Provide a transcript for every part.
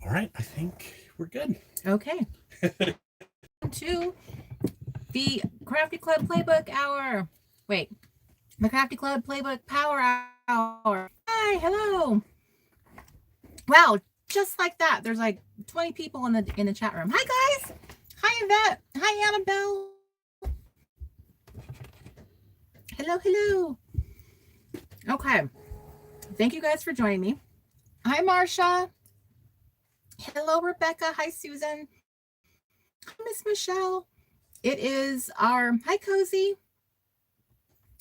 All right, I think we're good. Okay. To the Crafty Club Playbook Hour. Wait, the Crafty Club Playbook Power Hour. Hi, hello. Wow, just like that. There's like 20 people in the chat room. Hi guys. Hi Yvette. Hi Annabelle. Hello, hello. Okay. Thank you guys for joining me. Hi Marsha. Hello Rebecca. Hi Susan. Hi Miss Michelle. It is our hi Cozy.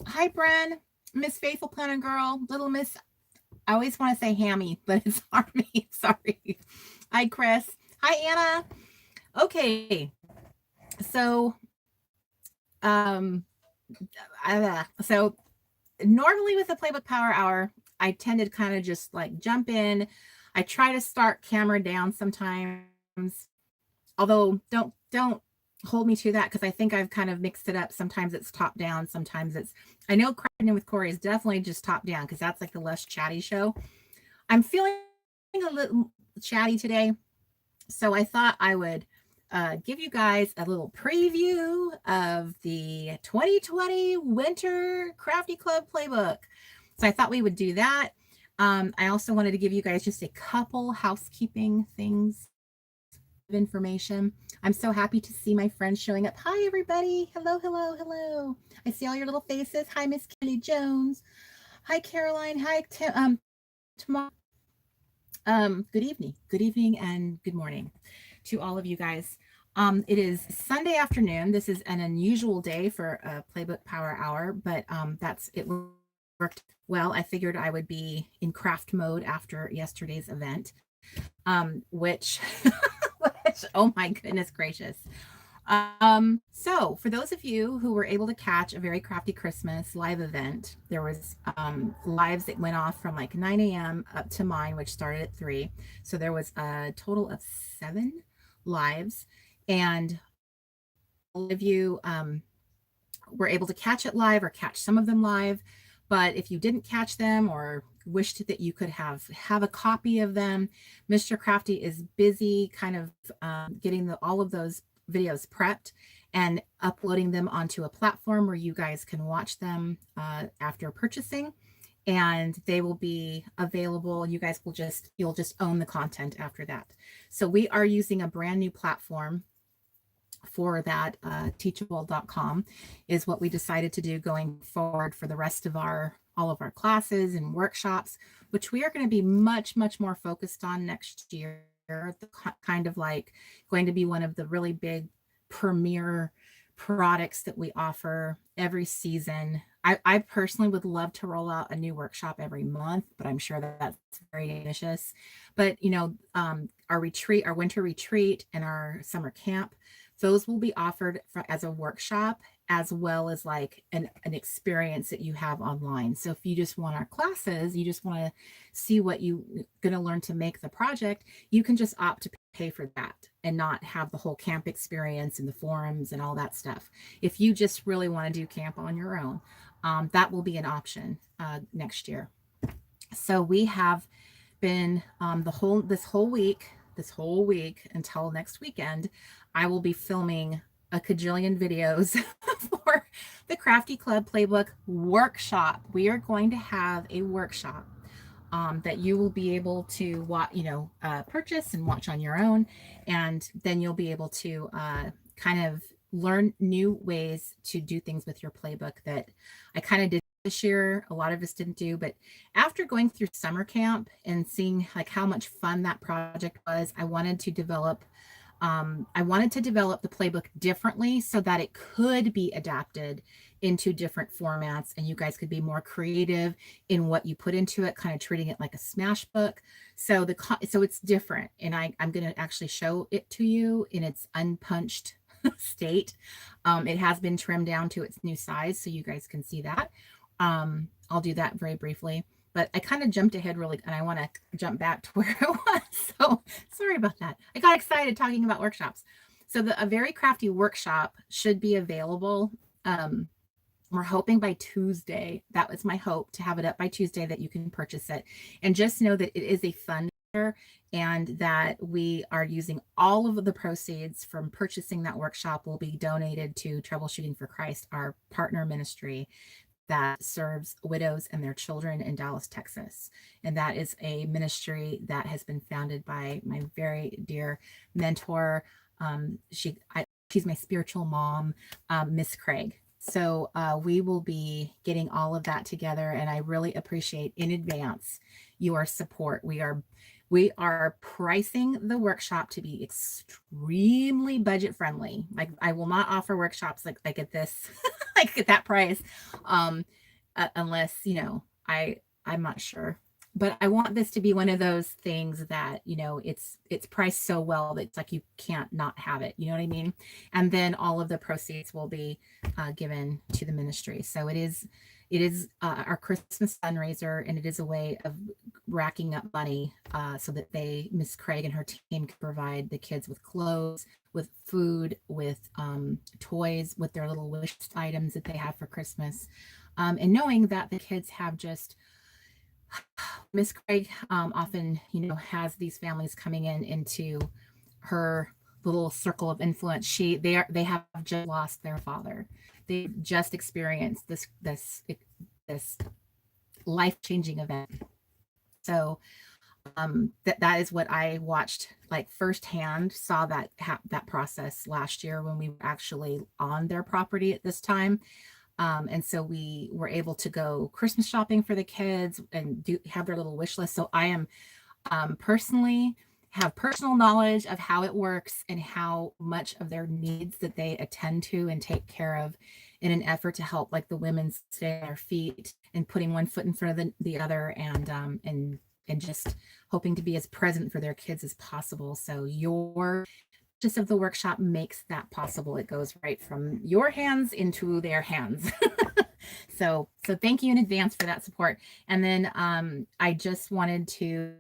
Hi Bren. Miss Faithful Planner Girl. Little Miss, I always want to say Hammy, but it's Army. Sorry. Hi Chris. Hi Anna. Okay. So um so normally with the Playbook Power Hour, I tend to kind of just like jump in. I try to start camera down sometimes. Although don't hold me to that because I think I've kind of mixed it up. Sometimes it's top down, sometimes it's I know Crafting with Corey is definitely just top down because that's like the less chatty show. I'm feeling a little chatty today, so I thought I would give you guys a little preview of the 2020 Winter Crafty Club Playbook. So I thought we would do that. I also wanted to give you guys just a couple housekeeping things of information. I'm so happy to see my friends showing up. Hi, everybody. Hello, hello, hello. I see all your little faces. Hi, Miss Kelly Jones. Hi, Caroline. Hi, tomorrow. Good evening. Good evening and good morning to all of you guys. It is Sunday afternoon. This is an unusual day for a Playbook Power Hour, but that's it worked well. I figured I would be in craft mode after yesterday's event, which, which, oh my goodness gracious. So for those of you who were able to catch a Very Crafty Christmas live event, there was lives that went off from like 9 a.m. up to mine, which started at 3. So there was a total of 7 lives, and all of you were able to catch it live or catch some of them live. But if you didn't catch them or wished that you could have a copy of them, Mr. Crafty is busy kind of getting all of those videos prepped and uploading them onto a platform where you guys can watch them after purchasing, and they will be available. You guys you'll just own the content after that. So we are using a brand new platform for that. Teachable.com is what we decided to do going forward for the rest of all of our classes and workshops, which we are going to be much more focused on next year. The kind of like going to be one of the really big premier products that we offer every season. I personally would love to roll out a new workshop every month, but I'm sure that's very ambitious. But our winter retreat and our summer camp, those will be offered as a workshop, as well as like an experience that you have online. So if you just want our classes, you just want to see what you're going to learn to make the project, you can just opt to pay for that and not have the whole camp experience and the forums and all that stuff. If you just really want to do camp on your own, that will be an option next year. So we have been this whole week until next weekend, I will be filming a cajillion videos for the Crafty Club Playbook workshop. We are going to have a workshop that you will be able to watch, purchase and watch on your own, and then you'll be able to kind of learn new ways to do things with your playbook that I kind of did this year. A lot of us didn't do, but after going through summer camp and seeing like how much fun that project was, I wanted to develop the playbook differently so that it could be adapted into different formats and you guys could be more creative in what you put into it, kind of treating it like a smash book. So so it's different, and I'm going to actually show it to you in its unpunched state. It has been trimmed down to its new size, so you guys can see that. I'll do that very briefly. But I kind of jumped ahead really, and I want to jump back to where it was. So sorry about that. I got excited talking about workshops. So a Very Crafty workshop should be available. We're hoping by Tuesday. That was my hope, to have it up by Tuesday that you can purchase it. And just know that it is a fundraiser. and that we are using all of the proceeds from purchasing that workshop will be donated to Troubleshooting for Christ, our partner ministry that serves widows and their children in Dallas, Texas. And that is a ministry that has been founded by my very dear mentor. She's my spiritual mom, Miss Craig. So we will be getting all of that together, and I really appreciate in advance your support. We are pricing the workshop to be extremely budget friendly. Like, I will not offer workshops like at this, like at that price, unless, I'm not sure. But I want this to be one of those things that, it's priced so well that it's like you can't not have it. You know what I mean? And then all of the proceeds will be given to the ministry. So it is our Christmas fundraiser, and it is a way of racking up money so that Miss Craig and her team can provide the kids with clothes, with food, with toys, with their little wish items that they have for Christmas. And knowing that the kids have just, Miss Craig often, has these families coming into her little circle of influence. They have just lost their father. They just experienced this life-changing event. So that is what I watched, like, firsthand, saw that process last year when we were actually on their property at this time. And so we were able to go Christmas shopping for the kids and have their little wish list. So I am personally have personal knowledge of how it works and how much of their needs that they attend to and take care of in an effort to help, like, the women stay on their feet and putting one foot in front of the other, and just hoping to be as present for their kids as possible. So your purchase of the workshop makes that possible. It goes right from your hands into their hands. So thank you in advance for that support. And then I just wanted to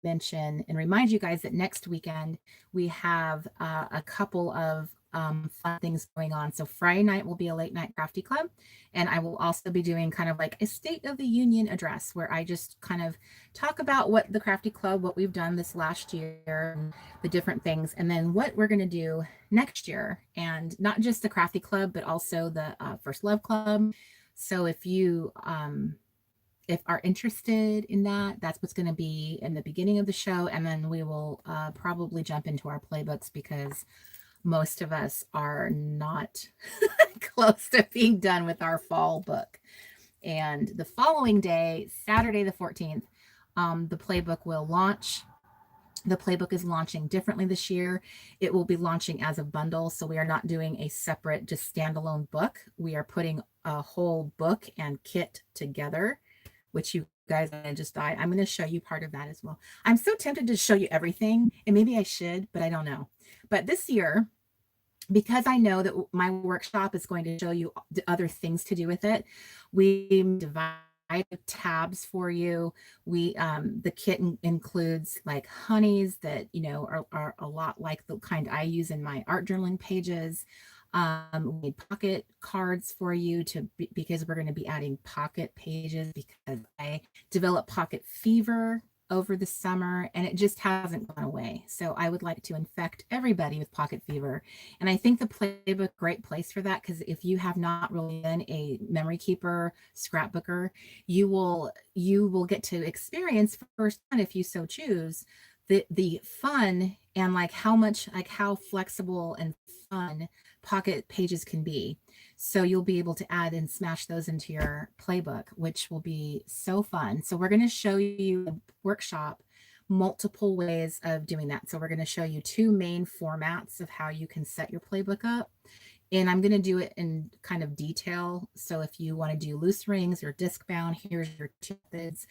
mention and remind you guys that next weekend we have a couple of fun things going on. So Friday night will be a late night crafty club, and I will also be doing kind of like a State of the Union address where I just kind of talk about what the crafty club, what we've done this last year, the different things, and then what we're going to do next year. And not just the crafty club, but also the First Love Club. So if you are interested in that, that's what's going to be in the beginning of the show. And then we will probably jump into our playbooks, because most of us are not close to being done with our fall book. And the following day, Saturday the 14th, the playbook will launch. The playbook is launching differently this year. It will be launching as a bundle. So we are not doing a separate, just standalone book. We are putting a whole book and kit together, which you guys just died. I'm going to show you part of that as well. I'm so tempted to show you everything, and maybe I should, but I don't know. But this year, because I know that my workshop is going to show you other things to do with it, we divide tabs for you. The kit includes like honeys that are a lot like the kind I use in my art journaling pages. We need pocket cards for you because we're going to be adding pocket pages, because I developed pocket fever over the summer and it just hasn't gone away. So I would like to infect everybody with pocket fever. And I think the playbook, great place for that, because if you have not really been a memory keeper, scrapbooker, you will get to experience firsthand, if you so choose, the fun and how flexible and fun pocket pages can be. So you'll be able to add and smash those into your playbook, which will be so fun. So we're going to show you a workshop, multiple ways of doing that. So we're going to show you two main formats of how you can set your playbook up. And I'm going to do it in kind of detail. So if you want to do loose rings or disc bound, here's your two methods.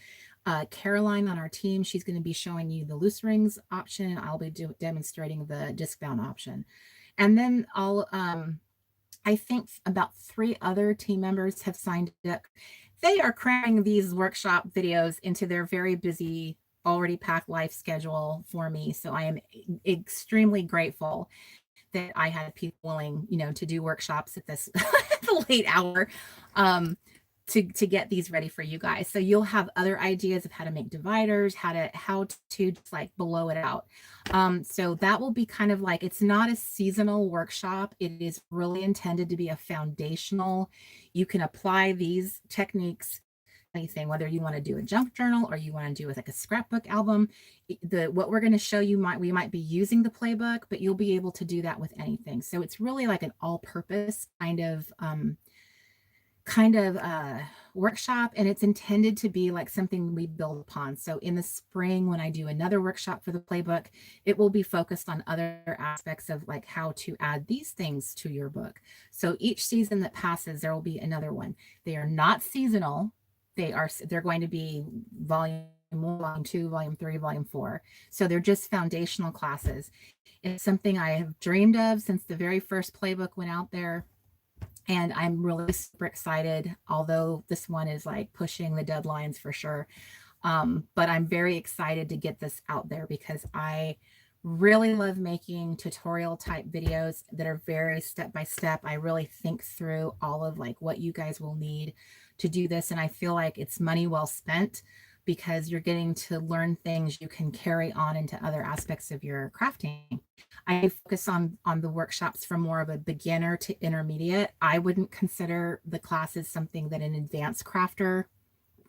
Caroline on our team, she's going to be showing you the loose rings option, and I'll be demonstrating the disc bound option. And then I think about 3 other team members have signed up. They are cramming these workshop videos into their very busy, already packed life schedule for me. So I am extremely grateful that I had people willing, to do workshops at this late hour. to get these ready for you guys. So you'll have other ideas of how to make dividers, how to just like blow it out. So that will be kind of like, it's not a seasonal workshop. It is really intended to be a foundational. You can apply these techniques anything, whether you want to do a junk journal or you want to do like a scrapbook album. What we're going to show you, we might be using the playbook, but you'll be able to do that with anything. So it's really like an all-purpose kind of workshop, and it's intended to be like something we build upon. So in the spring, when I do another workshop for the playbook, it will be focused on other aspects of like how to add these things to your book. So each season that passes, there will be another one. They are not seasonal. They're going to be volume 1, volume 2, volume 3, volume 4. So they're just foundational classes. It's something I have dreamed of since the very first playbook went out there. And I'm really super excited, although this one is like pushing the deadlines for sure. But I'm very excited to get this out there because I really love making tutorial type videos that are very step-by-step. I really think through all of like what you guys will need to do this. And I feel like it's money well spent because you're getting to learn things you can carry on into other aspects of your crafting. I focus on the workshops from more of a beginner to intermediate. I wouldn't consider the classes something that an advanced crafter,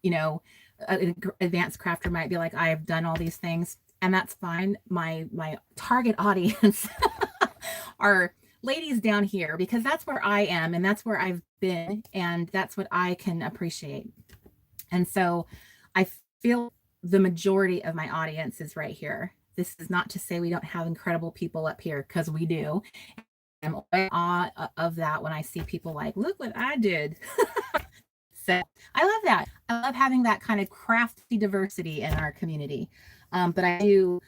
an advanced crafter might be like, I have done all these things, and that's fine. My target audience are ladies down here because that's where I am and that's where I've been and that's what I can appreciate. And so I feel the majority of my audience is right here. This is not to say we don't have incredible people up here, because we do. I'm in awe of that when I see people like, look what I did. So I love that. I love having that kind of crafty diversity in our community. But I do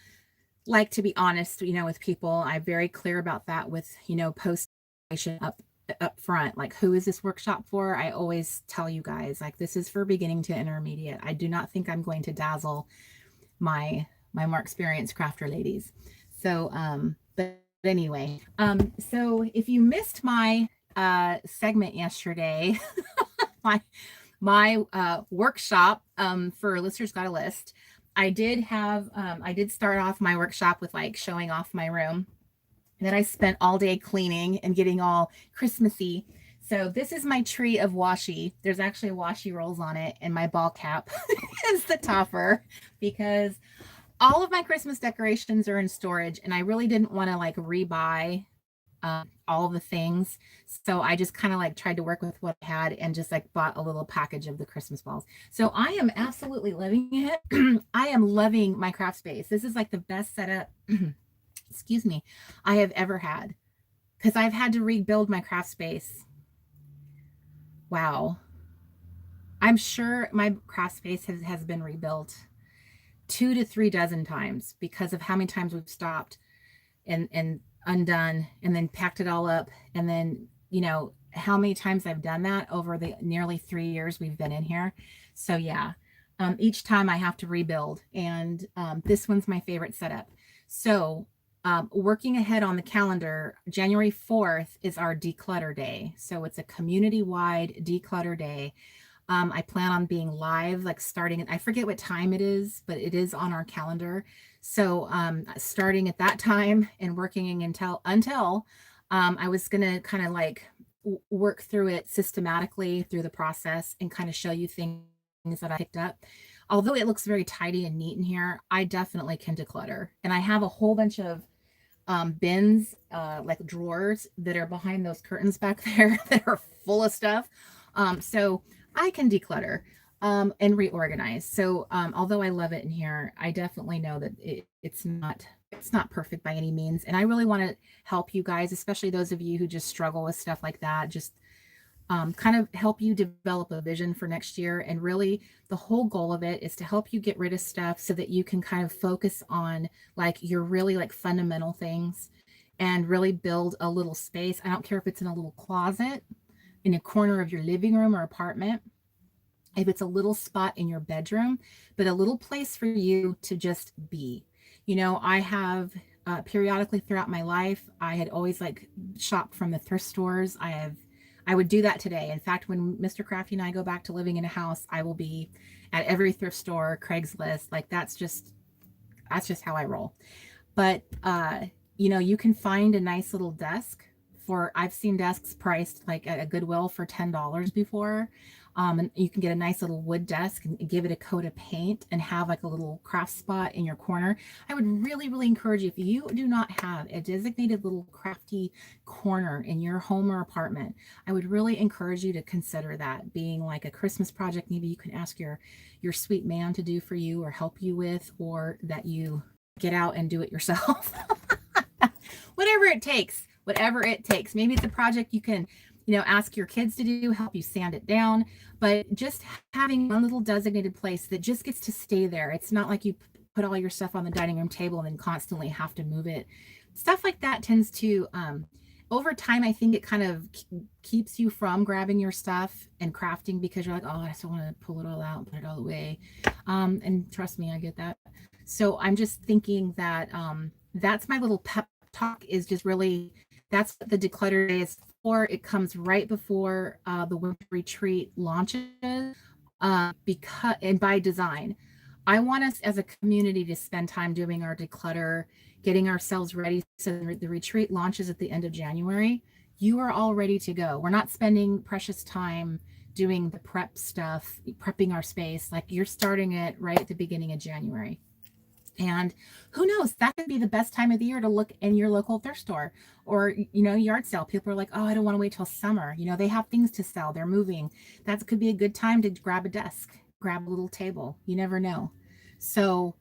like to be honest, with people. I'm very clear about that with, posting up front, like, who is this workshop for? I always tell you guys, like, this is for beginning to intermediate. I do not think I'm going to dazzle my more experienced crafter ladies. So but anyway, so if you missed my segment yesterday, my workshop for Lister's Got a List, I did start off my workshop with like showing off my room. And then I spent all day cleaning and getting all Christmassy. So this is my tree of washi. There's actually washi rolls on it, and my ball cap is the topper because all of my Christmas decorations are in storage, and I really didn't want to like rebuy all the things. So I just kind of like tried to work with what I had and just like bought a little package of the Christmas balls. So I am absolutely loving it. I am loving my craft space. This is like the best setup excuse me, I have ever had, because I've had to rebuild my craft space. Wow. I'm sure my craft space has been rebuilt 2 to 3 dozen times because of how many times we've stopped and undone and then packed it all up. And then, how many times I've done that over the nearly 3 years we've been in here. So yeah, each time I have to rebuild, and this one's my favorite setup. So working ahead on the calendar, January 4th is our declutter day. So it's a community-wide declutter day. I plan on being live, like starting I forget what time it is, but it is on our calendar. So starting at that time and working until I was going to kind of like work through it systematically through the process and kind of show you things that I picked up. Although it looks very tidy and neat in here, I definitely can declutter. And I have a whole bunch of bins, like drawers that are behind those curtains back there that are full of stuff. So I can declutter and reorganize. So although I love it in here, I definitely know that it's not perfect by any means. And I really want to help you guys, especially those of you who just struggle with stuff like that, just kind of help you develop a vision for next year. And really the whole goal of it is to help you get rid of stuff so that you can kind of focus on like your really like fundamental things and really build a little space. I don't care if it's in a little closet in a corner of your living room or apartment, if it's a little spot in your bedroom, but a little place for you to just be. I have periodically throughout my life, I had always like shopped from the thrift stores. I would do that today. In fact, when Mr. Crafty and I go back to living in a house, I will be at every thrift store, Craigslist. Like that's just how I roll. But you can find a nice little desk for, I've seen desks priced like at a Goodwill for $10 before. And you can get a nice little wood desk and give it a coat of paint and have like a little craft spot in your corner. I would really, really encourage you, if you do not have a designated little crafty corner in your home or apartment, I would really encourage you to consider that being like a Christmas project. Maybe you can ask your sweet man to do for you or help you with, or that you get out and do it yourself. Whatever it takes, whatever it takes. Maybe it's a project you can, ask your kids to do, help you sand it down, but just having one little designated place that just gets to stay there. It's not like you put all your stuff on the dining room table and then constantly have to move it. Stuff like that tends to, over time, I think it kind of keeps you from grabbing your stuff and crafting, because you're like, oh, I just want to pull it all out and put it all away. And trust me, I get that. So I'm just thinking that that's my little pep talk, is just really, that's what the Declutter Day is for. It comes right before the Winter Retreat launches, because, and by design. I want us as a community to spend time doing our declutter, getting ourselves ready. So the retreat launches at the end of January. You are all ready to go. We're not spending precious time doing the prep stuff, prepping our space. Like, you're starting it right at the beginning of January. And who knows, that could be the best time of the year to look in your local thrift store or, yard sale. People are like, oh, I don't want to wait till summer. They have things to sell. They're moving. That could be a good time to grab a desk, grab a little table. You never know. So,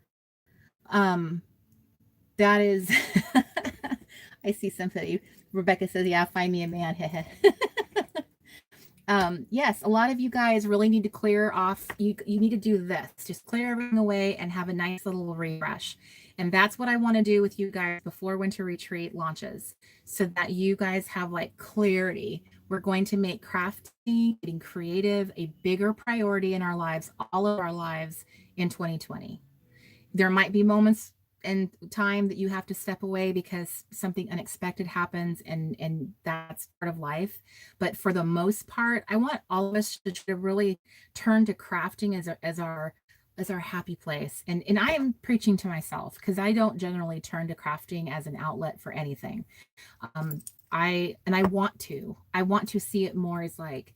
that is, I see somebody, Rebecca says, yeah, find me a man. Yes, a lot of you guys really need to clear off. You need to do this, just clear everything away and have a nice little refresh. And that's what I want to do with you guys before Winter Retreat launches, so that you guys have like clarity. We're going to make crafting, getting creative, a bigger priority in our lives, all of our lives in 2020. There might be moments in time that you have to step away because something unexpected happens, and that's part of life. But for the most part, I want all of us to really turn to crafting as our happy place. And I am preaching to myself, because I don't generally turn to crafting as an outlet for anything. I want to see it more as like,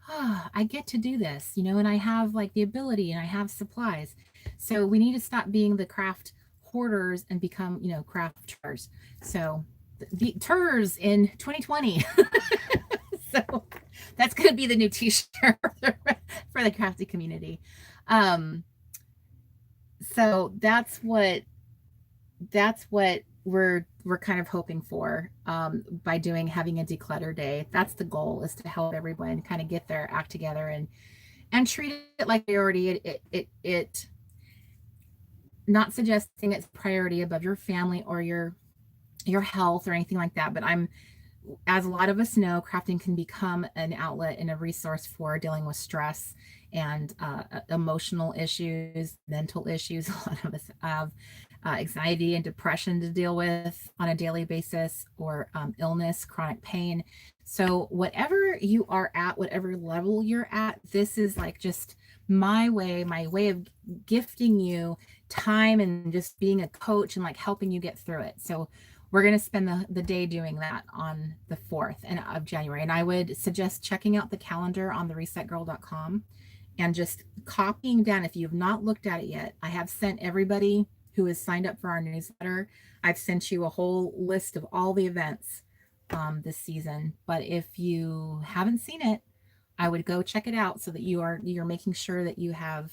I get to do this, and I have like the ability and I have supplies. So we need to stop being the craft hoarders and become, crafters. So the tours in 2020. So that's going to be the new t-shirt for the crafty community. So that's what we're kind of hoping for by having a declutter day. That's the goal, is to help everyone kind of get their act together and treat it like priority. It not suggesting it's priority above your family or your health or anything like that, but as a lot of us know, crafting can become an outlet and a resource for dealing with stress and emotional issues, mental issues. A lot of us have anxiety and depression to deal with on a daily basis, or illness, chronic pain. So whatever you are at, whatever level you're at, this is like just my way of gifting you time and just being a coach and like helping you get through it. So we're going to spend the day doing that on the 4th of January. And I would suggest checking out the calendar on theresetgirl.com and just copying down. If you've not looked at it yet, I have sent everybody who has signed up for our newsletter, I've sent you a whole list of all the events this season. But if you haven't seen it, I would go check it out, so that you're making sure that you have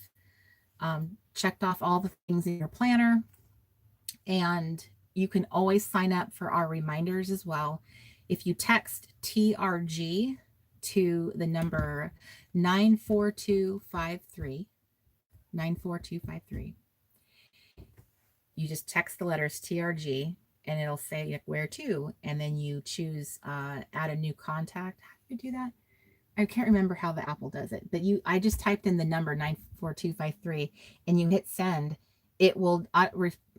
checked off all the things in your planner. And you can always sign up for our reminders as well. If you text TRG to the number 94253, you just text the letters TRG and it'll say like, where to, and then you choose add a new contact. How do you do that? I can't remember how the Apple does it, but I just typed in the number 94253 and you hit send. It will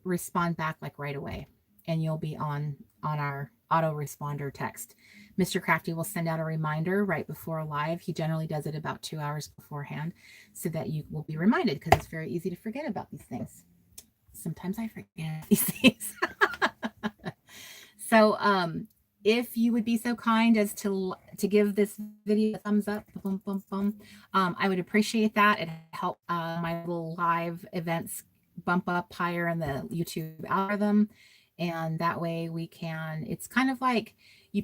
respond back like right away, and you'll be on our autoresponder text. Mr. Crafty will send out a reminder right before live. He generally does it about 2 hours beforehand so that you will be reminded, because it's very easy to forget about these things. Sometimes I forget these things. So if you would be so kind as to give this video a thumbs up, boom, boom, boom, I would appreciate that. It helps my little live events bump up higher in the YouTube algorithm. And that way we can, it's kind of like,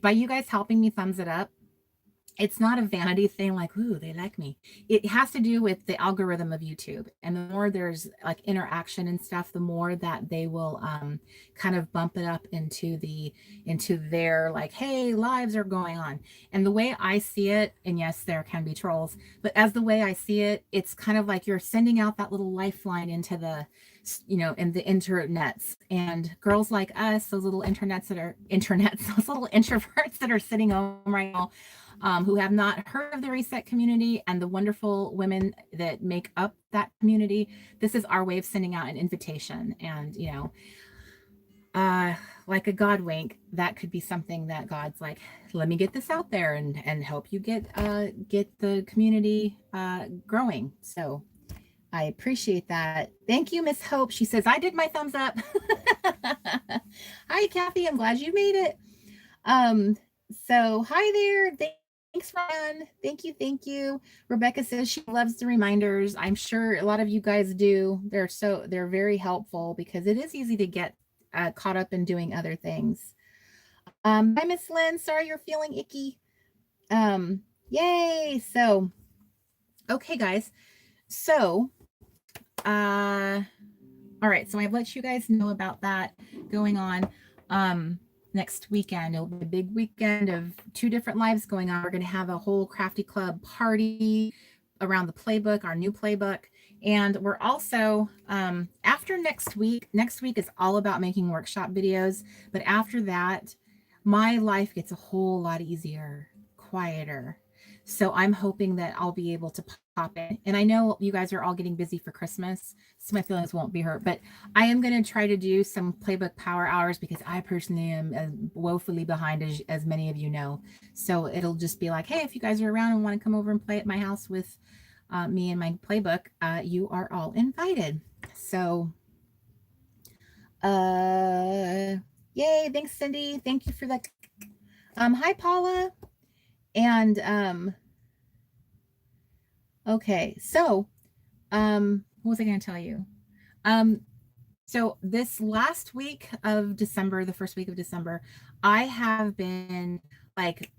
by you guys helping me thumbs it up, it's not a vanity thing like, ooh, they like me. It has to do with the algorithm of YouTube. And the more there's like interaction and stuff, the more that they will kind of bump it up into their like, hey, lives are going on. And the way I see it, and yes, there can be trolls, but as the way I see it, it's kind of like you're sending out that little lifeline into the, in the internets. And girls like us, those little those little introverts that are sitting home right now, who have not heard of the Reset community and the wonderful women that make up that community, this is our way of sending out an invitation. And, like a God wink, that could be something that God's like, let me get this out there and help you get the community growing. So I appreciate that. Thank you, Miss Hope. She says, I did my thumbs up. Hi, Kathy. I'm glad you made it. So hi there. Thanks, Ryan. Thank you. Thank you. Rebecca says she loves the reminders. I'm sure a lot of you guys do. They're very helpful because it is easy to get caught up in doing other things. Hi, Miss Lynn. Sorry you're feeling icky. Yay. So, okay, guys. So, all right. So I've let you guys know about that going on. Next weekend, it'll be a big weekend of 2 different lives going on. We're going to have a whole Crafty Club party around the playbook, our new playbook. And we're also, after next week is all about making workshop videos. But after that, my life gets a whole lot easier, quieter. So I'm hoping that I'll be able to pop in. And I know you guys are all getting busy for Christmas, so my feelings won't be hurt. But I am going to try to do some playbook power hours because I personally am woefully behind, as many of you know. So it'll just be like, hey, if you guys are around and want to come over and play at my house with me and my playbook, you are all invited. So, yay! Thanks, Cindy. Thank you for that. Hi, Paula. And okay, so what was I going to tell you? So this last week of December, the first week of December, I have been like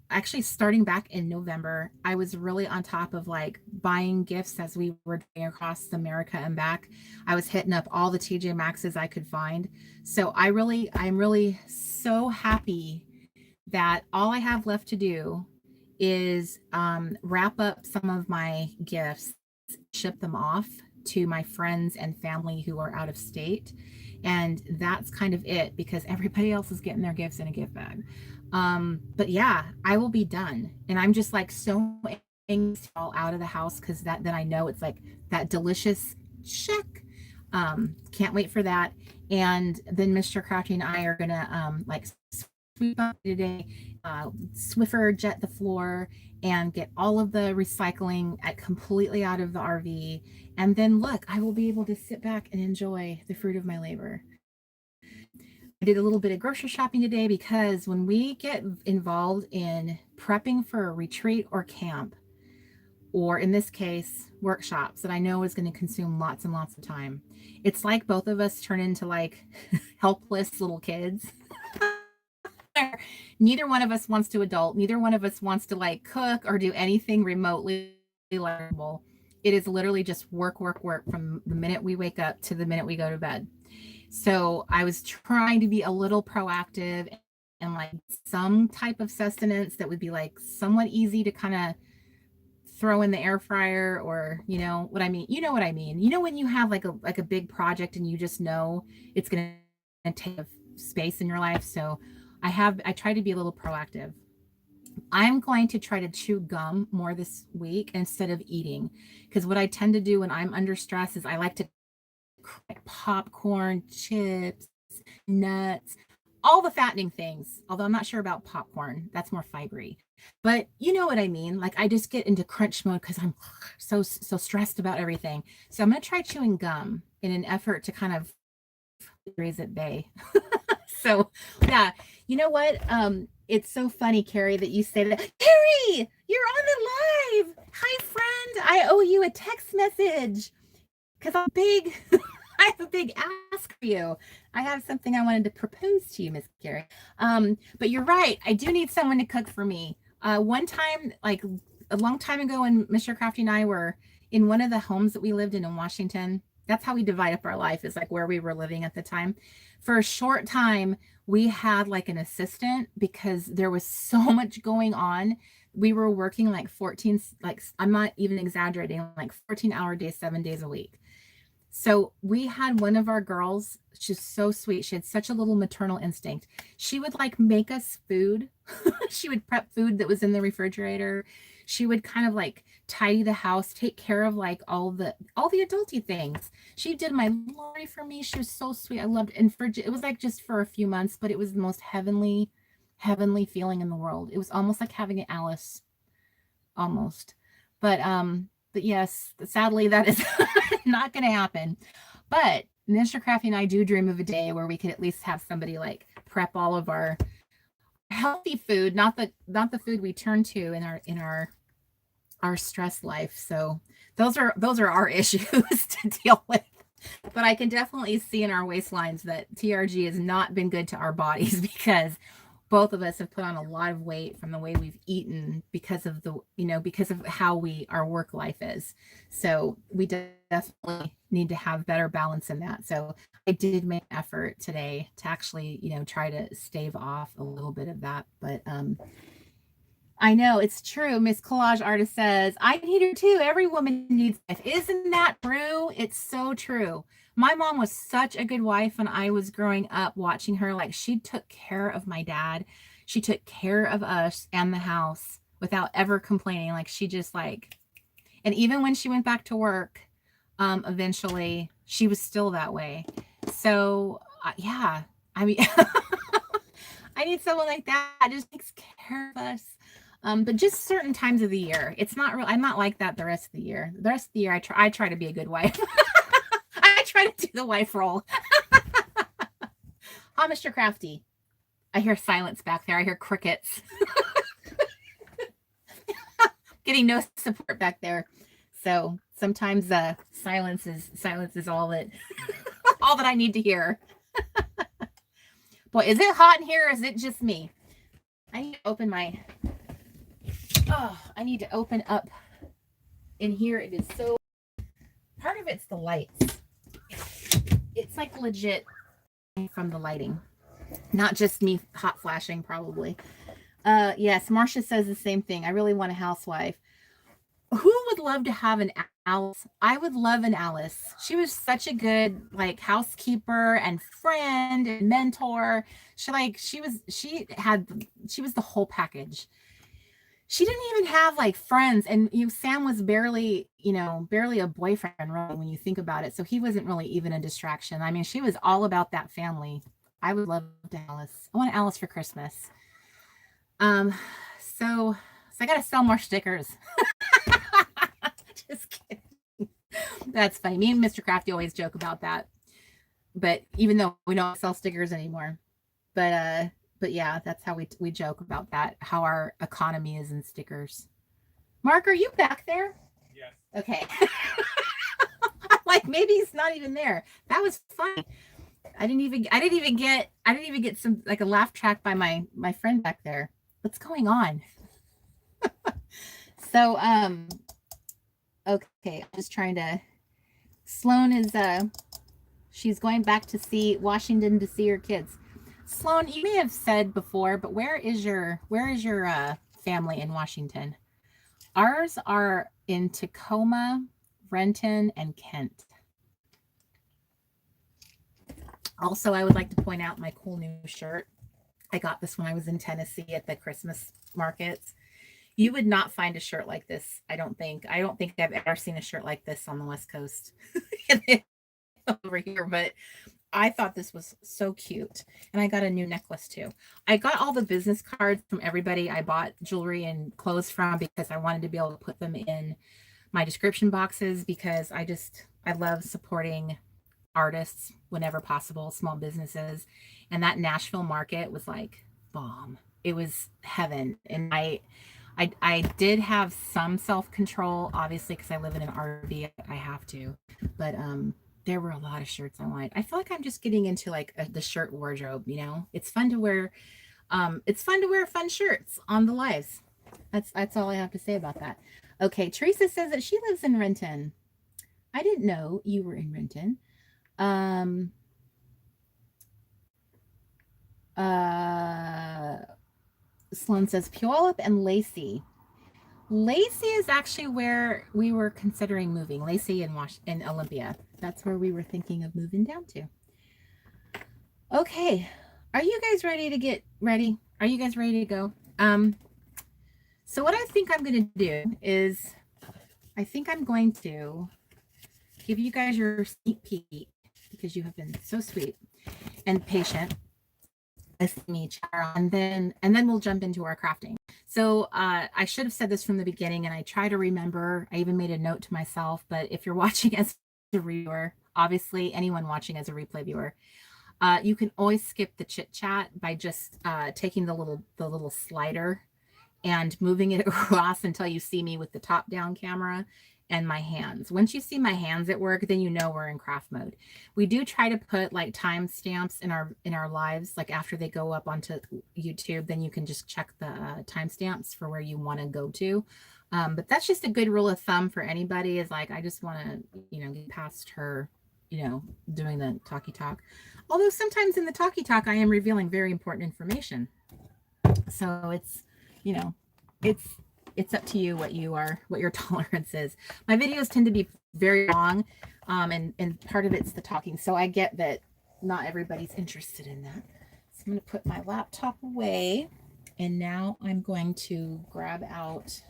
actually starting back in November, I was really on top of like buying gifts as we were going across America and back. I was hitting up all the TJ Maxxes I could find. So I'm really so happy that all I have left to do is wrap up some of my gifts, ship them off to my friends and family who are out of state. And that's kind of it because everybody else is getting their gifts in a gift bag. But yeah, I will be done. And I'm just like so anxious all out of the house because then I know it's like that delicious check. Can't wait for that. And then Mr. Crafty and I are gonna like sweep up today, Swiffer jet the floor and get all of the recycling completely out of the RV. And then look, I will be able to sit back and enjoy the fruit of my labor. I did a little bit of grocery shopping today because when we get involved in prepping for a retreat or camp, or in this case, workshops that I know is going to consume lots and lots of time, it's like both of us turn into like helpless little kids. Neither one of us wants to adult. Neither one of us wants to like cook or do anything remotely learnable. It is literally just work, work, work from the minute we wake up to the minute we go to bed. So I was trying to be a little proactive and like some type of sustenance that would be like somewhat easy to kind of throw in the air fryer, or you know what I mean. You know what I mean. You know when you have like a big project and you just know it's going to take space in your life. So I try to be a little proactive. I'm going to try to chew gum more this week instead of eating, because what I tend to do when I'm under stress is I like to crack popcorn, chips, nuts, all the fattening things, although I'm not sure about popcorn. That's more fibery. But you know what I mean? Like I just get into crunch mode because I'm so stressed about everything. So I'm gonna try chewing gum in an effort to kind of raise at bay. So yeah, you know what? It's so funny, Carrie, that you say that. Carrie, you're on the live. Hi, friend. I owe you a text message because I'm big. I have a big ask for you. I have something I wanted to propose to you, Miss Carrie. But you're right. I do need someone to cook for me. One time, like a long time ago, when Mr. Crafty and I were in one of the homes that we lived in Washington, that's how we divide up our life, is like where we were living at the time. For a short time, we had like an assistant because there was so much going on. We were working like 14, like I'm not even exaggerating, like 14-hour days, 7 days a week. So we had one of our girls, she's so sweet. She had such a little maternal instinct. She would like make us food. She would prep food that was in the refrigerator. She would kind of like tidy the house, take care of like all the adulty things. She did my laundry for me. She was so sweet. I loved it. And it was like just for a few months, but it was the most heavenly feeling in the world. It was almost like having an Alice, almost. But yes, sadly that is not going to happen. But Mr. Crafty and I do dream of a day where we could at least have somebody like prep all of our healthy food, not the food we turn to in our stress life. So those are our issues to deal with. But I can definitely see in our waistlines that TRG has not been good to our bodies because both of us have put on a lot of weight from the way we've eaten because of because of how our work life is. So we definitely need to have better balance in that. So I did make an effort today to actually, try to stave off a little bit of that. But I know it's true. Miss Collage Artist says, I need her too. Every woman needs life. Isn't that true? It's so true. My mom was such a good wife when I was growing up, watching her. Like she took care of my dad. She took care of us and the house without ever complaining. Like she just like, and even when she went back to work, eventually she was still that way. So yeah, I mean, I need someone like that just takes care of us. But just certain times of the year. It's not real. I'm not like that the rest of the year. The rest of the year, I try to be a good wife. I try to do the wife role. Oh, Mr. Crafty. I hear silence back there. I hear crickets. Getting no support back there. So sometimes silence is all that all that I need to hear. Boy, is it hot in here or is it just me? I need to open I need to open up in here. It is so, part of it's the lights. It's like legit from the lighting, not just me hot flashing probably. Yes, Marcia says the same thing. I really want a housewife. Who would love to have an Alice? I would love an Alice. She was such a good like housekeeper and friend and mentor. She was the whole package. She didn't even have like friends, and Sam was barely a boyfriend really when you think about it. So he wasn't really even a distraction. I mean, she was all about that family. I would love to Alice. I want Alice for Christmas. So I gotta sell more stickers. Just kidding. That's funny. Me and Mr. Crafty always joke about that. But even though we don't sell stickers anymore. But yeah, that's how we joke about that, how our economy is in stickers. Mark, are you back there? Yes. Okay. I'm like, maybe he's not even there. That was funny. I didn't even get some like a laugh track by my friend back there. What's going on? So okay, I'm just trying to, Sloan is she's going back to see Washington to see her kids. Sloan, you may have said before, but where is your family in Washington? Ours are in Tacoma, Renton, and Kent. Also, I would like to point out my cool new shirt. I got this when I was in Tennessee at the Christmas markets. You would not find a shirt like this, I don't think. I don't think I've ever seen a shirt like this on the West Coast over here, but I thought this was so cute. And I got a new necklace too. I got all the business cards from everybody I bought jewelry and clothes from because I wanted to be able to put them in my description boxes because I love supporting artists whenever possible, small businesses. And that Nashville market was like bomb. It was heaven. And I did have some self-control, obviously, because I live in an RV. I have to. But there were a lot of shirts I wanted. I feel like I'm just getting into like the shirt wardrobe, you know? It's fun to wear fun shirts on the lives. That's all I have to say about that. Okay, Teresa says that she lives in Renton. I didn't know you were in Renton. Sloan says Puyallup and Lacey. Lacey is actually where we were considering moving. Lacey in Olympia. That's where we were thinking of moving down to. Okay. Are you guys ready to get ready? Are you guys ready to go? So what I think I'm going to do is I think I'm going to give you guys your sneak peek because you have been so sweet and patient with me, and then we'll jump into our crafting. So I should have said this from the beginning, and I try to remember. I even made a note to myself. But if you're watching as a reviewer, obviously anyone watching as a replay viewer, you can always skip the chit chat by just taking the little slider and moving it across until you see me with the top down camera and my hands. Once you see my hands at work, then you know we're in craft mode. We do try to put like timestamps in our lives, like after they go up onto YouTube, then you can just check the timestamps for where you want to go to. But that's just a good rule of thumb for anybody is like, I just want to, get past her, doing the talkie talk. Although sometimes in the talkie talk, I am revealing very important information. So it's, it's up to you what your tolerance is. My videos tend to be very long, and part of it's the talking. So I get that not everybody's interested in that. So I'm going to put my laptop away, and now I'm going to grab out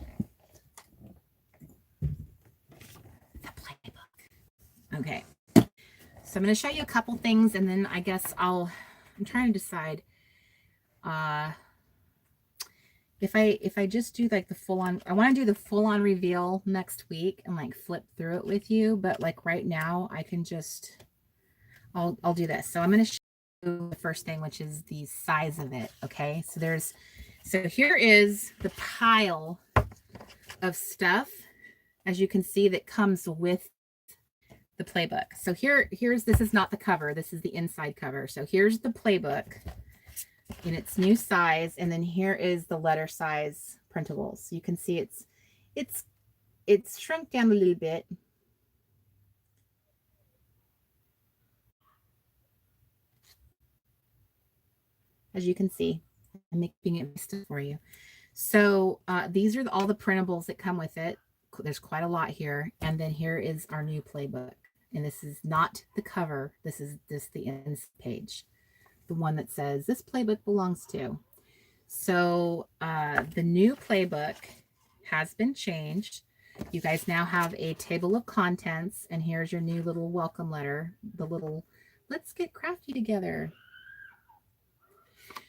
the playbook. Okay. So I'm going to show you a couple things, and then I guess I'm trying to decide, if I just do like the full-on, I want to do the full-on reveal next week and like flip through it with you. But like right now I can just, I'll do this. So I'm going to show you the first thing, which is the size of it. Okay. So here is the pile of stuff, as you can see, that comes with the playbook. So this is not the cover. This is the inside cover. So here's the playbook in its new size, and then here is the letter size printables. You can see it's shrunk down a little bit. As you can see, I'm making it for you. So these are all the printables that come with it. There's quite a lot here, and then here is our new playbook. And this is not the cover. This is just the inside page, the one that says this playbook belongs to. So the new playbook has been changed. You guys now have a table of contents, and here's your new little welcome letter, the little let's get crafty together.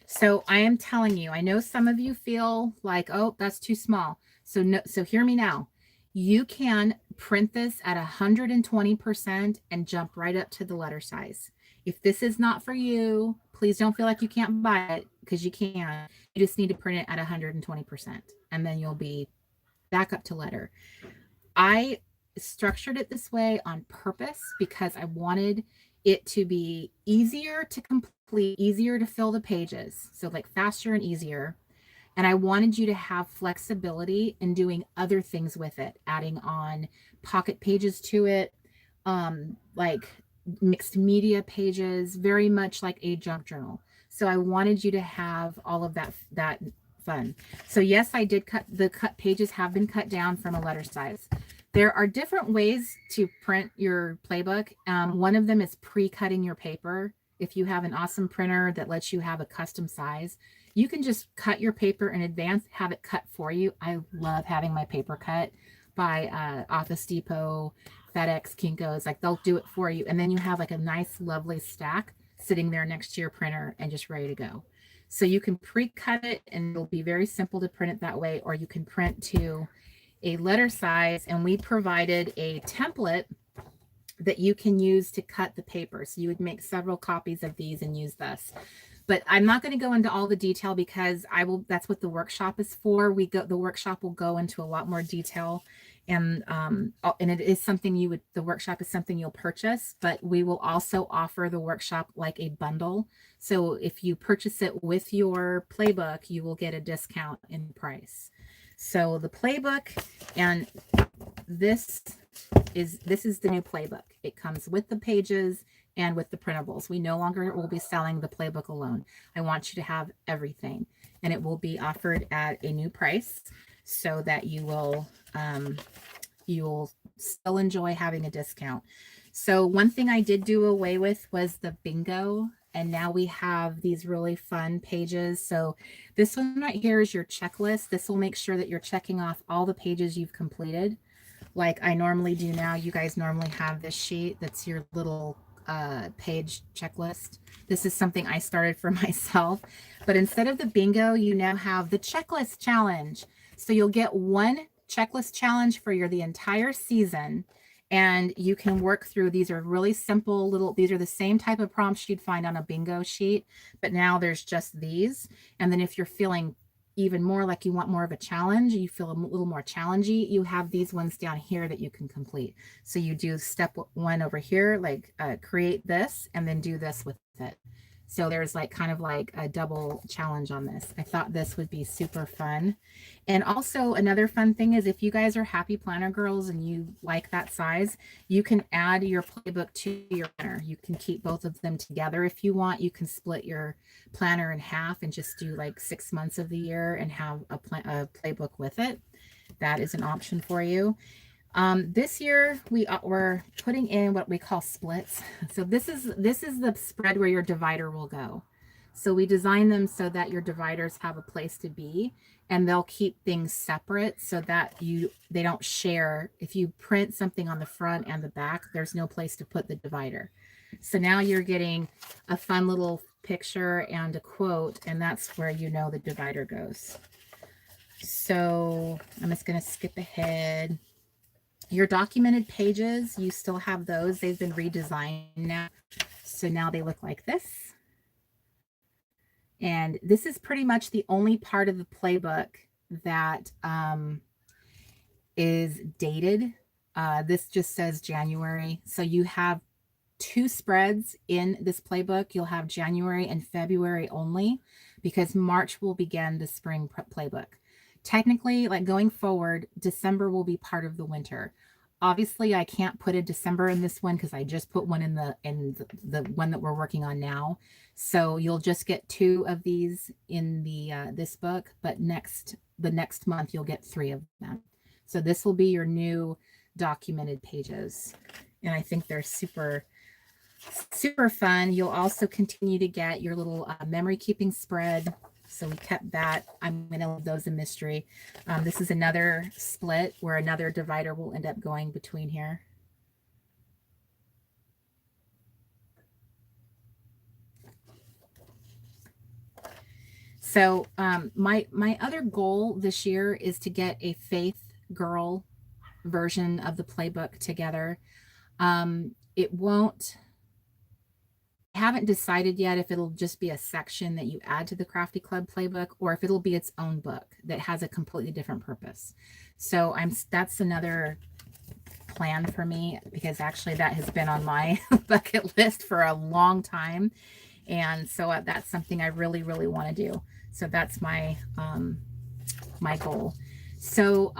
So I am telling you, I know some of you feel like, oh, that's too small. So hear me now. You can print this at 120% and jump right up to the letter size. If this is not for you, please don't feel like you can't buy it, because you can. You just need to print it at 120%, and then you'll be back up to letter. I structured it this way on purpose because I wanted it to be easier to complete, easier to fill the pages. So like faster and easier. And I wanted you to have flexibility in doing other things with it, adding on pocket pages to it, like mixed media pages, very much like a junk journal. So I wanted you to have all of that fun. So yes, I did cut pages have been cut down from a letter size. There are different ways to print your playbook. One of them is pre-cutting your paper. If you have an awesome printer that lets you have a custom size, you can just cut your paper in advance, have it cut for you. I love having my paper cut by Office Depot, FedEx, Kinko's. Like they'll do it for you. And then you have like a nice, lovely stack. sitting there next to your printer and just ready to go. So you can pre-cut it and it'll be very simple to print it that way, or you can print to a letter size, and we provided a template that you can use to cut the paper. So you would make several copies of these and use this. But I'm not going to go into all the detail because that's what the workshop is for. The workshop will go into a lot more detail, and it is something the workshop is something you'll purchase, but we will also offer the workshop like a bundle. So if you purchase it with your playbook, you will get a discount in price. So the playbook, and this is the new playbook. It comes with the pages and with the printables. We no longer will be selling the playbook alone. I want you to have everything, and it will be offered at a new price so that you'll still enjoy having a discount. So one thing I did do away with was the bingo, and now we have these really fun pages. So this one right here is your checklist. This will make sure that you're checking off all the pages you've completed, like I normally do now. You guys normally have this sheet that's your little page checklist. This is something I started for myself, but instead of the bingo, you now have the checklist challenge. So you'll get one checklist challenge for the entire season, and you can work through. These are really simple these are the same type of prompts you'd find on a bingo sheet, but now there's just these. And then if you're feeling even more like you want more of a challenge, you feel a little more challengey, you have these ones down here that you can complete. So you do step 1 over here, like create this, and then do this with it. So there's kind of like a double challenge on this. I thought this would be super fun. And also another fun thing is, if you guys are happy planner girls and you like that size, you can add your playbook to your planner. You can keep both of them together if you want. You can split your planner in half and just do like 6 months of the year and have a playbook with it. That is an option for you. This year we're putting in what we call splits. So this is the spread where your divider will go. So we design them so that your dividers have a place to be, and they'll keep things separate so that they don't share. If you print something on the front and the back, there's no place to put the divider. So now you're getting a fun little picture and a quote, and that's where the divider goes. So I'm just going to skip ahead. Your documented pages, you still have those. They've been redesigned now. So now they look like this. And this is pretty much the only part of the playbook that is dated. This just says January. So you have 2 spreads in this playbook. You'll have January and February only, because March will begin the spring playbook. Technically, going forward, December will be part of the winter. Obviously, I can't put a December in this one because I just put one in the one that we're working on now. So you'll just get 2 of these in this book, but the next month you'll get 3 of them. So this will be your new documented pages, and I think they're super fun. You'll also continue to get your little memory keeping spread. So we kept that. I'm going to leave those a mystery. This is another split where another divider will end up going between here. So my other goal this year is to get a Faith Girl version of the playbook together. I haven't decided yet if it'll just be a section that you add to the Crafty Club playbook, or if it'll be its own book that has a completely different purpose. So that's another plan for me, because actually that has been on my bucket list for a long time. And so that's something I really, really want to do. So that's my goal. So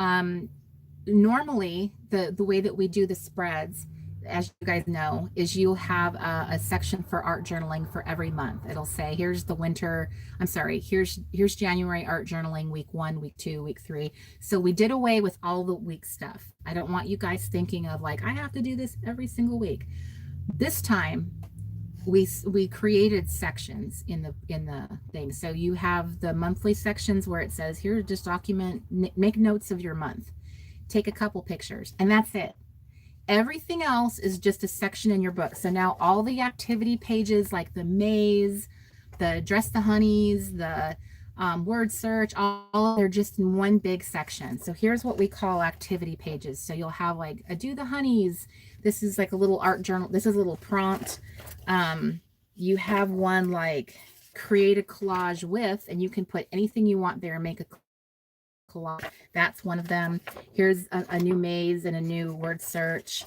normally the way that we do the spreads, as you guys know, is you'll have a section for art journaling for every month. It'll say, here's January art journaling, week 1, week 2, week 3. So we did away with all the week stuff. I don't want you guys thinking of I have to do this every single week. This time we created sections in the thing. So you have the monthly sections where it says, here, just make notes of your month, take a couple pictures, and that's it. Everything else is just a section in your book. So now all the activity pages, like the maze, the dress the honeys, the word search, all they're just in one big section. So here's what we call activity pages. So you'll have like a do the honeys. This is like a little art journal. This is a little prompt. You have one like create a collage with, and you can put anything you want there and make a collage. That's one of them. Here's a new maze and a new word search.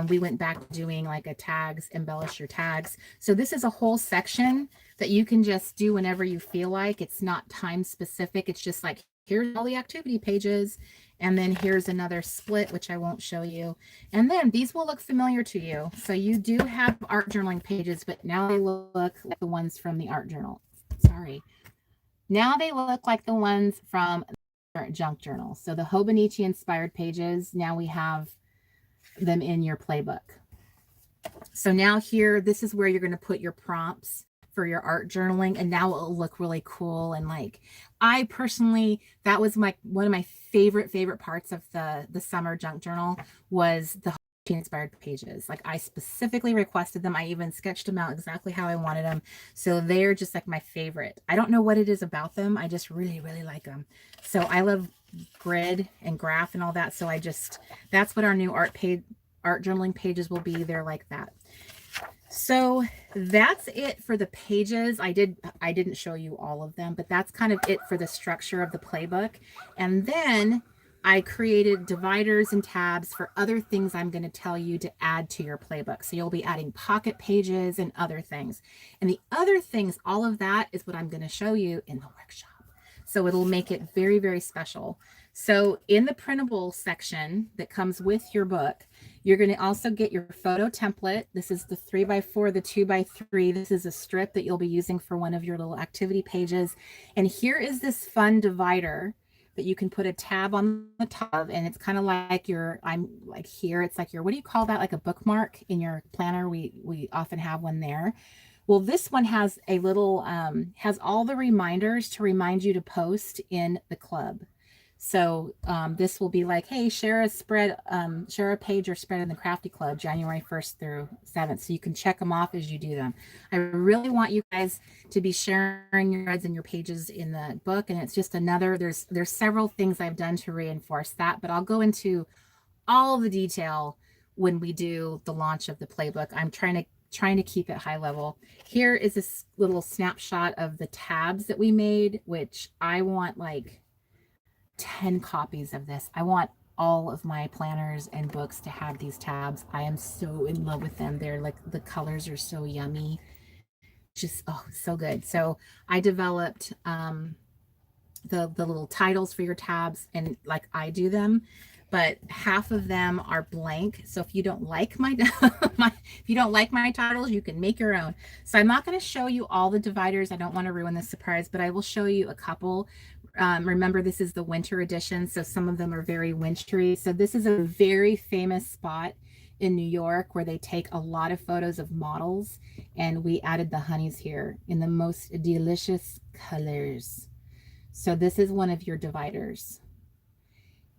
We went back to doing like a tags, embellish your tags. So this is a whole section that you can just do whenever you feel like. It's not time specific. It's just like, here's all the activity pages. And then here's another split, which I won't show you. And then these will look familiar to you. So you do have art journaling pages, but now they look like the ones from the art journal. Sorry. Now they look like the ones from junk journal. So the Hobonichi inspired pages, now we have them in your playbook. So now here, this is where you're going to put your prompts for your art journaling, and now it'll look really cool. And like, I personally, that was one of my favorite parts of the summer junk journal was the inspired pages. Like, I specifically requested them. I even sketched them out exactly how I wanted them. So they're just like my favorite. I don't know what it is about them. I just really like them. So I love grid and graph and all that. So that's what our new art journaling pages will be. They're like that. So that's it for the pages. I didn't show you all of them, but that's kind of it for the structure of the playbook. And then I created dividers and tabs for other things I'm going to tell you to add to your playbook. So you'll be adding pocket pages and other things. And the other things, all of that is what I'm going to show you in the workshop. So it'll make it very special. So in the printable section that comes with your book, you're going to also get your photo template. This is the 3x4, the 2x3. This is a strip that you'll be using for one of your little activity pages. And here is this fun divider that you can put a tab on the top of, and it's kind of like I'm like here, it's like your, what do you call that? Like a bookmark in your planner. We often have one there. Well, this one has a little, has all the reminders to remind you to post in the club. So this will be like, hey, share a page or spread in the Crafty Club, January 1st through 7th. So you can check them off as you do them. I really want you guys to be sharing your threads and your pages in the book. And it's just another, there's several things I've done to reinforce that, but I'll go into all the detail when we do the launch of the playbook. I'm trying to keep it high level. Here is this little snapshot of the tabs that we made, which I want like 10 copies of this. I want all of my planners and books to have these tabs. I am so in love with them. They're like, the colors are so yummy. Just, oh, so good. So I developed the little titles for your tabs, and like I do them, but half of them are blank. So if you don't like my, if you don't like my titles, you can make your own. So I'm not going to show you all the dividers. I don't want to ruin the surprise, but I will show you a couple. Remember, this is the winter edition, so some of them are very wintry. So this is a very famous spot in New York where they take a lot of photos of models, and we added the honeys here in the most delicious colors. So this is one of your dividers.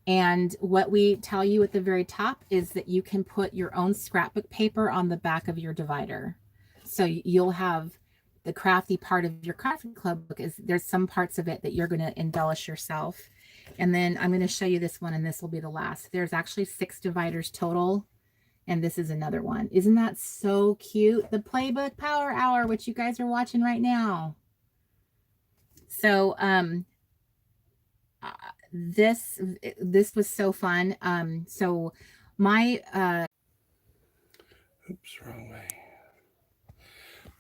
And what we tell you at the very top is that you can put your own scrapbook paper on the back of your divider. So you'll have the crafty part of your Crafty Club book, is there's some parts of it that you're going to embellish yourself. And then I'm going to show you this one, and this will be the last. There's actually 6 dividers total, and this is another one. Isn't that so cute? The Playbook Power Hour, which you guys are watching right now. So this was so fun. So my oops, wrong way.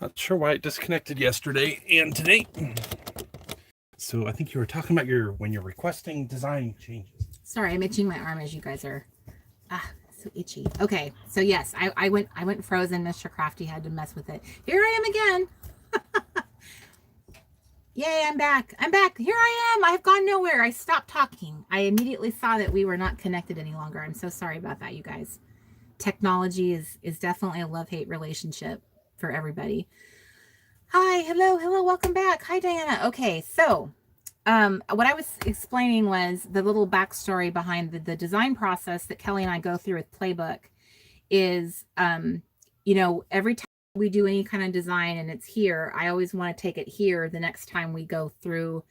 Not sure why it disconnected yesterday and today. So I think you were talking about when you're requesting design changes. Sorry, I'm itching my arm as you guys are so itchy. Okay, so yes, I went frozen. Mr. Crafty had to mess with it. Here I am again. Yay, I'm back. Here I am. I've gone nowhere. I stopped talking. I immediately saw that we were not connected any longer. I'm so sorry about that, you guys. Technology is definitely a love-hate relationship for everybody. Hi, hello, welcome back. Hi, Diana. Okay, so what I was explaining was the little backstory behind the design process that Kelly and I go through with Playbook. is, every time we do any kind of design and it's here, I always want to take it here the next time we go through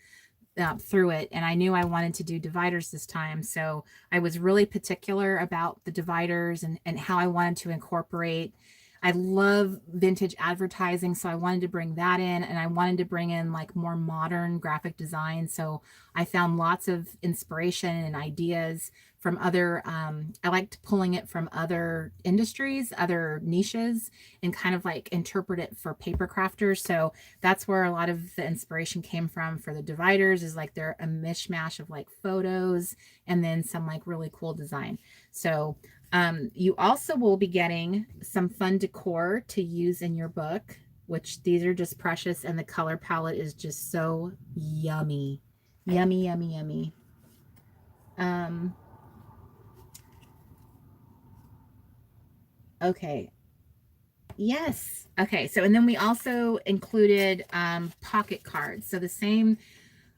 it. And I knew I wanted to do dividers this time. So I was really particular about the dividers and how I wanted to incorporate. I love vintage advertising, so I wanted to bring that in, and I wanted to bring in like more modern graphic design. So I found lots of inspiration and ideas from other, I liked pulling it from other industries, other niches, and kind of like interpret it for paper crafters. So that's where a lot of the inspiration came from for the dividers, is like they're a mishmash of like photos and then some like really cool design. So you also will be getting some fun decor to use in your book, which these are just precious, and the color palette is just so yummy. Yummy, yummy, yummy. Okay. Yes. Okay. So, and then we also included pocket cards. So the same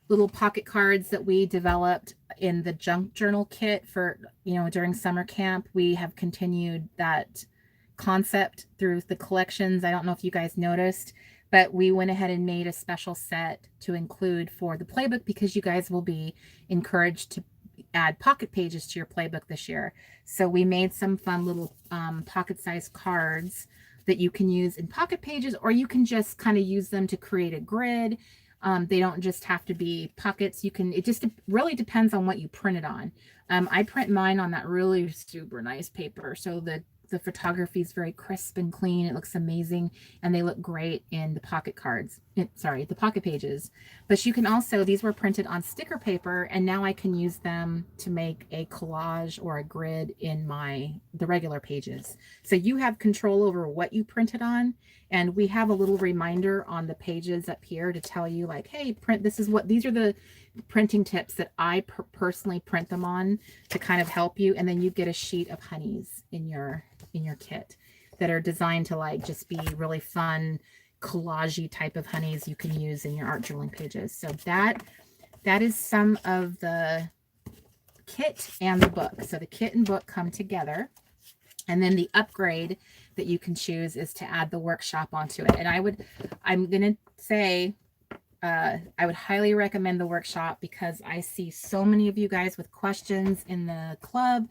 little pocket cards that we developed in the junk journal kit for, during summer camp, we have continued that concept through the collections. I don't know if you guys noticed, but we went ahead and made a special set to include for the playbook, because you guys will be encouraged to add pocket pages to your playbook this year. So we made some fun little pocket-sized cards that you can use in pocket pages, or you can just kind of use them to create a grid. They don't just have to be pockets. It just really depends on what you print it on. I print mine on that really super nice paper. So the photography is very crisp and clean. It looks amazing, and they look great in the pocket cards. The pocket pages. But you can also, these were printed on sticker paper, and now I can use them to make a collage or a grid in the regular pages. So you have control over what you printed on, and we have a little reminder on the pages up here to tell you like, hey, these are the printing tips that I personally print them on to kind of help you. And then you get a sheet of honeys in your kit that are designed to like just be really fun collagey type of honeys you can use in your art journaling pages. So that is some of the kit and the book. So the kit and book come together, and then the upgrade that you can choose is to add the workshop onto it. And I'm going to say, I would highly recommend the workshop, because I see so many of you guys with questions in the club,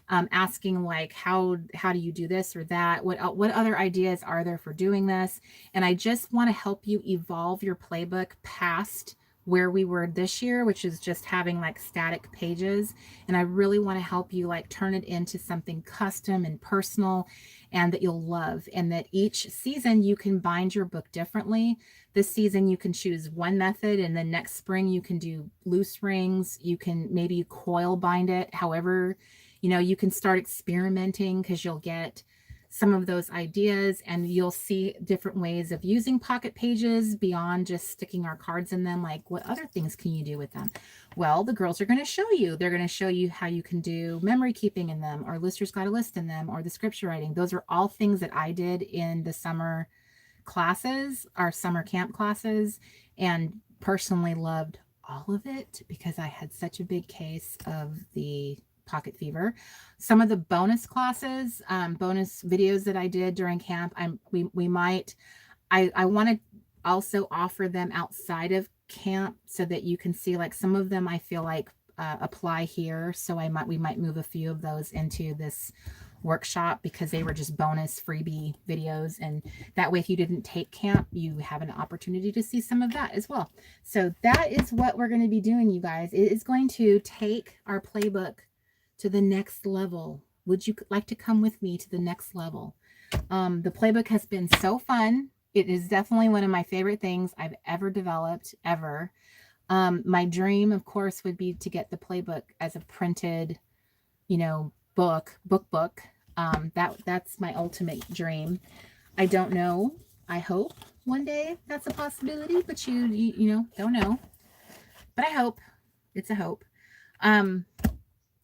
asking like, how do you do this or that? What other ideas are there for doing this? And I just want to help you evolve your playbook past where we were this year, which is just having like static pages. And I really want to help you like turn it into something custom and personal, and that you'll love, and that each season you can bind your book differently. This season you can choose one method, and then next spring you can do loose rings. You can maybe coil bind it. However, you can start experimenting, because you'll get some of those ideas, and you'll see different ways of using pocket pages beyond just sticking our cards in them. Like, what other things can you do with them? Well, the girls are going to show you. They're going to show you how you can do memory keeping in them, or Lister's Got a List in them, or the scripture writing. Those are all things that I did in the summer classes, our summer camp classes, and personally loved all of it, because I had such a big case of the pocket fever. Some of the bonus classes, bonus videos that I did during camp, I want to also offer them outside of camp, so that you can see like some of them I feel like apply here. So we might move a few of those into this workshop, because they were just bonus freebie videos, and that way if you didn't take camp, you have an opportunity to see some of that as well. So that is what we're going to be doing, you guys. It is going to take our playbook to the next level. Would you like to come with me to the next level? The playbook has been so fun. It is definitely one of my favorite things I've ever developed, ever. My dream, of course, would be to get the playbook as a printed, book. That's my ultimate dream. I don't know. I hope one day that's a possibility, but you don't know. But I hope. It's a hope.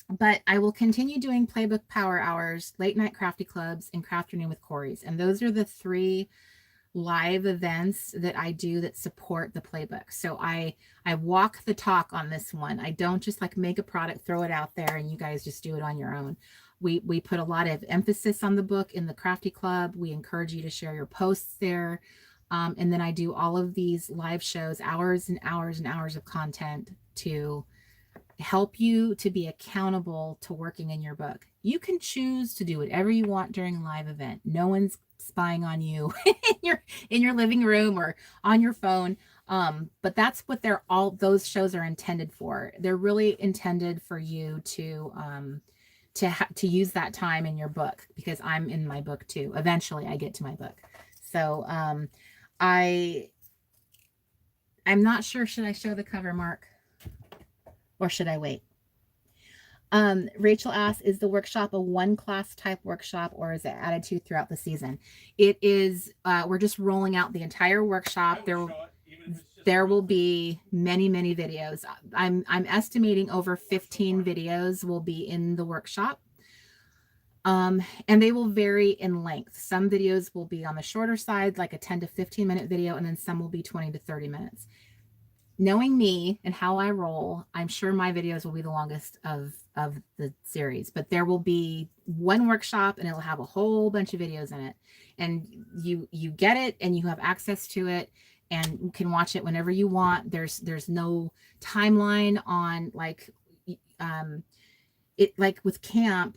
But I will continue doing playbook power hours, late night crafty clubs, and crafternoon with Corey's. And those are the 3 live events that I do that support the playbook. So I walk the talk on this one. I don't just like make a product, throw it out there, and you guys just do it on your own. We put a lot of emphasis on the book in the Crafty Club. We encourage you to share your posts there. And then I do all of these live shows, hours and hours and hours of content to help you to be accountable to working in your book. You can choose to do whatever you want during a live event. No one's spying on you in your living room or on your phone. But that's what those shows are intended for. They're really intended for you to use that time in your book, because I'm in my book too. Eventually I get to my book. So I'm not sure, should I show the cover, Mark? Or should I wait? Rachel asks, is the workshop a one class type workshop, or is it added to throughout the season? It is, we're just rolling out the entire workshop. There will be many, many videos. I'm estimating over 15 videos will be in the workshop. And they will vary in length. Some videos will be on the shorter side, like a 10 to 15 minute video, and then some will be 20 to 30 minutes. Knowing me and how I roll, I'm sure my videos will be the longest of the series, but there will be one workshop and it'll have a whole bunch of videos in it, and you get it and you have access to it and you can watch it whenever you want. There's no timeline on it, like with camp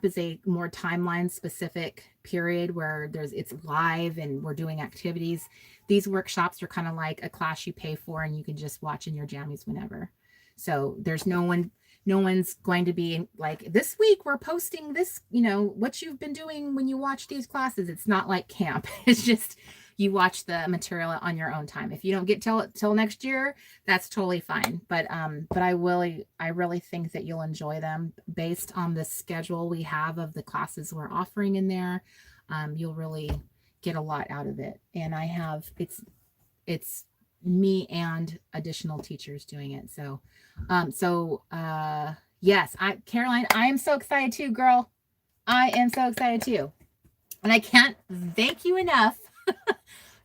is a more timeline specific period where it's live and we're doing activities. These workshops are kind of like a class you pay for and you can just watch in your jammies whenever. So there's no one's going to be like, this week we're posting this, what you've been doing when you watch these classes. It's not like camp. It's just, you watch the material on your own time. If you don't get till next year, that's totally fine. But I really think that you'll enjoy them based on the schedule we have of the classes we're offering in there. You'll really get a lot out of it. And I have, it's me and additional teachers doing it. So, yes, Caroline, I am so excited too, girl. I am so excited too. And I can't thank you enough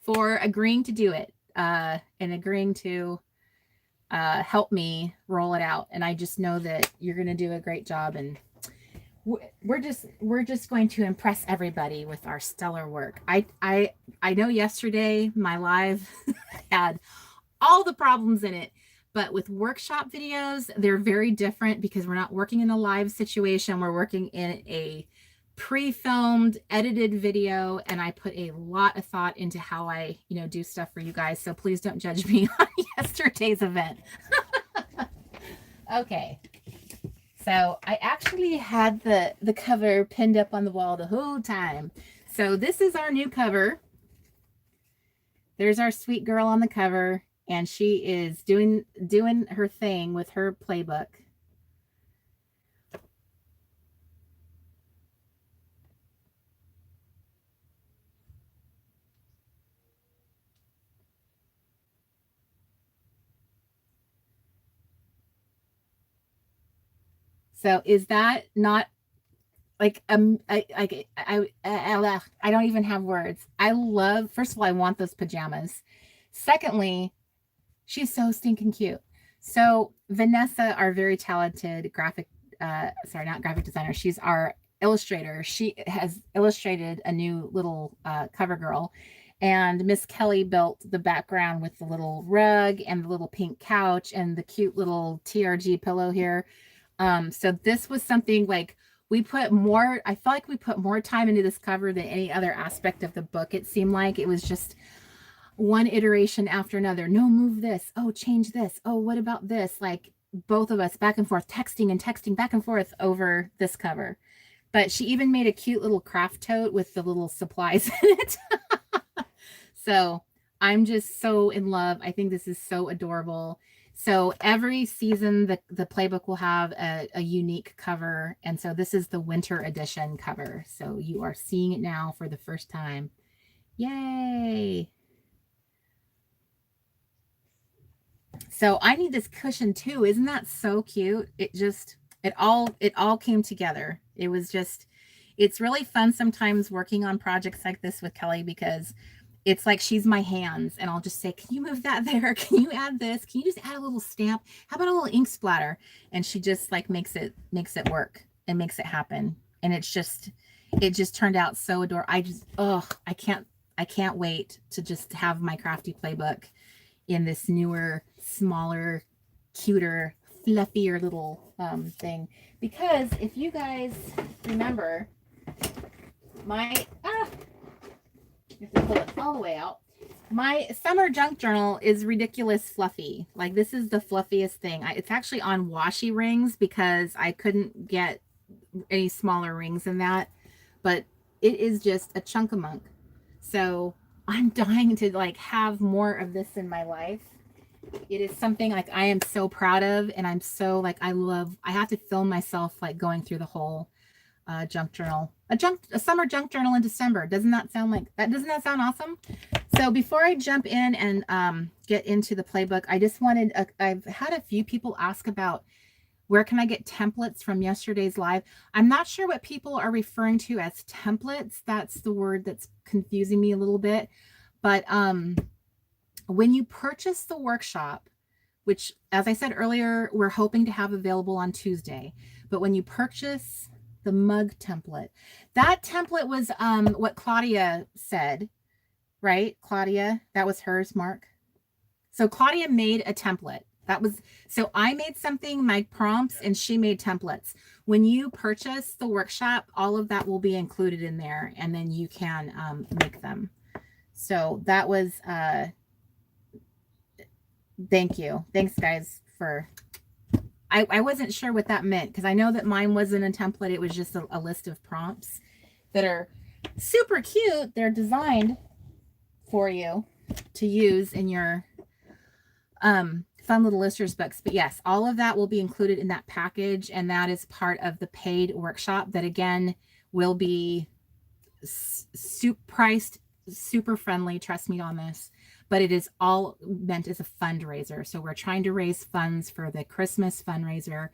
for agreeing to do it, and agreeing to help me roll it out. And I just know that you're going to do a great job, and we're just going to impress everybody with our stellar work. I know yesterday my live had all the problems in it, but with workshop videos, they're very different because we're not working in a live situation. We're working in a pre-filmed, edited video, and I put a lot of thought into how I, do stuff for you guys. So please don't judge me on yesterday's event. Okay. So I actually had the cover pinned up on the wall the whole time. So this is our new cover. There's our sweet girl on the cover, and she is doing her thing with her playbook. So is that not like, I don't even have words. First of all, I want those pajamas. Secondly, she's so stinking cute. So Vanessa, our very talented not graphic designer, she's our illustrator. She has illustrated a new little cover girl, and Miss Kelly built the background with the little rug and the little pink couch and the cute little TRG pillow here. So this was something like I felt like we put more time into this cover than any other aspect of the book. It seemed like it was just one iteration after another. No, move this. Oh, change this. Oh, what about this? Like both of us back and forth, texting back and forth over this cover. But she even made a cute little craft tote with the little supplies in it. So I'm just so in love. I think this is so adorable. So every season, the playbook will have a unique cover. And so this is the winter edition cover. So you are seeing it now for the first time. Yay. So I need this cushion too. Isn't that so cute? It all came together. It's really fun sometimes working on projects like this with Kelly, because it's like she's my hands, and I'll just say, can you move that there? Can you add this? Can you just add a little stamp? How about a little ink splatter? And she just like makes it work and makes it happen. and it just turned out so adorable. I can't wait to just have my crafty playbook in this newer, smaller, cuter, fluffier little thing. Because if you guys remember, my you have to pull it all the way out. My summer junk journal is ridiculous fluffy. Like, this is the fluffiest thing. It's actually on washi rings because I couldn't get any smaller rings than that, but it is just a chunk of munk. So I'm dying to like have more of this in my life. It is something like I am so proud of, and I'm so like I have to film myself like going through the whole junk journal, a summer junk journal in December. Doesn't that sound awesome? So before I jump in and get into the playbook, I just wanted I've had a few people ask about where can I get templates from yesterday's live. I'm not sure what people are referring to as templates. That's the word that's confusing me a little bit. But when you purchase the workshop, which, as I said earlier, we're hoping to have available on Tuesday, but when you purchase the mug template, that template was what Claudia said, right? Claudia, that was hers, Mark. So Claudia made a template. So I made something, my prompts, and she made templates. When you purchase the workshop, all of that will be included in there, and then you can make them. So that was, thank you. Thanks, guys, for, I wasn't sure what that meant, because I know that mine wasn't a template. It was just a list of prompts that are super cute. They're designed for you to use in your fun little lister's books. But yes, all of that will be included in that package, and that is part of the paid workshop that again will be priced super friendly. Trust me on this, but it is all meant as a fundraiser. So we're trying to raise funds for the Christmas fundraiser,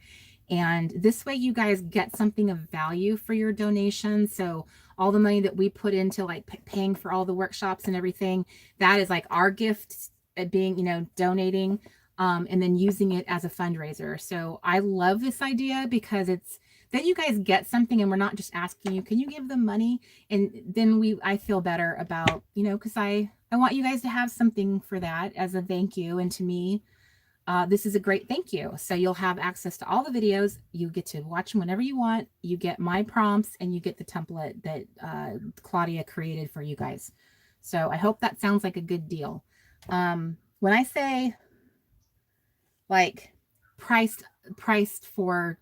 and this way you guys get something of value for your donation. So all the money that we put into like paying for all the workshops and everything, that is like our gift at being, donating, and then using it as a fundraiser. So I love this idea because then you guys get something, and we're not just asking you, can you give them money? And then I feel better about, because I want you guys to have something for that as a thank you. And to me, this is a great thank you. So you'll have access to all the videos. You get to watch them whenever you want. You get my prompts, and you get the template that Claudia created for you guys. So I hope that sounds like a good deal. When I say like priced for,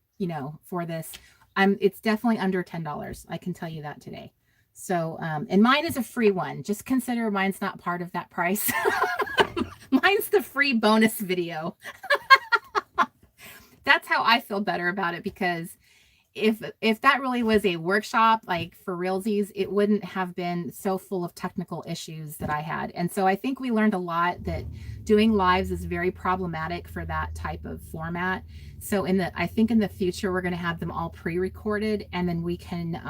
for this, it's definitely under $10. I can tell you that today. So, and mine is a free one. Just consider mine's not part of that price. Mine's the free bonus video. That's how I feel better about it, because if that really was a workshop, like for realsies, it wouldn't have been so full of technical issues that I had. And so I think we learned a lot that doing lives is very problematic for that type of format. So I think in the future, we're going to have them all pre-recorded, and then we can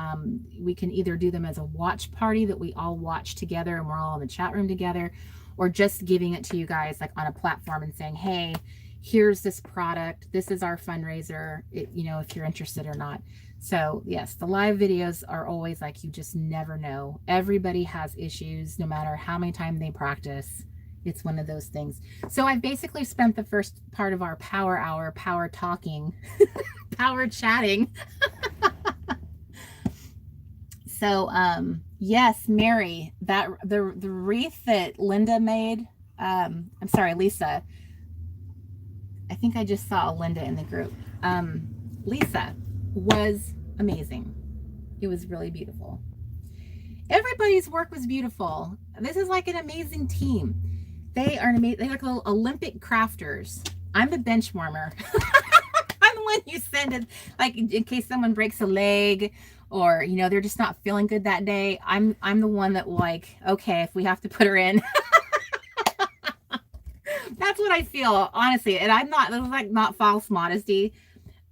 either do them as a watch party that we all watch together and we're all in the chat room together, or just giving it to you guys like on a platform and saying, hey, here's this product. This is our fundraiser, if you're interested or not. So yes, the live videos are always like, you just never know. Everybody has issues, no matter how many times they practice. It's one of those things. So I've basically spent the first part of our power hour, power talking, power chatting. So, yes, Mary, that the wreath that Linda made, I'm sorry, Lisa, I think I just saw Linda in the group. Lisa was amazing. It was really beautiful. Everybody's work was beautiful. This is like an amazing team. They're like little Olympic crafters. I'm the benchwarmer. I'm the one you send it, like in case someone breaks a leg, or they're just not feeling good that day. I'm the one that like, okay, if we have to put her in. That's what I feel, honestly. And I'm not, that's like not false modesty.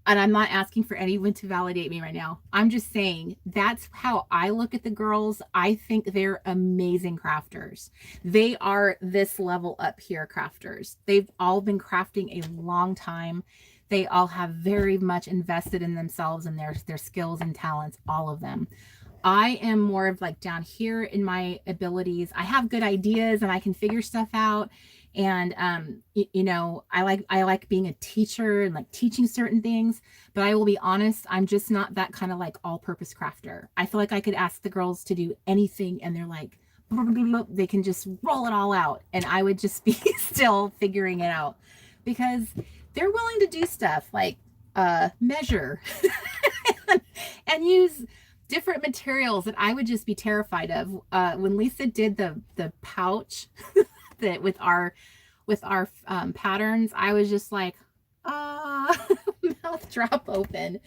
And I'm not asking for anyone to validate me right now. I'm just saying that's how I look at the girls. I think they're amazing crafters. They are this level up here crafters. They've all been crafting a long time. They all have very much invested in themselves and their skills and talents, all of them. I am more of like down here in my abilities. I have good ideas and I can figure stuff out. And I like being a teacher and like teaching certain things, but I will be honest, I'm just not that kind of like all-purpose crafter. I feel like I could ask the girls to do anything and they're like, they can just roll it all out, and I would just be still figuring it out because they're willing to do stuff like measure and use different materials that I would just be terrified of. When Lisa did the pouch that with our patterns, I was just like, mouth drop open.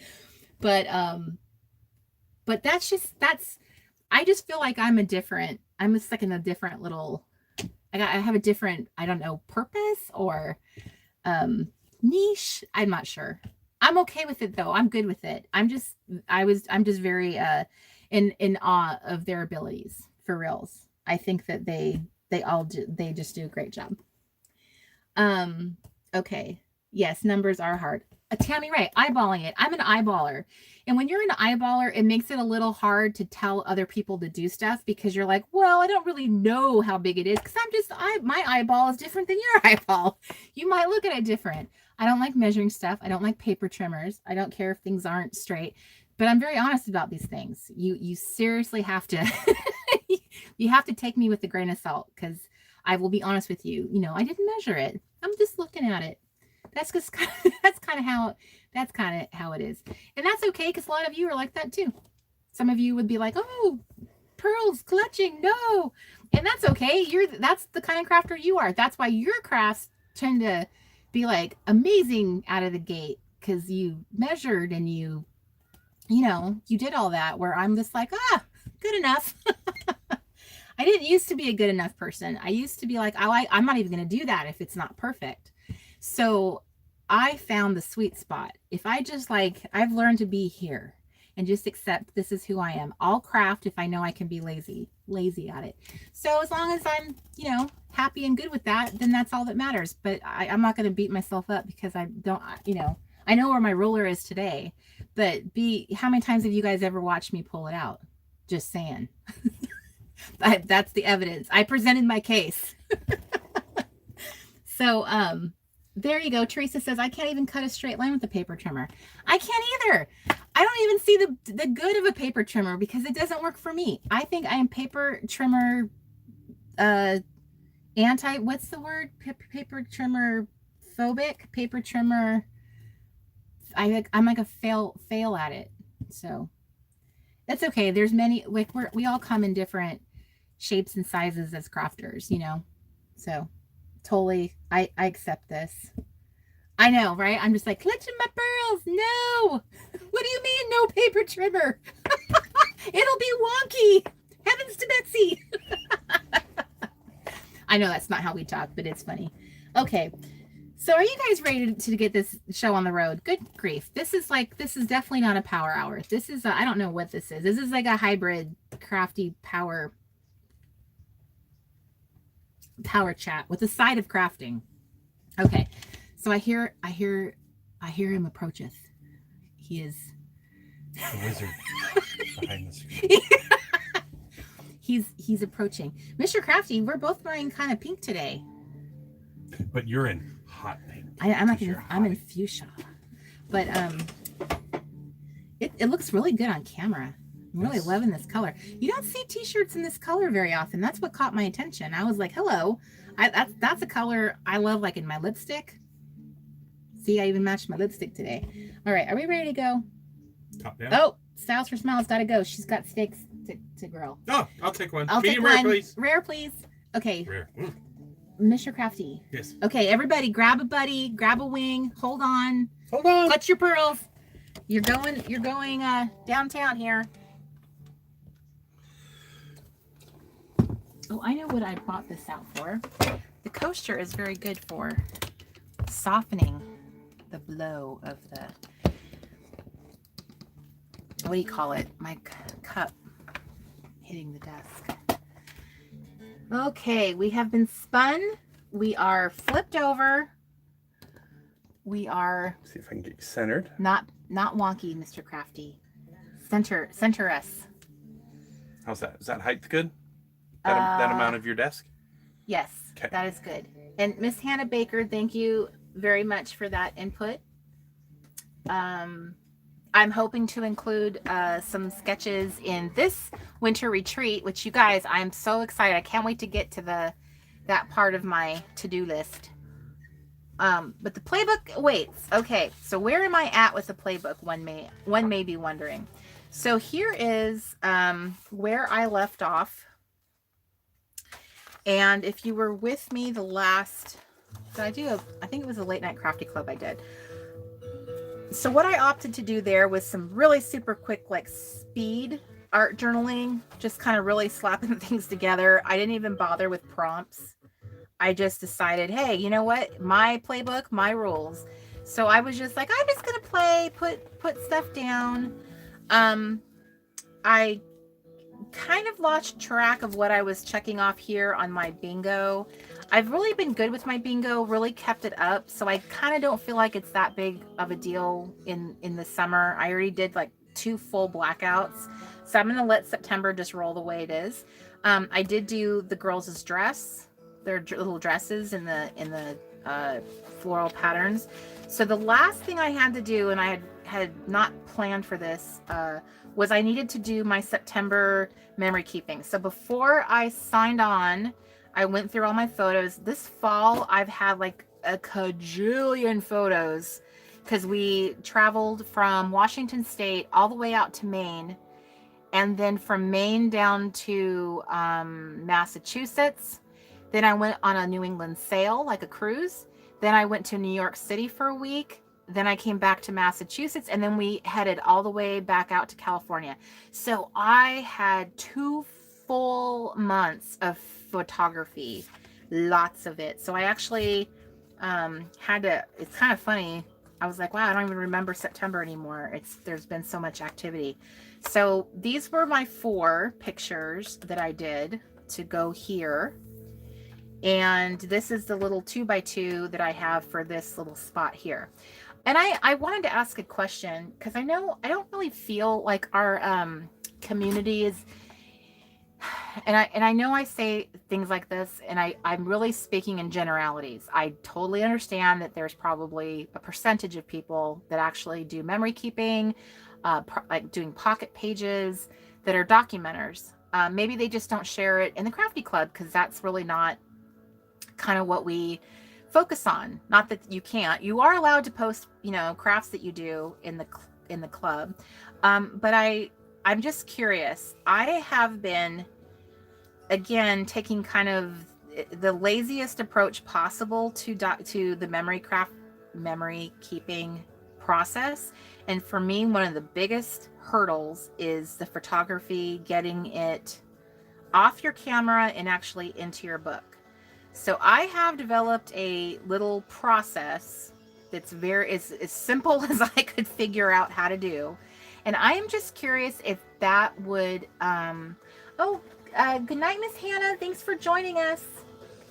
But that's I just feel like I'm just like in a different little, I have a different, I don't know, purpose or niche. I'm not sure. I'm okay with it though. I'm good with it. I'm just very in awe of their abilities, for reals. I think that they just do a great job. Okay. Yes, numbers are hard. Tammy Ray, eyeballing it. I'm an eyeballer. And when you're an eyeballer, it makes it a little hard to tell other people to do stuff because you're like, well, I don't really know how big it is because my eyeball is different than your eyeball. You might look at it different. I don't like measuring stuff. I don't like paper trimmers. I don't care if things aren't straight, but I'm very honest about these things. You seriously have to, you have to take me with a grain of salt because I will be honest with you. I didn't measure it. I'm just looking at it. That's just that's kind of how it is, and that's okay because a lot of you are like that too. Some of you would be like, "Oh, pearls clutching, no," and that's okay. That's the kind of crafter you are. That's why your crafts tend to be like amazing out of the gate because you measured and you did all that. Where I'm just like, good enough. I didn't used to be a good enough person. I used to be like, I'm not even going to do that if it's not perfect. So I found the sweet spot. If I just I've learned to be here and just accept this is who I am. I'll craft if I know I can be lazy at it. So as long as I'm, happy and good with that, then that's all that matters. But I'm not going to beat myself up because I don't, I know where my ruler is today, but how many times have you guys ever watched me pull it out? Just saying. That's the evidence. I presented my case. So, there you go. Teresa says, I can't even cut a straight line with a paper trimmer. I can't either. I don't even see the good of a paper trimmer because it doesn't work for me. I think I am paper trimmer, what's the word? Paper trimmer phobic, paper trimmer. I'm like a fail at it. So that's okay. There's many, we all come in different shapes and sizes as crafters, so totally, I accept this. I know, right? I'm just like, clutching my pearls. No. What do you mean no paper trimmer? It'll be wonky. Heavens to Betsy. I know that's not how we talk, but it's funny. Okay. So are you guys ready to get this show on the road? Good grief. This is definitely not a power hour. This is, I don't know what this is. This is like a hybrid crafty power chat with a side of crafting. Okay. So I hear him approacheth. He is the wizard behind the screen. He's approaching. Mr. Crafty, we're both wearing kind of pink today. But you're in hot pink. I'm in fuchsia. But it looks really good on camera. I'm really loving this color. You don't see t-shirts in this color very often. That's what caught my attention. I was like, hello. That's a color I love, like in my lipstick. See, I even matched my lipstick today. All right, are we ready to go? Top down. Oh, Styles for Smiles got to go. She's got steaks to grill. Oh, I'll take one. Medium rare, please. Rare, please. Okay. Rare. Mr. Crafty. Yes. Okay, everybody, grab a buddy, grab a wing. Hold on. Clutch your pearls. You're going downtown here. Oh, I know what I bought this out for. The coaster is very good for softening the blow of the, what do you call it? My cup hitting the desk. Okay, we have been spun. We are flipped over. We are See if I can get you centered. not wonky, Mr. Crafty. Center us. How's that? Is that height good? That amount of your desk? Yes, Okay. that is good. And Miss Hannah Baker, thank you very much for that input. I'm hoping to include some sketches in this winter retreat, which you guys, I'm so excited. I can't wait to get to that part of my to-do list. But the playbook waits. Okay, so where am I at with the playbook? One may be wondering. So here is where I left off. And if you were with me the last, I think it was a late night crafty club I did. So what I opted to do there was some really super quick, like speed art journaling, just kind of really slapping things together. I didn't even bother with prompts. I just decided, hey, you know what? My playbook, my rules. So I was just like, I'm just going to play, put stuff down. I kind of lost track of what I was checking off here on my bingo. I've really been good with my bingo, really kept it up. So I kind of don't feel like it's that big of a deal in the summer. I already did like 2 full blackouts. So I'm going to let September just roll the way it is. I did do the girls' dress, their little dresses in the floral patterns. So the last thing I had to do, and I had not planned for this, was I needed to do my September memory keeping. So before I signed on, I went through all my photos. This fall, I've had like a cajillion photos because we traveled from Washington State all the way out to Maine, and then from Maine down to Massachusetts. Then I went on a New England sail, like a cruise. Then I went to New York City for a week. Then I came back to Massachusetts, and then we headed all the way back out to California. So I had 2 full months of photography, lots of it. So I actually had to, it's kind of funny. I was like, wow, I don't even remember September anymore. There's been so much activity. So these were my 4 pictures that I did to go here. And this is the little 2x2 that I have for this little spot here. And I wanted to ask a question because I don't really feel like our community is, and I know I say things like this, and I'm really speaking in generalities. I totally understand that there's probably a percentage of people that actually do memory keeping, like doing pocket pages, that are documenters. Maybe they just don't share it in the crafty club because that's really not kind of what we focus on. Not that you can't. You are allowed to post, crafts that you do in the club. But I'm just curious. I have been, again, taking kind of the laziest approach possible to the memory keeping process. And for me, one of the biggest hurdles is the photography, getting it off your camera and actually into your book. So I have developed a little process that's as simple as I could figure out how to do. And I am just curious if that would, good night, Miss Hannah. Thanks for joining us.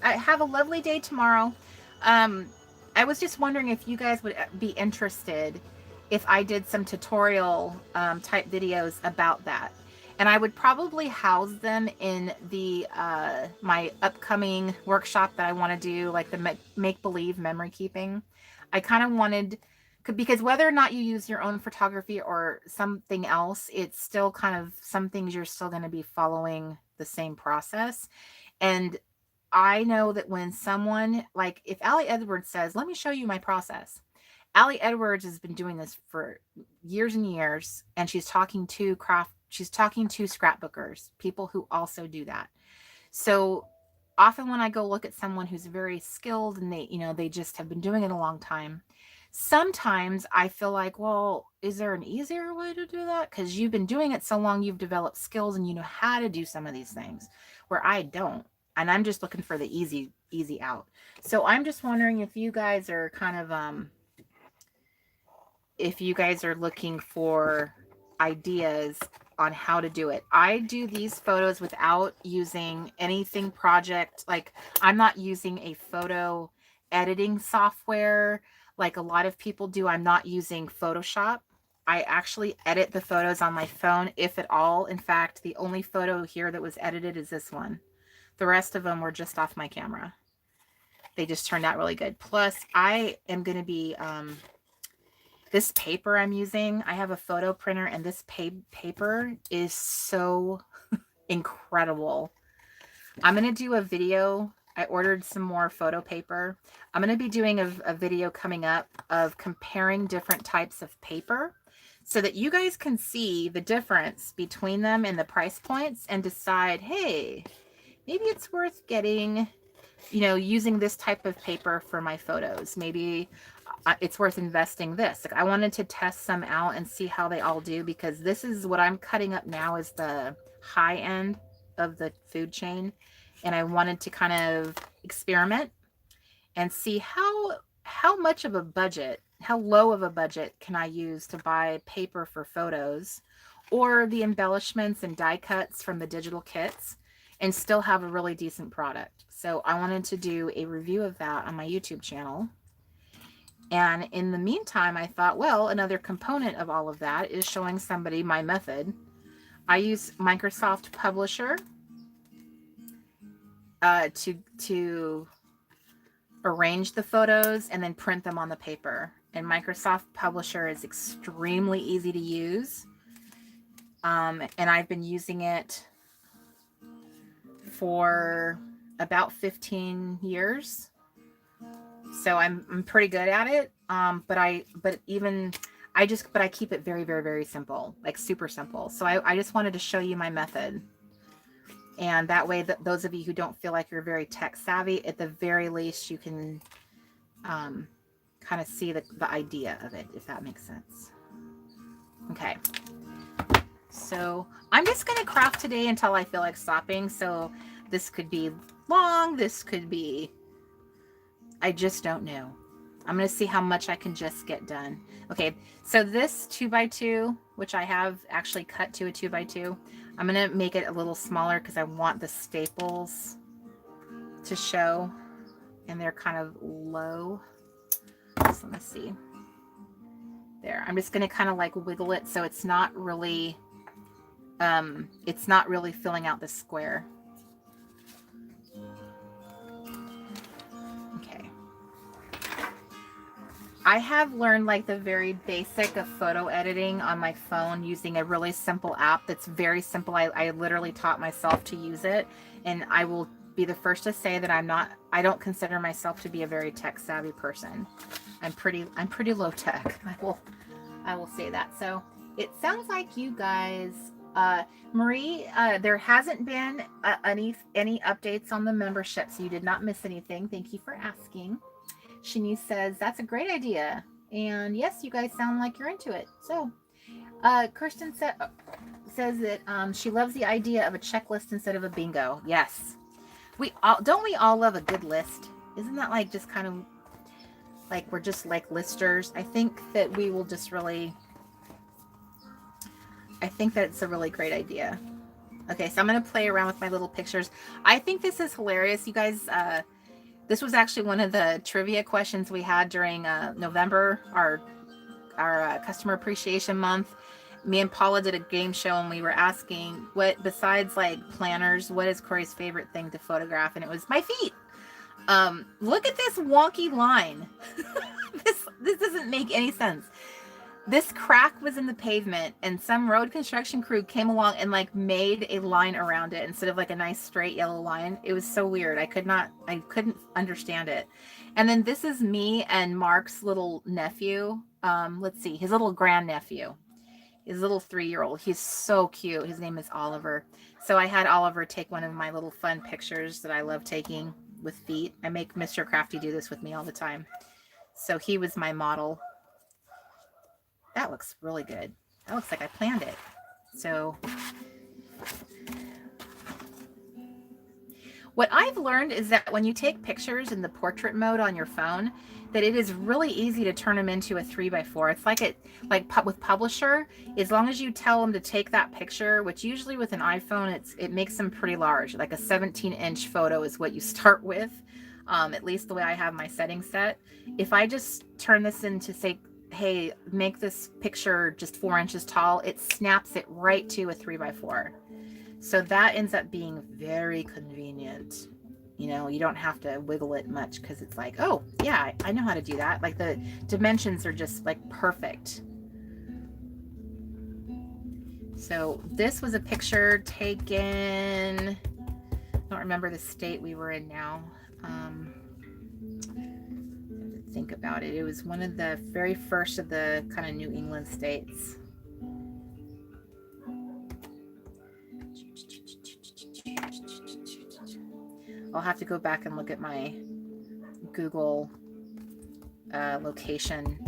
Have a lovely day tomorrow. I was just wondering if you guys would be interested if I did some tutorial type videos about that. And I would probably house them in the my upcoming workshop that I want to do, like the make-believe memory keeping. I kind of wanted, because whether or not you use your own photography or something else, it's still kind of, some things you're still going to be following the same process. And I know that when someone, like if Allie Edwards says, let me show you my process. Allie Edwards has been doing this for years and years, and she's talking to scrapbookers, people who also do that. So often when I go look at someone who's very skilled and they just have been doing it a long time, sometimes I feel like, well, is there an easier way to do that? Because you've been doing it so long, you've developed skills and you know how to do some of these things where I don't. And I'm just looking for the easy out. So I'm just wondering if you guys are kind of, if you guys are looking for ideas on how to do it. I do these photos without using anything project. Like I'm not using a photo editing software like a lot of people do, I'm not using Photoshop. I actually edit the photos on my phone, if at all. In fact, the only photo here that was edited is this one. The rest of them were just off my camera. They just turned out really good. Plus, I am going to be, this paper I'm using, I have a photo printer, and this paper is so incredible. I'm going to do a video. I ordered some more photo paper. I'm going to be doing a video coming up of comparing different types of paper so that you guys can see the difference between them and the price points and decide, hey, maybe it's worth getting, you know, using this type of paper for my photos. Maybe it's worth investing this. Like, I wanted to test some out and see how they all do, because this is what I'm cutting up now is the high end of the food chain. And I wanted to kind of experiment and see how much of a budget, how low of a budget can I use to buy paper for photos, or the embellishments and die cuts from the digital kits, and still have a really decent product. So I wanted to do a review of that on my YouTube channel. And in the meantime, I thought, well, another component of all of that is showing somebody my method. I use Microsoft Publisher to arrange the photos and then print them on the paper. And Microsoft Publisher is extremely easy to use. And I've been using it for about 15 years. So I'm pretty good at it. But I keep it very, very, very simple, like super simple. So I just wanted to show you my method. And that way, that those of you who don't feel like you're very tech savvy, at the very least, you can kind of see the idea of it, if that makes sense. Okay. So I'm just going to craft today until I feel like stopping. So this could be long. This could be, I just don't know. I'm going to see how much I can just get done. Okay. So this 2x2, which I have actually cut to a 2x2, I'm going to make it a little smaller because I want the staples to show, and they're kind of low. So let me see. There. I'm just going to kind of like wiggle it so it's not really filling out the square. Okay. I have learned like the very basic of photo editing on my phone using a really simple app that's very simple. I literally taught myself to use it, and I will be the first to say that I don't consider myself to be a very tech savvy person. I'm pretty low tech. I will say that. So it sounds like you guys, Marie, there hasn't been any updates on the membership, so you did not miss anything. Thank you for asking. Shanice says, that's a great idea. And yes, you guys sound like you're into it. So Kirsten says that she loves the idea of a checklist instead of a bingo. Yes. Don't we all love a good list? Isn't that like just kind of like we're just like listers? I think that we will just really, I think that it's a really great idea. Okay, so I'm going to play around with my little pictures. I think this is hilarious. You guys, this was actually one of the trivia questions we had during November, our Customer Appreciation Month. Me and Paula did a game show, and we were asking, what, besides like planners, what is Corey's favorite thing to photograph? And it was my feet. Look at this wonky line. This doesn't make any sense. This crack was in the pavement, and some road construction crew came along and like made a line around it instead of like a nice straight yellow line. It was so weird. I couldn't understand it. And then this is me and Mark's little nephew. Let's see, his little grandnephew, his little 3-year-old. He's so cute. His name is Oliver. So I had Oliver take one of my little fun pictures that I love taking with feet. I make Mr. Crafty do this with me all the time. So he was my model. That looks really good. That looks like I planned it. So what I've learned is that when you take pictures in the portrait mode on your phone, that it is really easy to turn them into a 3x4. It's like with Publisher, as long as you tell them to take that picture, which usually with an iPhone, it makes them pretty large. Like a 17-inch photo is what you start with. at least the way I have my settings set. If I just turn this into, say, hey, make this picture just 4 inches tall, it snaps it right to a 3x4. So that ends up being very convenient. You know, you don't have to wiggle it much because it's like, oh yeah, I know how to do that. Like the dimensions are just like perfect. So this was a picture taken, I don't remember the state we were in now. Think about it. It was one of the very first of the kind of New England states. I'll have to go back and look at my Google location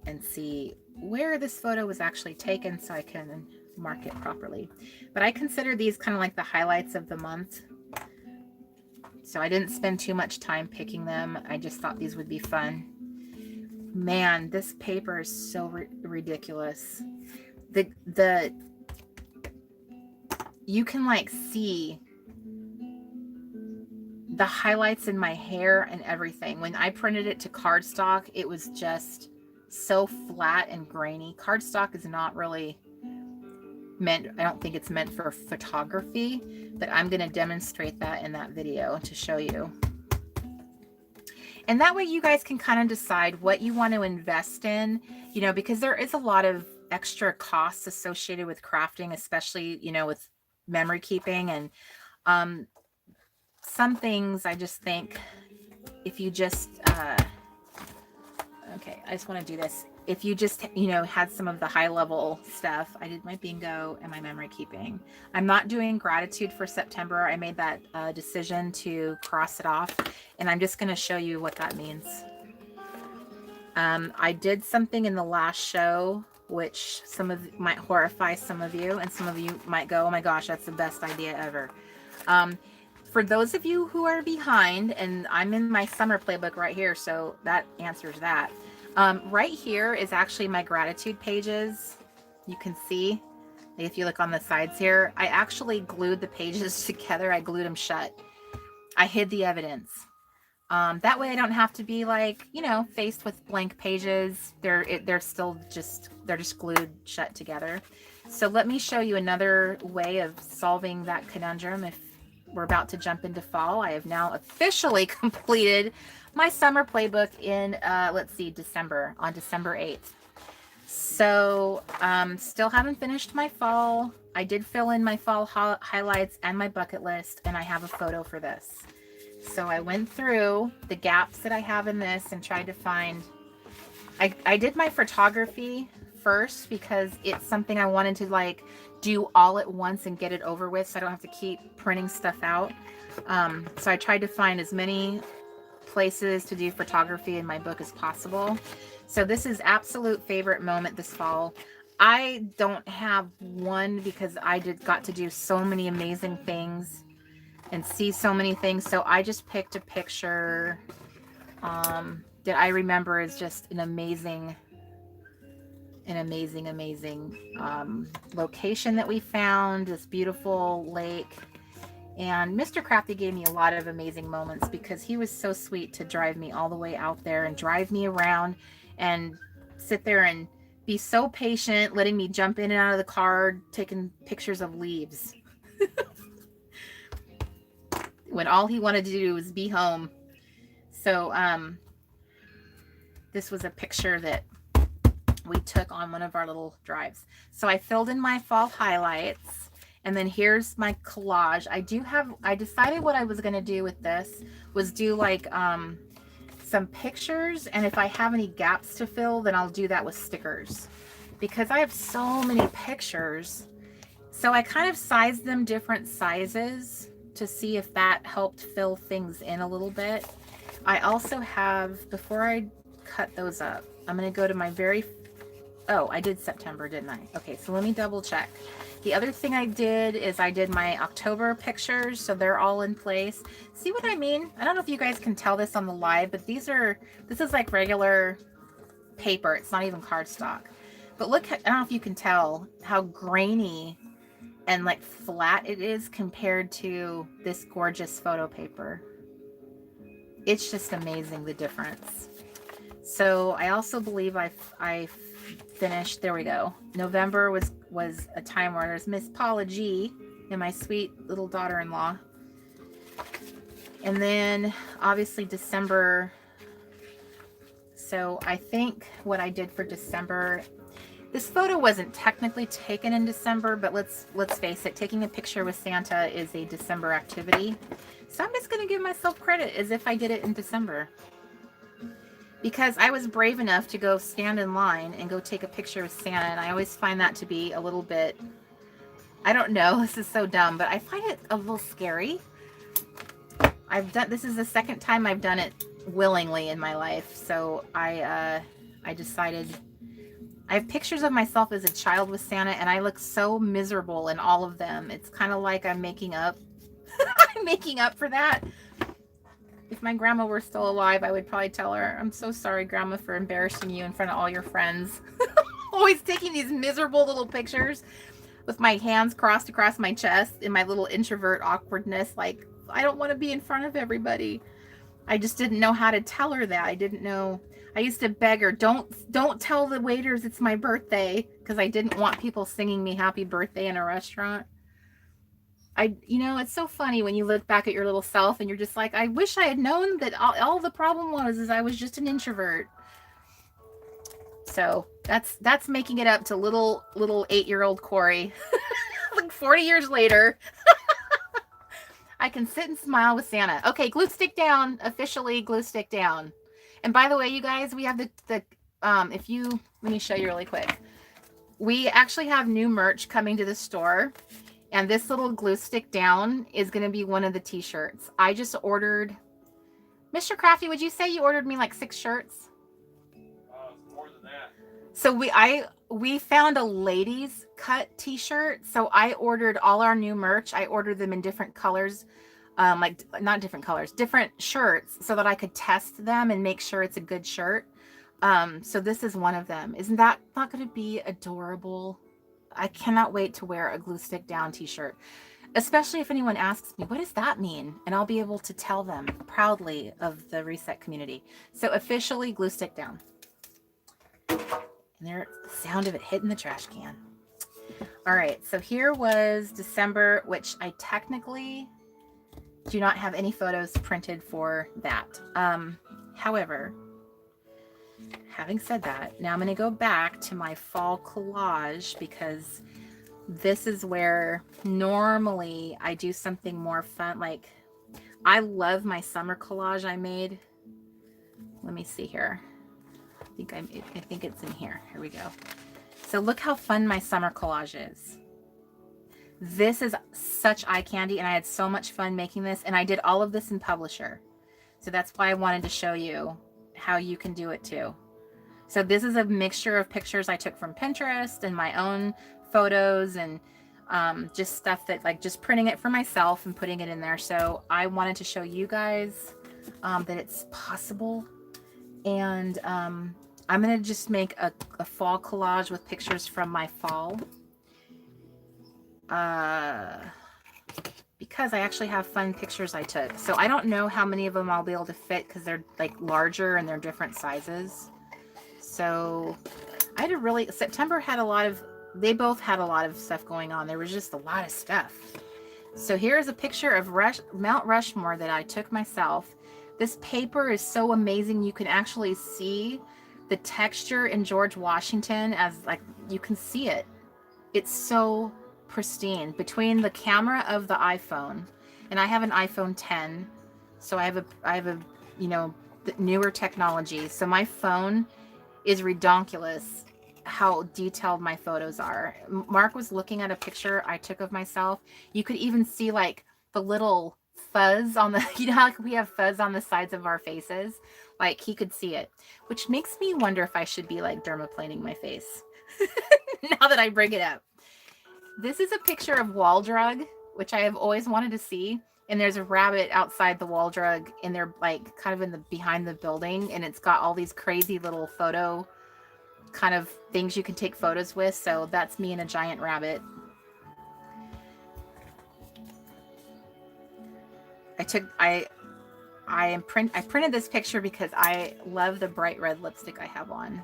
and see where this photo was actually taken so I can mark it properly. But I consider these kind of like the highlights of the month. So I didn't spend too much time picking them. I just thought these would be fun. Man, this paper is so ridiculous. You can like see the highlights in my hair and everything. When I printed it to cardstock, it was just so flat and grainy. Cardstock is not really meant, I don't think it's meant for photography, but I'm going to demonstrate that in that video to show you. And that way you guys can kind of decide what you want to invest in, you know, because there is a lot of extra costs associated with crafting, especially, you know, with memory keeping. And some things I just think if you just, okay, I just want to do this. If you just, you know, had some of the high level stuff, I did my bingo and my memory keeping. I'm not doing gratitude for September. I made that decision to cross it off, and I'm just going to show you what that means. I did something in the last show, which some of might horrify some of you, and some of you might go, oh my gosh, that's the best idea ever. For those of you who are behind, and I'm in my summer playbook right here, so that answers that. Right here is actually my gratitude pages. You can see if you look on the sides here, I actually glued the pages together. I glued them shut. I hid the evidence. That way I don't have to be like, you know, faced with blank pages. They're still just, they're just glued shut together. So let me show you another way of solving that conundrum. If we're about to jump into fall, I have now officially completed my summer playbook in, let's see, on December 8th. So still haven't finished my fall. I did fill in my fall highlights and my bucket list, and I have a photo for this. So I went through the gaps that I have in this and tried to find, I did my photography first because it's something I wanted to like do all at once and get it over with so I don't have to keep printing stuff out. So I tried to find as many places to do photography in my book as possible. So this is absolute favorite moment this fall. I don't have one because I got to do so many amazing things and see so many things. So I just picked a picture that I remember is just an amazing location that we found, this beautiful lake. And Mr. Crafty gave me a lot of amazing moments because he was so sweet to drive me all the way out there and drive me around and sit there and be so patient, letting me jump in and out of the car, taking pictures of leaves. When all he wanted to do was be home. So this was a picture that we took on one of our little drives. So I filled in my fall highlights, and then here's my collage. I decided what I was going to do with this was do like some pictures, and if I have any gaps to fill, then I'll do that with stickers because I have so many pictures. So I kind of sized them different sizes to see if that helped fill things in a little bit. I also have, before I cut those up, I'm going to go to my I did September, didn't I? Okay, so let me double check. The other thing I did is I did my October pictures, so they're all in place. See what I mean? I don't know if you guys can tell this on the live, but this is like regular paper. It's not even cardstock. But look, I don't know if you can tell how grainy and like flat it is compared to this gorgeous photo paper. it's just amazing the difference. So I also believe I finished, there we go. November was a time where there's Miss Paula G and my sweet little daughter-in-law. And then obviously December. So I think what I did for December, this photo wasn't technically taken in December, but let's face it, taking a picture with Santa is a December activity. So I'm just going to give myself credit as if I did it in December. Because I was brave enough to go stand in line and go take a picture with Santa, and I always find that to be a little bit, I don't know, this is so dumb, but I find it a little scary. This is the second time I've done it willingly in my life, so I decided. I have pictures of myself as a child with Santa, and I look so miserable in all of them. It's kind of like I'm making up. I'm making up for that. If my grandma were still alive, I would probably tell her, I'm so sorry, Grandma, for embarrassing you in front of all your friends. Always taking these miserable little pictures with my hands crossed across my chest in my little introvert awkwardness. Like, I don't want to be in front of everybody. I just didn't know how to tell her that. I didn't know. I used to beg her, don't tell the waiters it's my birthday, because I didn't want people singing me happy birthday in a restaurant. It's so funny when you look back at your little self and you're just like, I wish I had known that all the problem was is I was just an introvert. So that's making it up to little 8-year-old Corey. Like 40 years later. I can sit and smile with Santa. Okay, glue stick down. Officially glue stick down. And by the way, you guys, we have let me show you really quick. We actually have new merch coming to the store. And this little glue stick down is going to be one of the t-shirts. I just ordered. Mr. Crafty, would you say you ordered me like 6 shirts? It's more than that. So we found a ladies cut t-shirt. So I ordered all our new merch. I ordered them in different colors. Like not different colors, different shirts, so that I could test them and make sure it's a good shirt. So this is one of them. Isn't that not going to be adorable? I cannot wait to wear a glue stick down t-shirt, especially if anyone asks me, what does that mean? And I'll be able to tell them proudly of the Reset community. So officially glue stick down. And there's the sound of it hitting the trash can. All right, so here was December, which I technically do not have any photos printed for that. However, having said that, now I'm going to go back to my fall collage, because this is where normally I do something more fun. Like, I love my summer collage I made. Let me see here. I think it's in here. Here we go. So look how fun my summer collage is. This is such eye candy, and I had so much fun making this, and I did all of this in Publisher. So that's why I wanted to show you how you can do it too. So this is a mixture of pictures I took from Pinterest and my own photos, and just stuff that, like, just printing it for myself and putting it in there. So I wanted to show you guys that it's possible. And I'm going to just make a fall collage with pictures from my fall. Because I actually have fun pictures I took. So I don't know how many of them I'll be able to fit, because they're like larger and they're different sizes. So I had September had they both had a lot of stuff going on. There was just a lot of stuff. So here's a picture of Mount Rushmore that I took myself. This paper is so amazing. You can actually see the texture in George Washington, as like, you can see it. It's so pristine between the camera of the iPhone, and I have an iPhone 10, so I have a newer technology. So my phone is redonkulous how detailed my photos are. Mark was looking at a picture I took of myself. You could even see like the little fuzz on the, how like we have fuzz on the sides of our faces. Like, he could see it, which makes me wonder if I should be like dermaplaning my face now that I bring it up. This is a picture of Wall Drug, which I have always wanted to see. And there's a rabbit outside the Wall Drug, and they're like kind of in the behind the building, and it's got all these crazy little photo kind of things you can take photos with. So that's me and a giant rabbit. I printed this picture because I love the bright red lipstick I have on.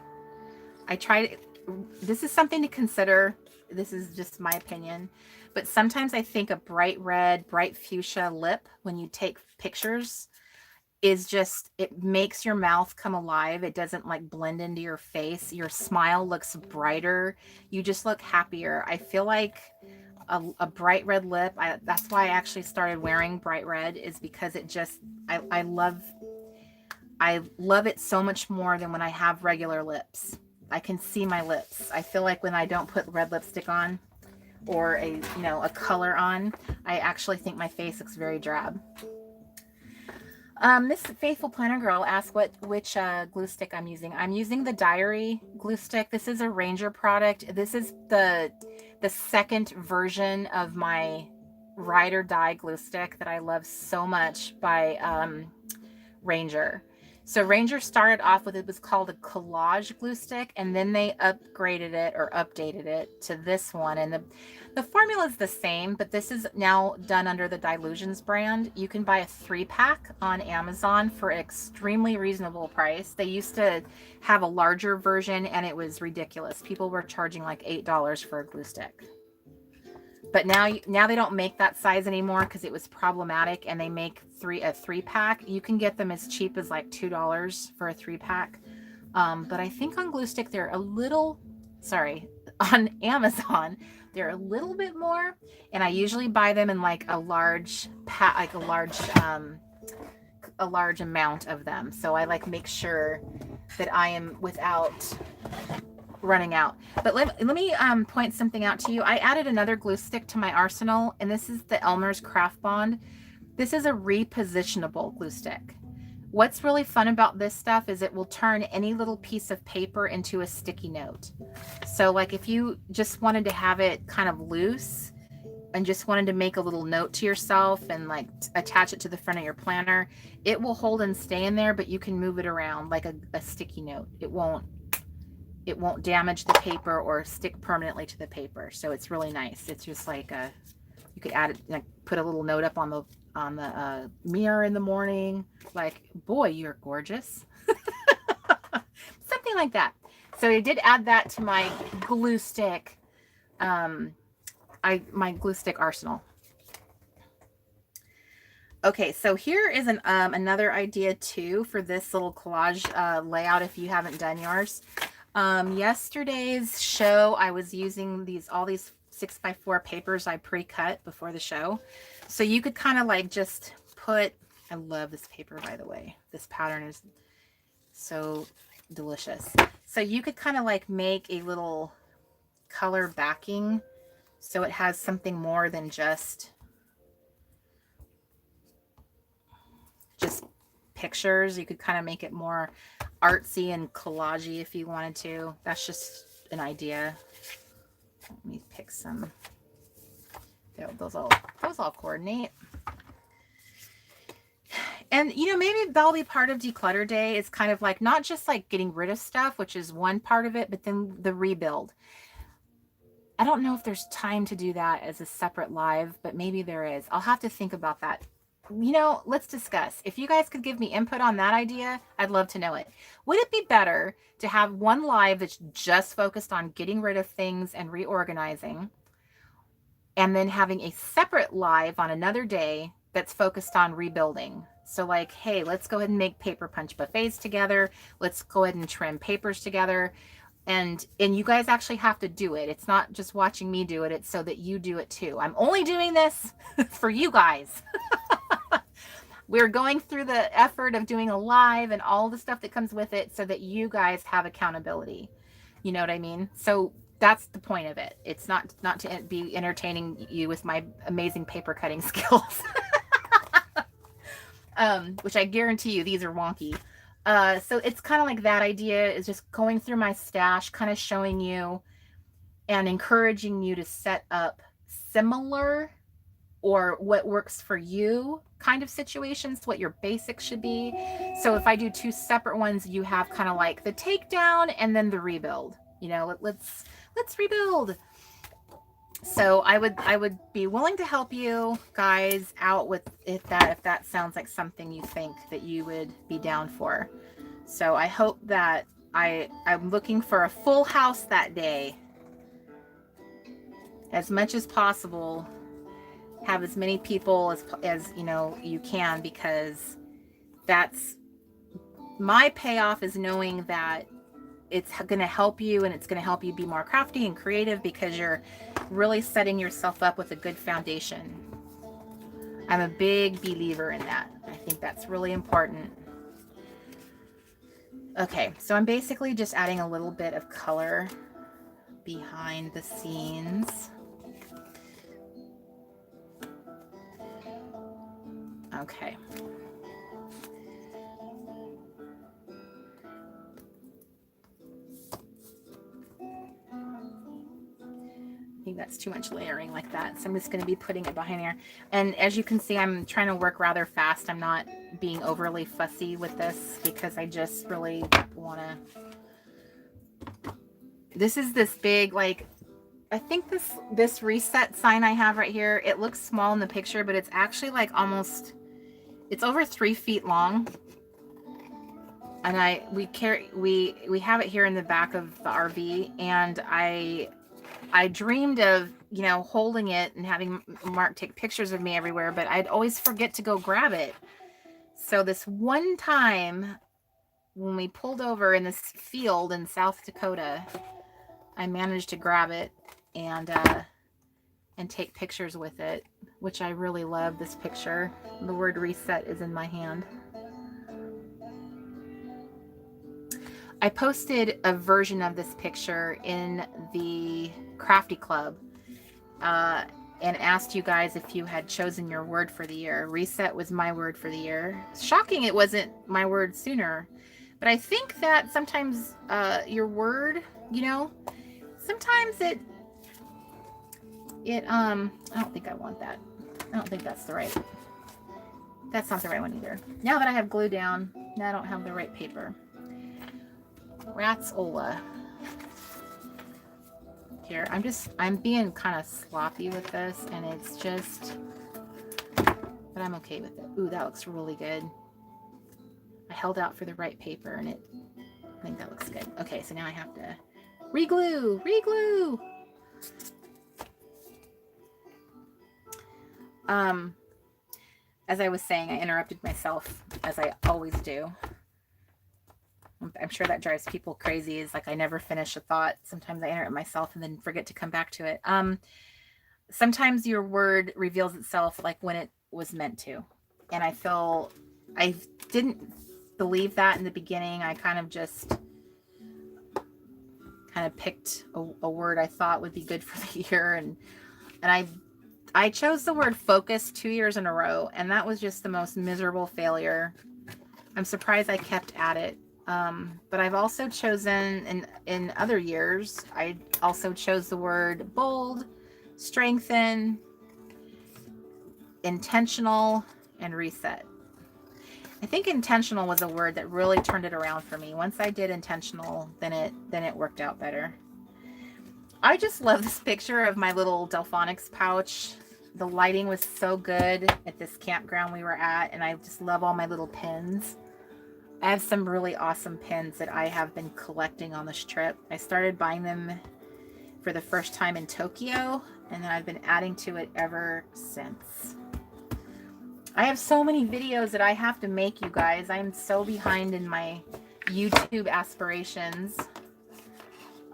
This is something to consider. This is just my opinion, but sometimes I think a bright red, bright fuchsia lip, when you take pictures, is just, it makes your mouth come alive. It doesn't like blend into your face. Your smile looks brighter. You just look happier. I feel like a bright red lip. That's why I actually started wearing bright red, is because it just, I love it so much more than when I have regular lips. I can see my lips. I feel like when I don't put red lipstick on or a color on, I actually think my face looks very drab. This faithful planner girl asked which glue stick I'm using. I'm using the Diary glue stick. This is a Ranger product. This is the second version of my Ride or Die glue stick that I love so much by Ranger. So Ranger started off with, it was called a collage glue stick, and then they upgraded it or updated it to this one. And the formula is the same, but this is now done under the Dilutions brand. You can buy a 3-pack on Amazon for an extremely reasonable price. They used to have a larger version and it was ridiculous. People were charging like $8 for a glue stick. But now they don't make that size anymore because it was problematic, and they make a 3-pack. You can get them as cheap as like $2 for a 3-pack. But I think on glue stick they're on Amazon they're a little bit more, and I usually buy them in like a large pack, like a large amount of them. So I like make sure that I am without running out. But let me point something out to you. I added another glue stick to my arsenal, and this is the Elmer's Craft Bond. This is a repositionable glue stick. What's really fun about this stuff is it will turn any little piece of paper into a sticky note. So like if you just wanted to have it kind of loose and just wanted to make a little note to yourself and like attach it to the front of your planner, it will hold and stay in there, but you can move it around like a sticky note. It won't damage the paper or stick permanently to the paper. So it's really nice. It's just like you could add it, like put a little note up on the mirror in the morning, like, boy, you're gorgeous. Something like that. So I did add that to my glue stick, my glue stick arsenal. Okay, so here is another idea too for this little collage layout if you haven't done yours. Yesterday's show, I was using all these 6x4 papers I pre-cut before the show. So you could kind of like just put, I love this paper, by the way. This pattern is so delicious. So you could kind of like make a little color backing so it has something more than just pictures. You could kind of make it more artsy and collagey if you wanted to. That's just an idea. Let me pick some. Those all coordinate. And maybe that'll be part of Declutter Day. It's kind of like not just like getting rid of stuff, which is one part of it, but then the rebuild. I don't know if there's time to do that as a separate live, but maybe there is. I'll have to think about that. Let's discuss. If you guys could give me input on that idea, I'd love to know it. Would it be better to have one live that's just focused on getting rid of things and reorganizing, and then having a separate live on another day that's focused on rebuilding? So like, hey, let's go ahead and make paper punch buffets together. Let's go ahead and trim papers together. And you guys actually have to do it. It's not just watching me do it. It's so that you do it too. I'm only doing this for you guys. We're going through the effort of doing a live and all the stuff that comes with it so that you guys have accountability. You know what I mean? So that's the point of it. It's not to be entertaining you with my amazing paper cutting skills. Which I guarantee you, these are wonky. So it's kind of like that idea is just going through my stash, kind of showing you and encouraging you to set up similar or what works for you kind of situations, what your basics should be. So if I do two separate ones, you have kind of like the takedown and then the rebuild. Let's rebuild. So I would be willing to help you guys out with if that sounds like something you think that you would be down for. So I hope that I'm looking for a full house that day. As much as possible, have as many people as you know you can, because that's my payoff, is knowing that it's going to help you, and it's going to help you be more crafty and creative, because you're really setting yourself up with a good foundation. I'm a big believer in that. I think that's really important. Okay, so I'm basically just adding a little bit of color behind the scenes. Okay. I think that's too much layering like that. So I'm just going to be putting it behind here. And as you can see, I'm trying to work rather fast. I'm not being overly fussy with this because I just really want to. This is this big, like, I think this reset sign I have right here, it looks small in the picture, but it's actually like almost, it's over 3 feet long. And we have it here in the back of the RV, and I dreamed of, you know, holding it and having Mark take pictures of me everywhere, but I'd always forget to go grab it. So this one time when we pulled over in this field in South Dakota, I managed to grab it and take pictures with it, which I really love this picture. The word reset is in my hand. I posted a version of this picture in the Crafty Club and asked you guys if you had chosen your word for the year. Reset was my word for the year. Shocking it wasn't my word sooner. But I think that sometimes your word, you know, sometimes it I don't think I want that. I don't think that's not the right one either. Now that I have glue down, now I don't have the right paper. Ratsola. Here, I'm being kind of sloppy with this, and it's just, but I'm okay with it. Ooh, that looks really good. I held out for the right paper, and I think that looks good. Okay, so now I have to re-glue. As I was saying, I interrupted myself, as I always do. I'm sure that drives people crazy. It's like I never finish a thought. Sometimes I interrupt myself and then forget to come back to it. Sometimes your word reveals itself like when it was meant to. And I didn't believe that in the beginning. I kind of picked a word I thought would be good for the year. And I chose the word focus 2 years in a row. And that was just the most miserable failure. I'm surprised I kept at it. But I've also chosen in other years, I also chose the word bold, strengthen, intentional, and reset. I think intentional was a word that really turned it around for me. Once I did intentional, then it worked out better. I just love this picture of my little Delphonics pouch. The lighting was so good at this campground we were at, and I just love all my little pins. I have some really awesome pins that I have been collecting on this trip. I started buying them for the first time in Tokyo, and then I've been adding to it ever since. I have so many videos that I have to make, you guys. I'm so behind in my YouTube aspirations.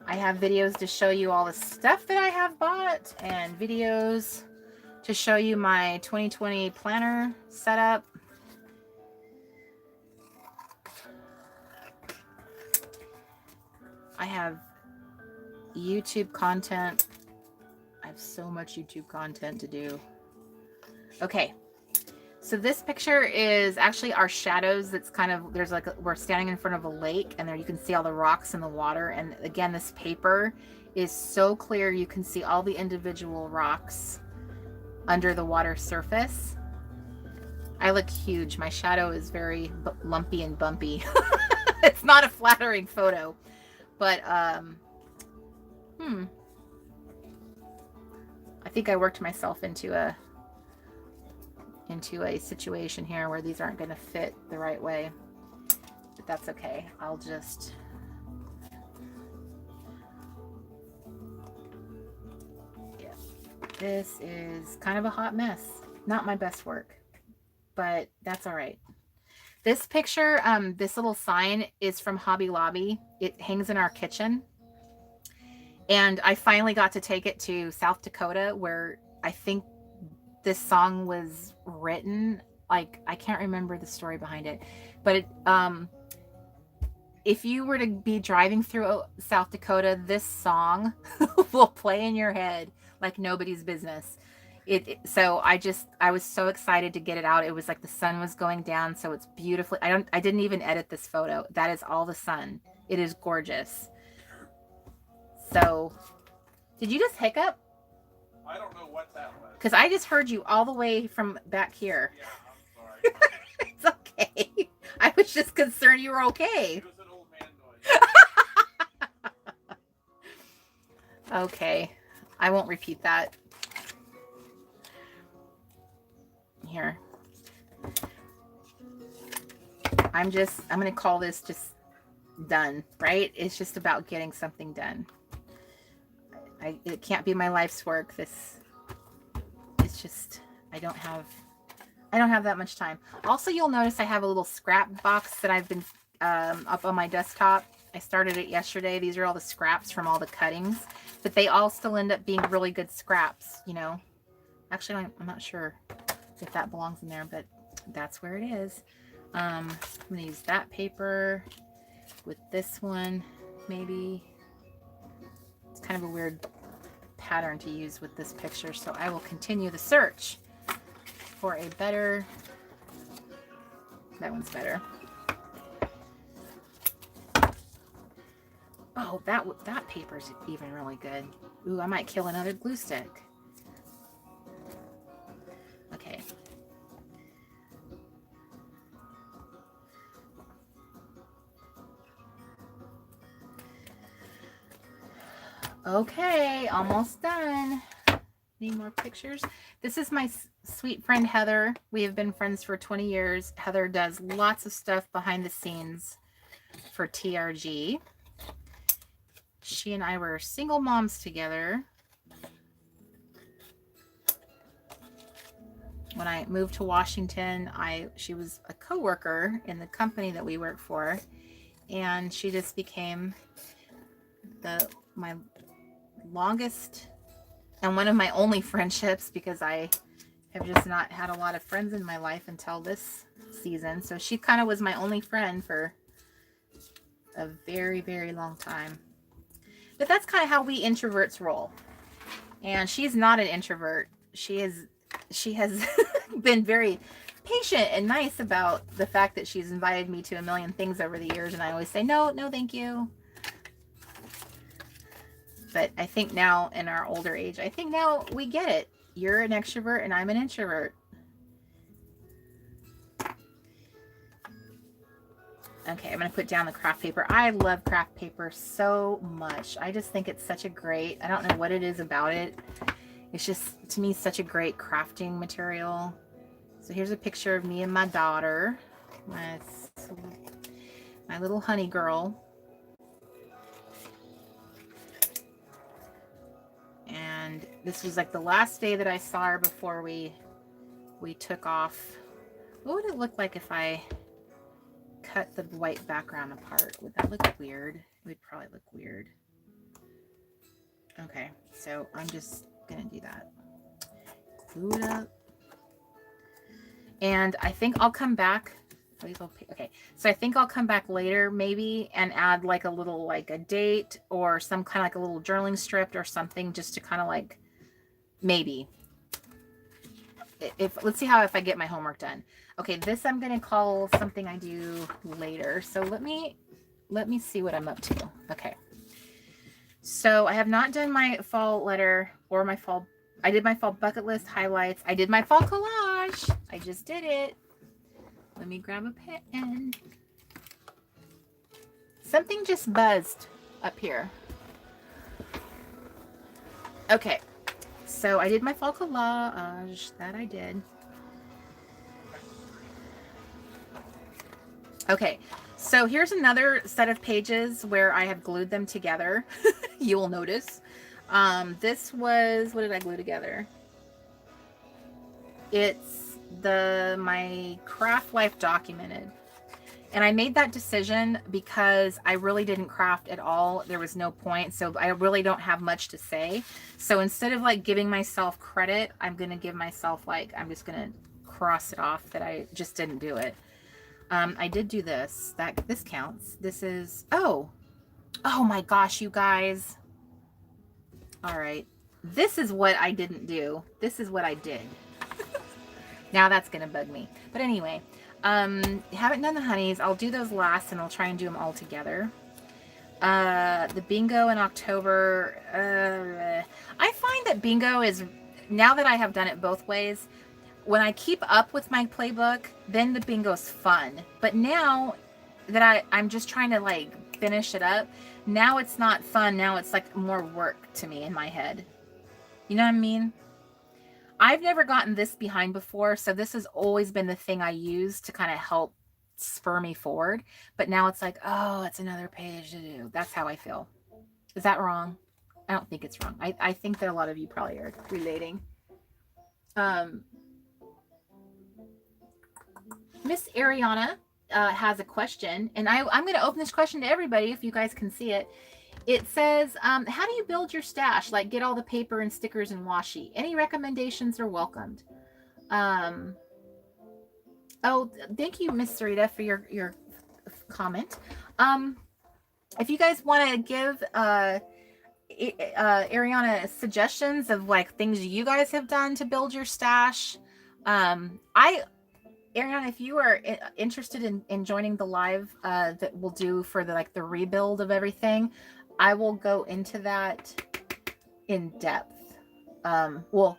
I have videos to show you all the stuff that I have bought, and videos to show you my 2020 planner setup. I have YouTube content. I have so much YouTube content to do. Okay. So this picture is actually our shadows. That's kind of, there's like, we're standing in front of a lake, and there you can see all the rocks in the water. And again, this paper is so clear. You can see all the individual rocks under the water surface. I look huge. My shadow is very lumpy and bumpy. It's not a flattering photo. But, think I worked myself into a situation here where these aren't going to fit the right way, but that's okay. I'll just this is kind of a hot mess. Not my best work, but that's all right. This picture, this little sign is from Hobby Lobby. It hangs in our kitchen. And I finally got to take it to South Dakota, where I think this song was written. Like, I can't remember the story behind it, but it, if you were to be driving through South Dakota, this song will play in your head like nobody's business. So I was so excited to get it out. It was like the sun was going down, so it's beautifully. I didn't even edit this photo. That is all the sun. It is gorgeous. So, did you just hiccup? I don't know what that was. Because I just heard you all the way from back here. Yeah, I'm sorry. It's okay. I was just concerned you were okay. It was an old man noise. Okay. I won't repeat that. Here. I'm going to call this just done, right? It's just about getting something done. It can't be my life's work. It's just, I don't have that much time. Also, you'll notice I have a little scrap box that I've been up on my desktop. I started it yesterday. These are all the scraps from all the cuttings, but they all still end up being really good scraps, you know. Actually, I'm not sure if that belongs in there, but that's where it is. I'm going to use that paper with this one, maybe. It's kind of a weird pattern to use with this picture, so I will continue the search for a better, that one's better. Oh, that paper's even really good. Ooh, I might kill another glue stick. Okay. Okay, almost done. Need more pictures. This is my sweet friend Heather. We have been friends for 20 years. Heather does lots of stuff behind the scenes for TRG. She and I were single moms together. When I moved to Washington, she was a coworker in the company that we work for, and she just became my longest and one of my only friendships, because I have just not had a lot of friends in my life until this season. So she kind of was my only friend for a very, very long time. But that's kind of how we introverts roll. And she's not an introvert. She has been very patient and nice about the fact that she's invited me to a million things over the years, and I always say no, thank you. But I think now, in our older age, I think now we get it. You're an extrovert and I'm an introvert. Okay, I'm going to put down the craft paper. I love craft paper so much. I just think it's such a great, I don't know what it is about it. It's just, to me, such a great crafting material. So here's a picture of me and my daughter, my little honey girl. And this was like the last day that I saw her before we took off. What would it look like if I cut the white background apart? Would that look weird? It would probably look weird. Okay, so I'm just gonna do that. Glue it up. And I think I'll come back. Okay, so I think I'll come back later maybe and add like a little, like a date or some kind of like a little journaling strip or something, just to kind of like, maybe. Let's see if I get my homework done. Okay, this I'm gonna call something I do later. So let me see what I'm up to. Okay. So I have not done my fall letter or my fall. I did my fall bucket list highlights. I did my fall collage. I just did it. Let me grab a pen. Something just buzzed up here. Okay. so I did my fall collage. That I did. Okay, so here's another set of pages where I have glued them together. You will notice. This was, what did I glue together? It's my craft life documented. And I made that decision because I really didn't craft at all. There was no point. So I really don't have much to say. So instead of like giving myself credit, I'm going to give myself like, I'm just going to cross it off that I just didn't do it. I did do this. This counts. This is, oh my gosh, you guys. All right. This is what I didn't do. This is what I did. Now that's going to bug me. But anyway, haven't done the honeys. I'll do those last and I'll try and do them all together. The bingo in October. I find that bingo is, now that I have done it both ways, when I keep up with my playbook, then the bingo's fun. But now that I'm just trying to like finish it up, now it's not fun. Now it's like more work to me in my head. You know what I mean? I've never gotten this behind before, so this has always been the thing I use to kind of help spur me forward. But now it's like, oh, it's another page to do. That's how I feel. Is that wrong? I don't think it's wrong. I think that a lot of you probably are relating. Miss Ariana has a question, and I'm going to open this question to everybody if you guys can see it. It says, how do you build your stash? Like get all the paper and stickers and washi. Any recommendations are welcomed. Oh, thank you, Miss Sarita, for your comment. If you guys want to give Ariana suggestions of like things you guys have done to build your stash, Ariana, if you are interested in joining the live that we'll do for the rebuild of everything, I will go into that in depth. Well,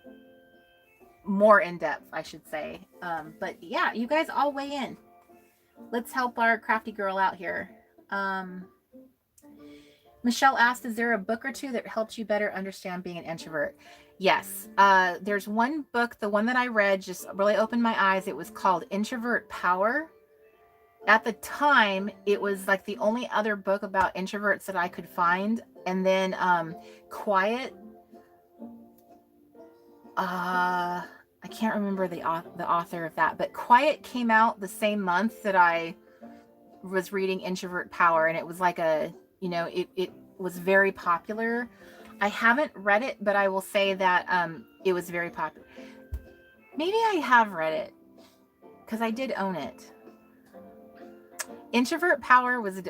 more in depth, I should say. But yeah, you guys all weigh in. Let's help our crafty girl out here. Michelle asked, is there a book or two that helped you better understand being an introvert? Yes. There's one book, the one that I read just really opened my eyes. It was called Introvert Power. At the time, it was like the only other book about introverts that I could find. And then Quiet. I can't remember the author of that, but Quiet came out the same month that I was reading Introvert Power. And it was like it was very popular. I haven't read it, but I will say that it was very popular. Maybe I have read it because I did own it. Introvert Power was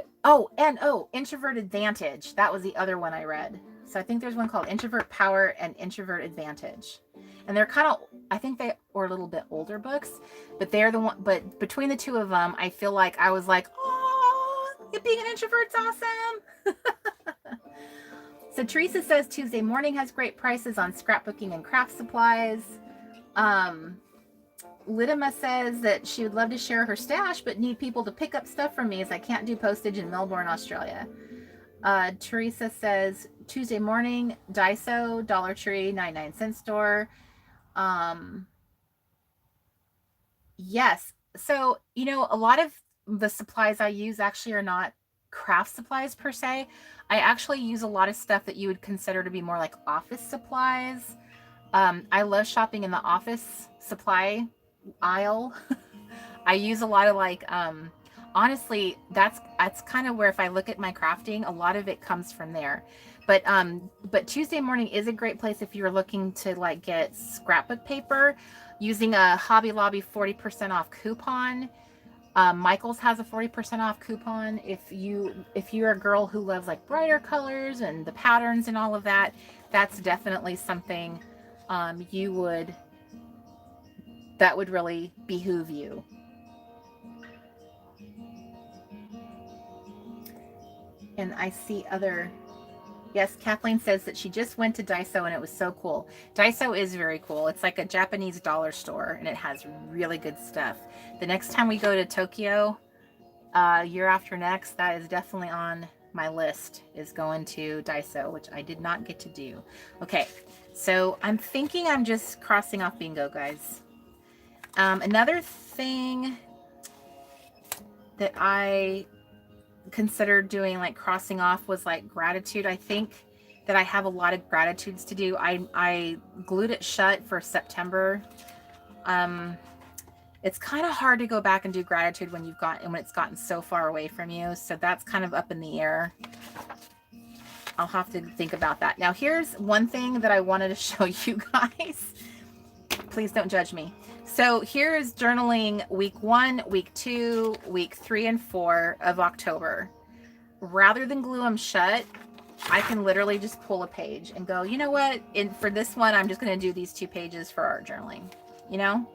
Introvert Advantage. That was the other one I read. So I think there's one called Introvert Power and Introvert Advantage. And they're kind of, I think they were a little bit older books, but they're the one, but between the two of them, I feel like I was like, oh, being an introvert's awesome. So Teresa says Tuesday morning has great prices on scrapbooking and craft supplies. Lidima says that she would love to share her stash, but need people to pick up stuff from me as I can't do postage in Melbourne, Australia. Teresa says Tuesday morning, Daiso, Dollar Tree, 99-cent store. Yes. So, a lot of the supplies I use actually are not craft supplies per se. I actually use a lot of stuff that you would consider to be more like office supplies. I love shopping in the office supply aisle. I use a lot of honestly, that's kind of where, if I look at my crafting, a lot of it comes from there. But Tuesday morning is a great place if you're looking to get scrapbook paper using a Hobby Lobby 40% off coupon. Michael's has a 40% off coupon. If you're a girl who loves brighter colors and the patterns and all of that, that's definitely something that would really behoove you. And I see yes, Kathleen says that she just went to Daiso and it was so cool. Daiso is very cool. It's like a Japanese dollar store and it has really good stuff. The next time we go to Tokyo, year after next, that is definitely on my list, is going to Daiso, which I did not get to do. Okay, So I'm thinking I'm just crossing off bingo, guys. Another thing that I considered doing, like crossing off, was like gratitude. I think that I have a lot of gratitudes to do. I glued it shut for September. It's kind of hard to go back and do gratitude when it's gotten so far away from you. So that's kind of up in the air. I'll have to think about that. Now, here's one thing that I wanted to show you guys. Please don't judge me. So here is journaling week 1, week 2, week 3, and 4 of October. Rather than glue them shut, I can literally just pull a page and go, you know what? For this one, I'm just going to do these 2 pages for art journaling. You know,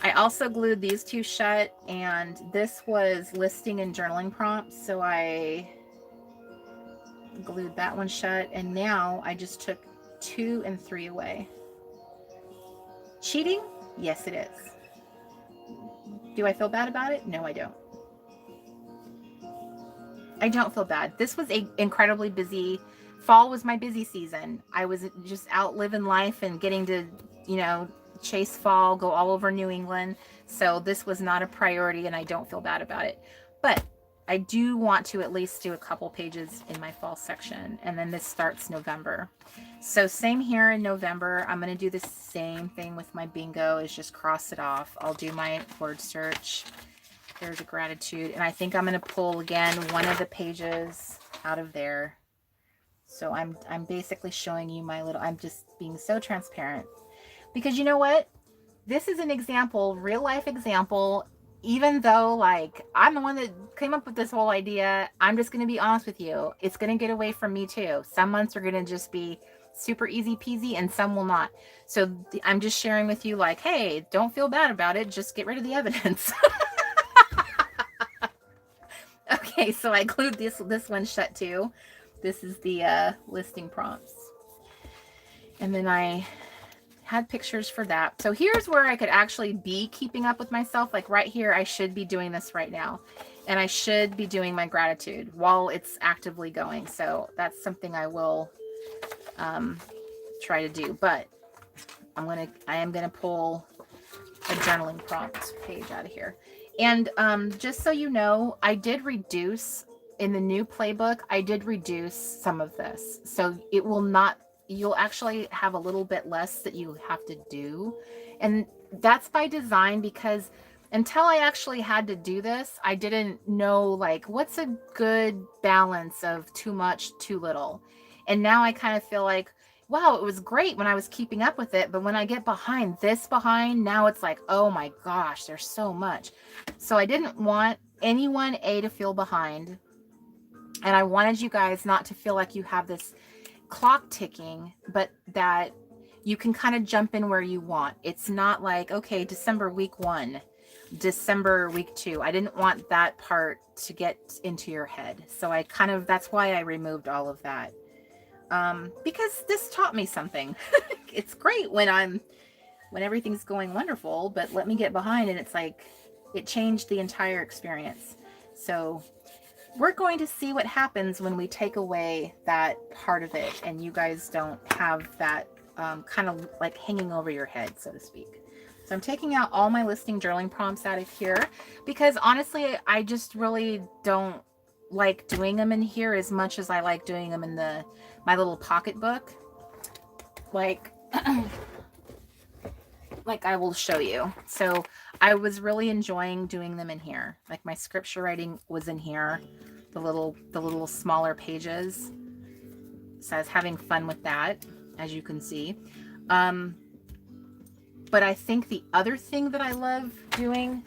I also glued these 2 shut, and this was listing and journaling prompts. So I glued that one shut, and now I just took 2 and 3 away. Cheating? Yes, it is. Do I feel bad about it? No, I don't. I don't feel bad. This was a incredibly busy fall. Was my busy season. I was just out living life and getting to, you know, chase fall, go all over New England. So this was not a priority, and I don't feel bad about it. But I do want to at least do a couple pages in my fall section, and then this starts November. So same here in November. I'm going to do the same thing with my bingo, is just cross it off. I'll do my word search. There's a gratitude, and I think I'm going to pull again one of the pages out of there. So I'm basically showing you my little, I'm just being so transparent, because you know what? This is an example, real life example. Even though, like, I'm the one that came up with this whole idea, I'm just going to be honest with you. It's going to get away from me too. Some months are going to just be super easy peasy, and some will not. So I'm just sharing with you, like, hey, don't feel bad about it. Just get rid of the evidence. Okay, so I glued this one shut too. This is the listing prompts. And then I had pictures for that. So here's where I could actually be keeping up with myself. Like right here, I should be doing this right now. And I should be doing my gratitude while it's actively going. So that's something I will try to do. But I am gonna pull a journaling prompt page out of here. And just so you know, I did reduce in the new playbook, I did reduce some of this. So it will not, you'll actually have a little bit less that you have to do. And that's by design, because until I actually had to do this, I didn't know, like, what's a good balance of too much, too little. And now I kind of feel like, wow, it was great when I was keeping up with it. But when I get behind, now it's like, oh my gosh, there's so much. So I didn't want anyone, to feel behind. And I wanted you guys not to feel like you have this clock ticking, but that you can kind of jump in where you want. It's not like, okay, December week 1, December week 2. I didn't want that part to get into your head. So that's why I removed all of that. Because this taught me something. It's great when everything's going wonderful, but let me get behind, and it's like, it changed the entire experience. So we're going to see what happens when we take away that part of it, and you guys don't have that kind of like hanging over your head, so to speak. So I'm taking out all my listing journaling prompts out of here, because honestly, I just really don't like doing them in here as much as I like doing them in my little pocketbook. Like I will show you. So I was really enjoying doing them in here. Like my scripture writing was in here, the little smaller pages. So I was having fun with that, as you can see. But I think the other thing that I love doing,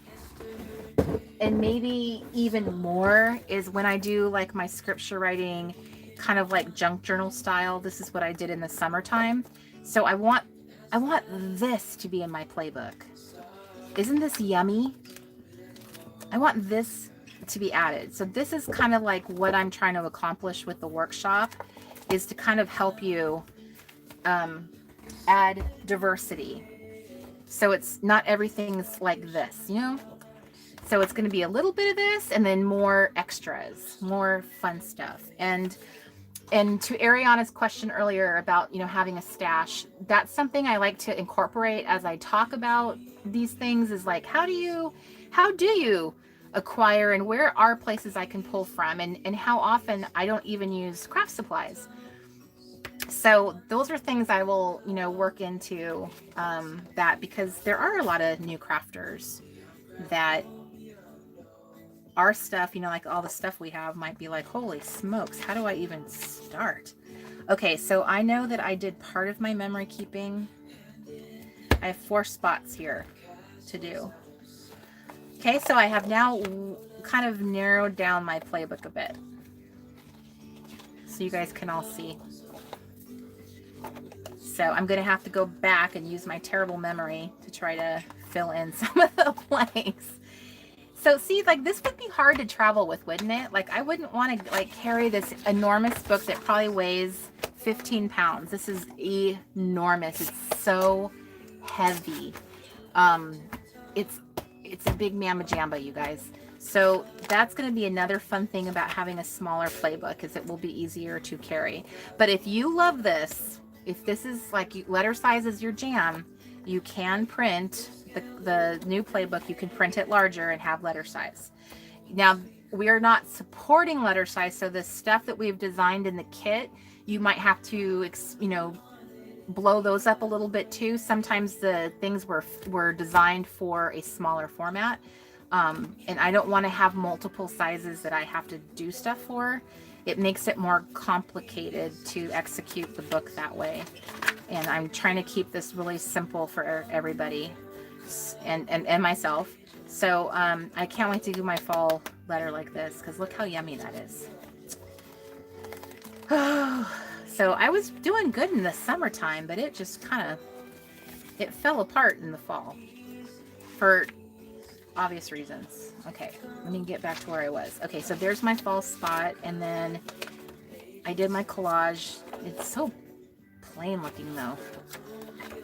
and maybe even more, is when I do like my scripture writing kind of like junk journal style. This is what I did in the summertime. So I want this to be in my playbook. Isn't this yummy? I want this to be added. So this is kind of like what I'm trying to accomplish with the workshop, is to kind of help you add diversity. So it's not everything's like this, you know? So it's going to be a little bit of this, and then more extras, more fun stuff. And And to Ariana's question earlier about, you know, having a stash, that's something I like to incorporate as I talk about these things, is like, how do you acquire, and where are places I can pull from, and how often I don't even use craft supplies. So those are things I will, you know, work into that, because there are a lot of new crafters that our stuff, you know, like all the stuff we have might be like, holy smokes, how do I even start? Okay, so I know that I did part of my memory keeping. I have 4 spots here to do. Okay, so I have now kind of narrowed down my playbook a bit, so you guys can all see. So I'm going to have to go back and use my terrible memory to try to fill in some of the blanks. So see, like this would be hard to travel with, wouldn't it? Like I wouldn't want to like carry this enormous book that probably weighs 15 pounds. This is enormous. It's so heavy. It's a big mamma jamba, you guys. So that's going to be another fun thing about having a smaller playbook, is it will be easier to carry. But if you love this, if this is like letter size is your jam, you can print the new playbook. You can print it larger and have letter size. Now, we are not supporting letter size, so the stuff that we've designed in the kit, you might have to, you know, blow those up a little bit too. Sometimes the things were designed for a smaller format, and I don't want to have multiple sizes that I have to do stuff for. It makes it more complicated to execute the book that way, and I'm trying to keep this really simple for everybody and myself. So I can't wait to do my fall letter like this, because look how yummy that is. So I was doing good in the summertime, but it just it fell apart in the fall for obvious reasons. Okay, let me get back to where I was. Okay, so there's my fall spot, and then I did my collage. It's so plain looking though.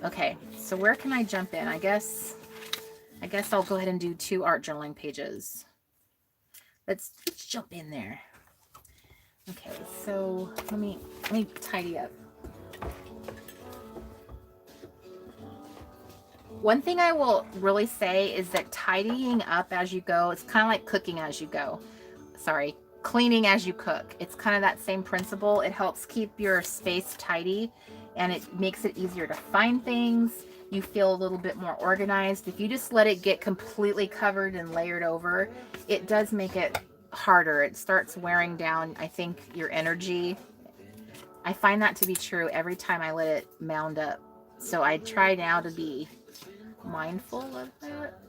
Okay, so where can I jump in? I guess I'll go ahead and do 2 art journaling pages. Let's jump in there. Okay, so let me tidy up. One thing I will really say is that tidying up as you go, it's kind of like cooking as you go. Sorry, cleaning as you cook. It's kind of that same principle. It helps keep your space tidy, and it makes it easier to find things. You feel a little bit more organized. If you just let it get completely covered and layered over, it does make it harder. It starts wearing down, I think, your energy. I find that to be true every time I let it mound up. So I try now to be mindful of that.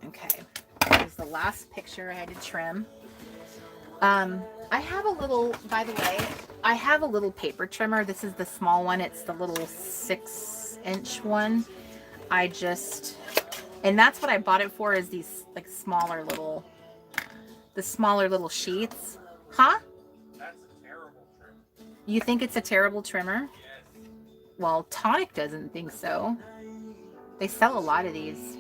Okay, here's the last picture I had to trim. I have a little, by the way, I have a little paper trimmer. This is the small one. It's the little 6-inch one. And that's what I bought it for, is these like smaller little sheets. Huh? That's a terrible trim. You think it's a terrible trimmer? Yes. Well, Tonic doesn't think so. They sell a lot of these.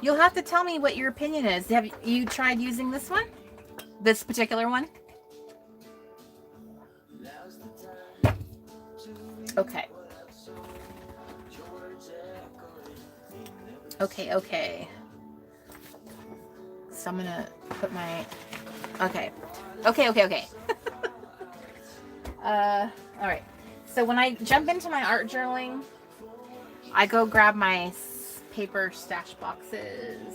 You'll have to tell me what your opinion is. Have you tried using this one? This particular one? Okay. Okay. So I'm gonna put my... Okay. All right. So when I jump into my art journaling, I go grab my paper stash boxes.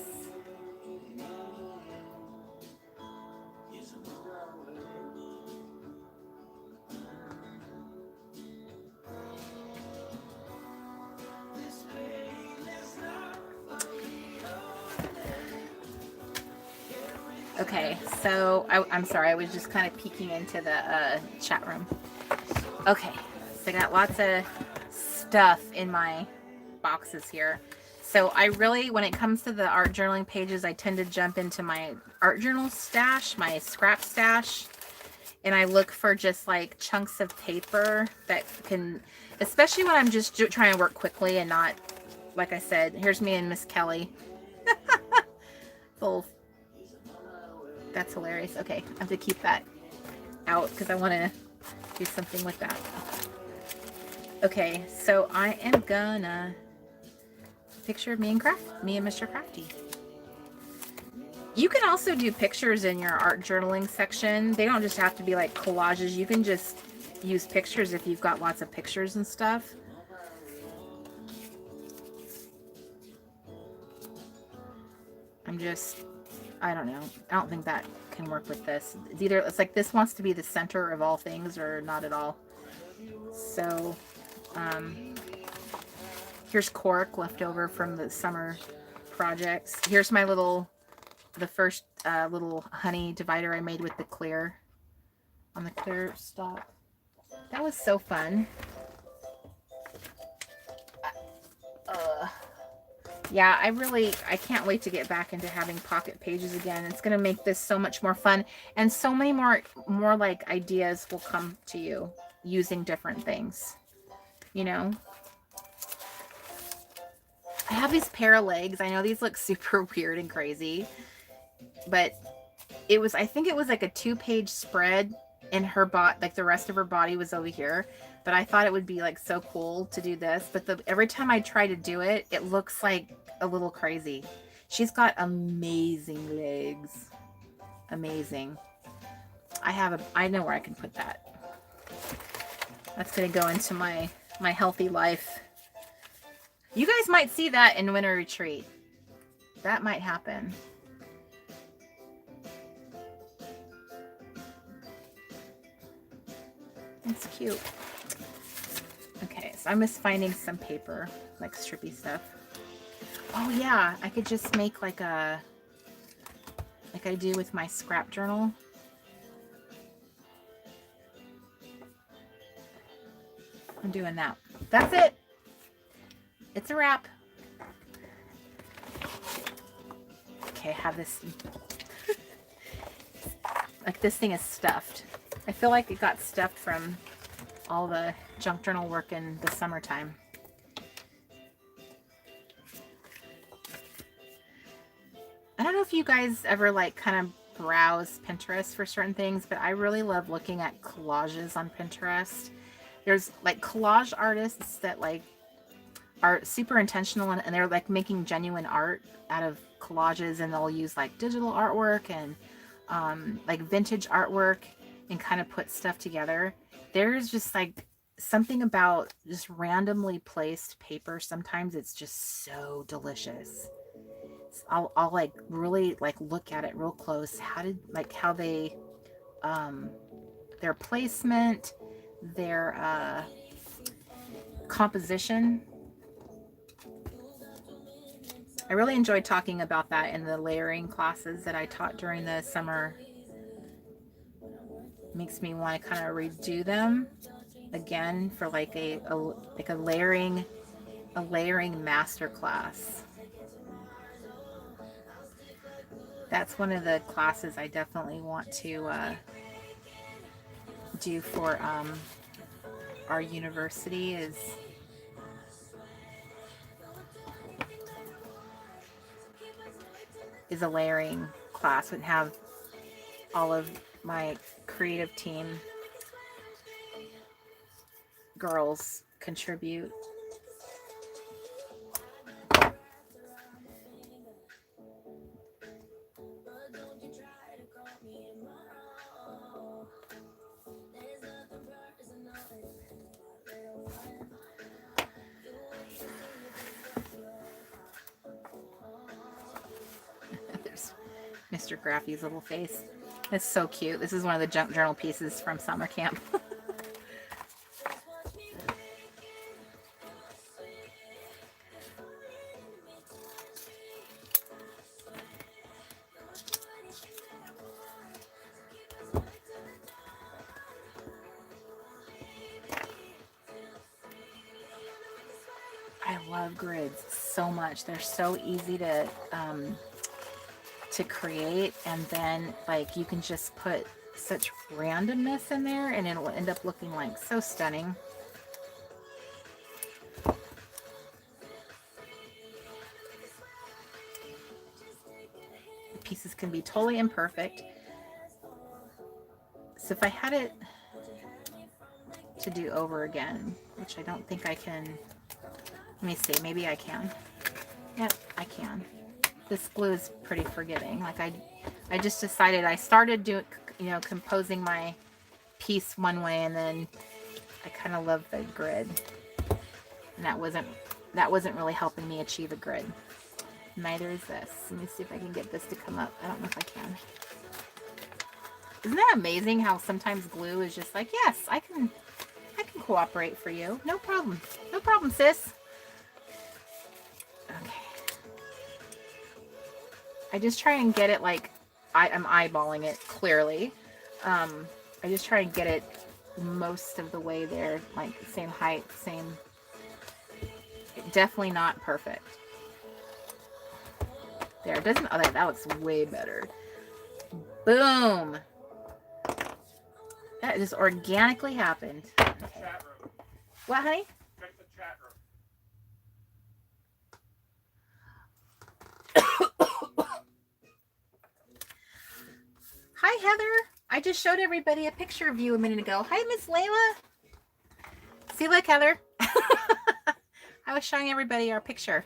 Okay, so I'm sorry, I was just kind of peeking into the chat room. Okay, so I got lots of stuff in my boxes here. So I really, when it comes to the art journaling pages, I tend to jump into my art journal stash, my scrap stash, and I look for just like chunks of paper that can, especially when I'm just trying to work quickly and not, like I said, here's me and Miss Kelly. Full That's hilarious. Okay, I have to keep that out because I want to do something with that. Okay, so I am gonna picture of me and Mr. Crafty. You can also do pictures in your art journaling section. They don't just have to be like collages. You can just use pictures if you've got lots of pictures and stuff. I don't know. I don't think that can work with this. It's either, it's like this wants to be the center of all things or not at all. So, here's cork left over from the summer projects. Here's my the first little honey divider I made with the clear, on the clear stock. That was so fun. Yeah, I can't wait to get back into having pocket pages again. It's going to make this so much more fun, and so many more like ideas will come to you using different things, you know. I have these pair of legs. I know these look super weird and crazy, but I think it was like a 2-page spread, and her like the rest of her body was over here. But I thought it would be like so cool to do this. But every time I try to do it, it looks like a little crazy. She's got amazing legs. Amazing. I know where I can put that. That's gonna go into my healthy life. You guys might see that in Winter Retreat. That might happen. It's cute. Okay, so I'm just finding some paper, like strippy stuff. Oh yeah, I could just make like I do with my scrap journal. I'm doing that. That's it. It's a wrap. Okay, I have this. Like this thing is stuffed. I feel like it got stuffed from all the junk journal work in the summertime. I don't know if you guys ever like kind of browse Pinterest for certain things, but I really love looking at collages on Pinterest. There's like collage artists that like are super intentional and they're like making genuine art out of collages, and they'll use like digital artwork and like vintage artwork and kind of put stuff together. There's just like something about just randomly placed paper. Sometimes it's just so delicious. I'll like really like look at it real close. How they their placement, their composition. I really enjoyed talking about that in the layering classes that I taught during the summer. Makes me want to kind of redo them again for like a layering master class. That's one of the classes I definitely want to do for our university is a layering class and have all of my creative team girls contribute. There's Mr. Crafty's little face. It's so cute. This is one of the junk journal pieces from summer camp. I love grids so much. They're so easy to create, and then like you can just put such randomness in there and it'll end up looking like so stunning. The pieces can be totally imperfect, So if I had it to do over again, which I don't think I can, let me see, maybe I can. Yep, I can. This glue is pretty forgiving. Like I just decided, I started doing, you know, composing my piece one way, and then I kind of love the grid, and that wasn't really helping me achieve a grid. Neither is this. Let me see if I can get this to come up. I don't know if I can. Isn't that amazing how sometimes glue is just like, yes, I can cooperate for you. No problem. No problem, sis. Okay. I just try and get it like, I'm eyeballing it clearly. I just try and get it most of the way there, like same height, same, definitely not perfect. There, it doesn't, oh, that looks way better. Boom. That just organically happened. What, honey? Check the chat room. Hi, Heather. I just showed everybody a picture of you a minute ago. Hi, Miss Layla. See, look, Heather. I was showing everybody our picture.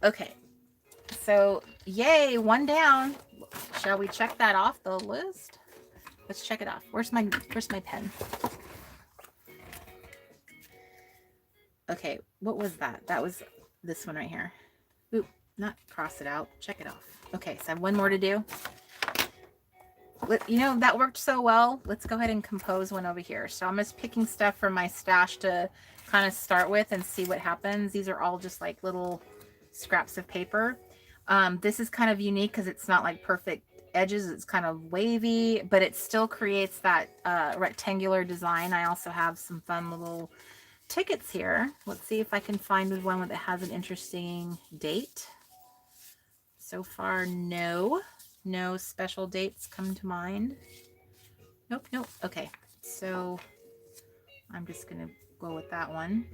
Okay. So, yay, one down. Shall we check that off the list? Let's check it off. Where's my pen? Okay, what was that? That was this one right here. Oop, not cross it out. Check it off. Okay, so I have one more to do. You know, that worked so well. Let's go ahead and compose one over here. So I'm just picking stuff from my stash to kind of start with and see what happens. These are all just like little scraps of paper. This is kind of unique because it's not like perfect edges. It's kind of wavy, but it still creates that rectangular design. I also have some fun little tickets here. Let's see if I can find one that has an interesting date. So far, no special dates come to mind. Nope. Okay, so I'm just gonna go with that one.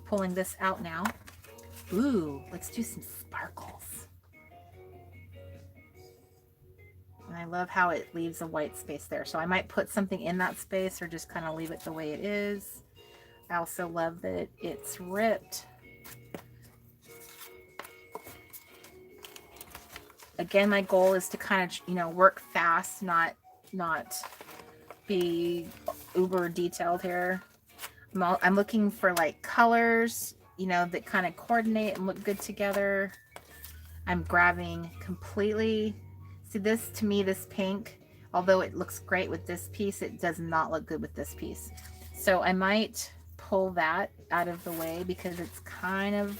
Pulling this out now. Ooh, let's do some sparkles. And I love how it leaves a white space there. So I might put something in that space or just kind of leave it the way it is. I also love that it's ripped. Again, my goal is to kind of, you know, work fast, not be uber detailed here. I'm looking for like colors, you know, that kind of coordinate and look good together. I'm grabbing completely. See this, to me, this pink, although it looks great with this piece, it does not look good with this piece. So I might pull that out of the way because it's kind of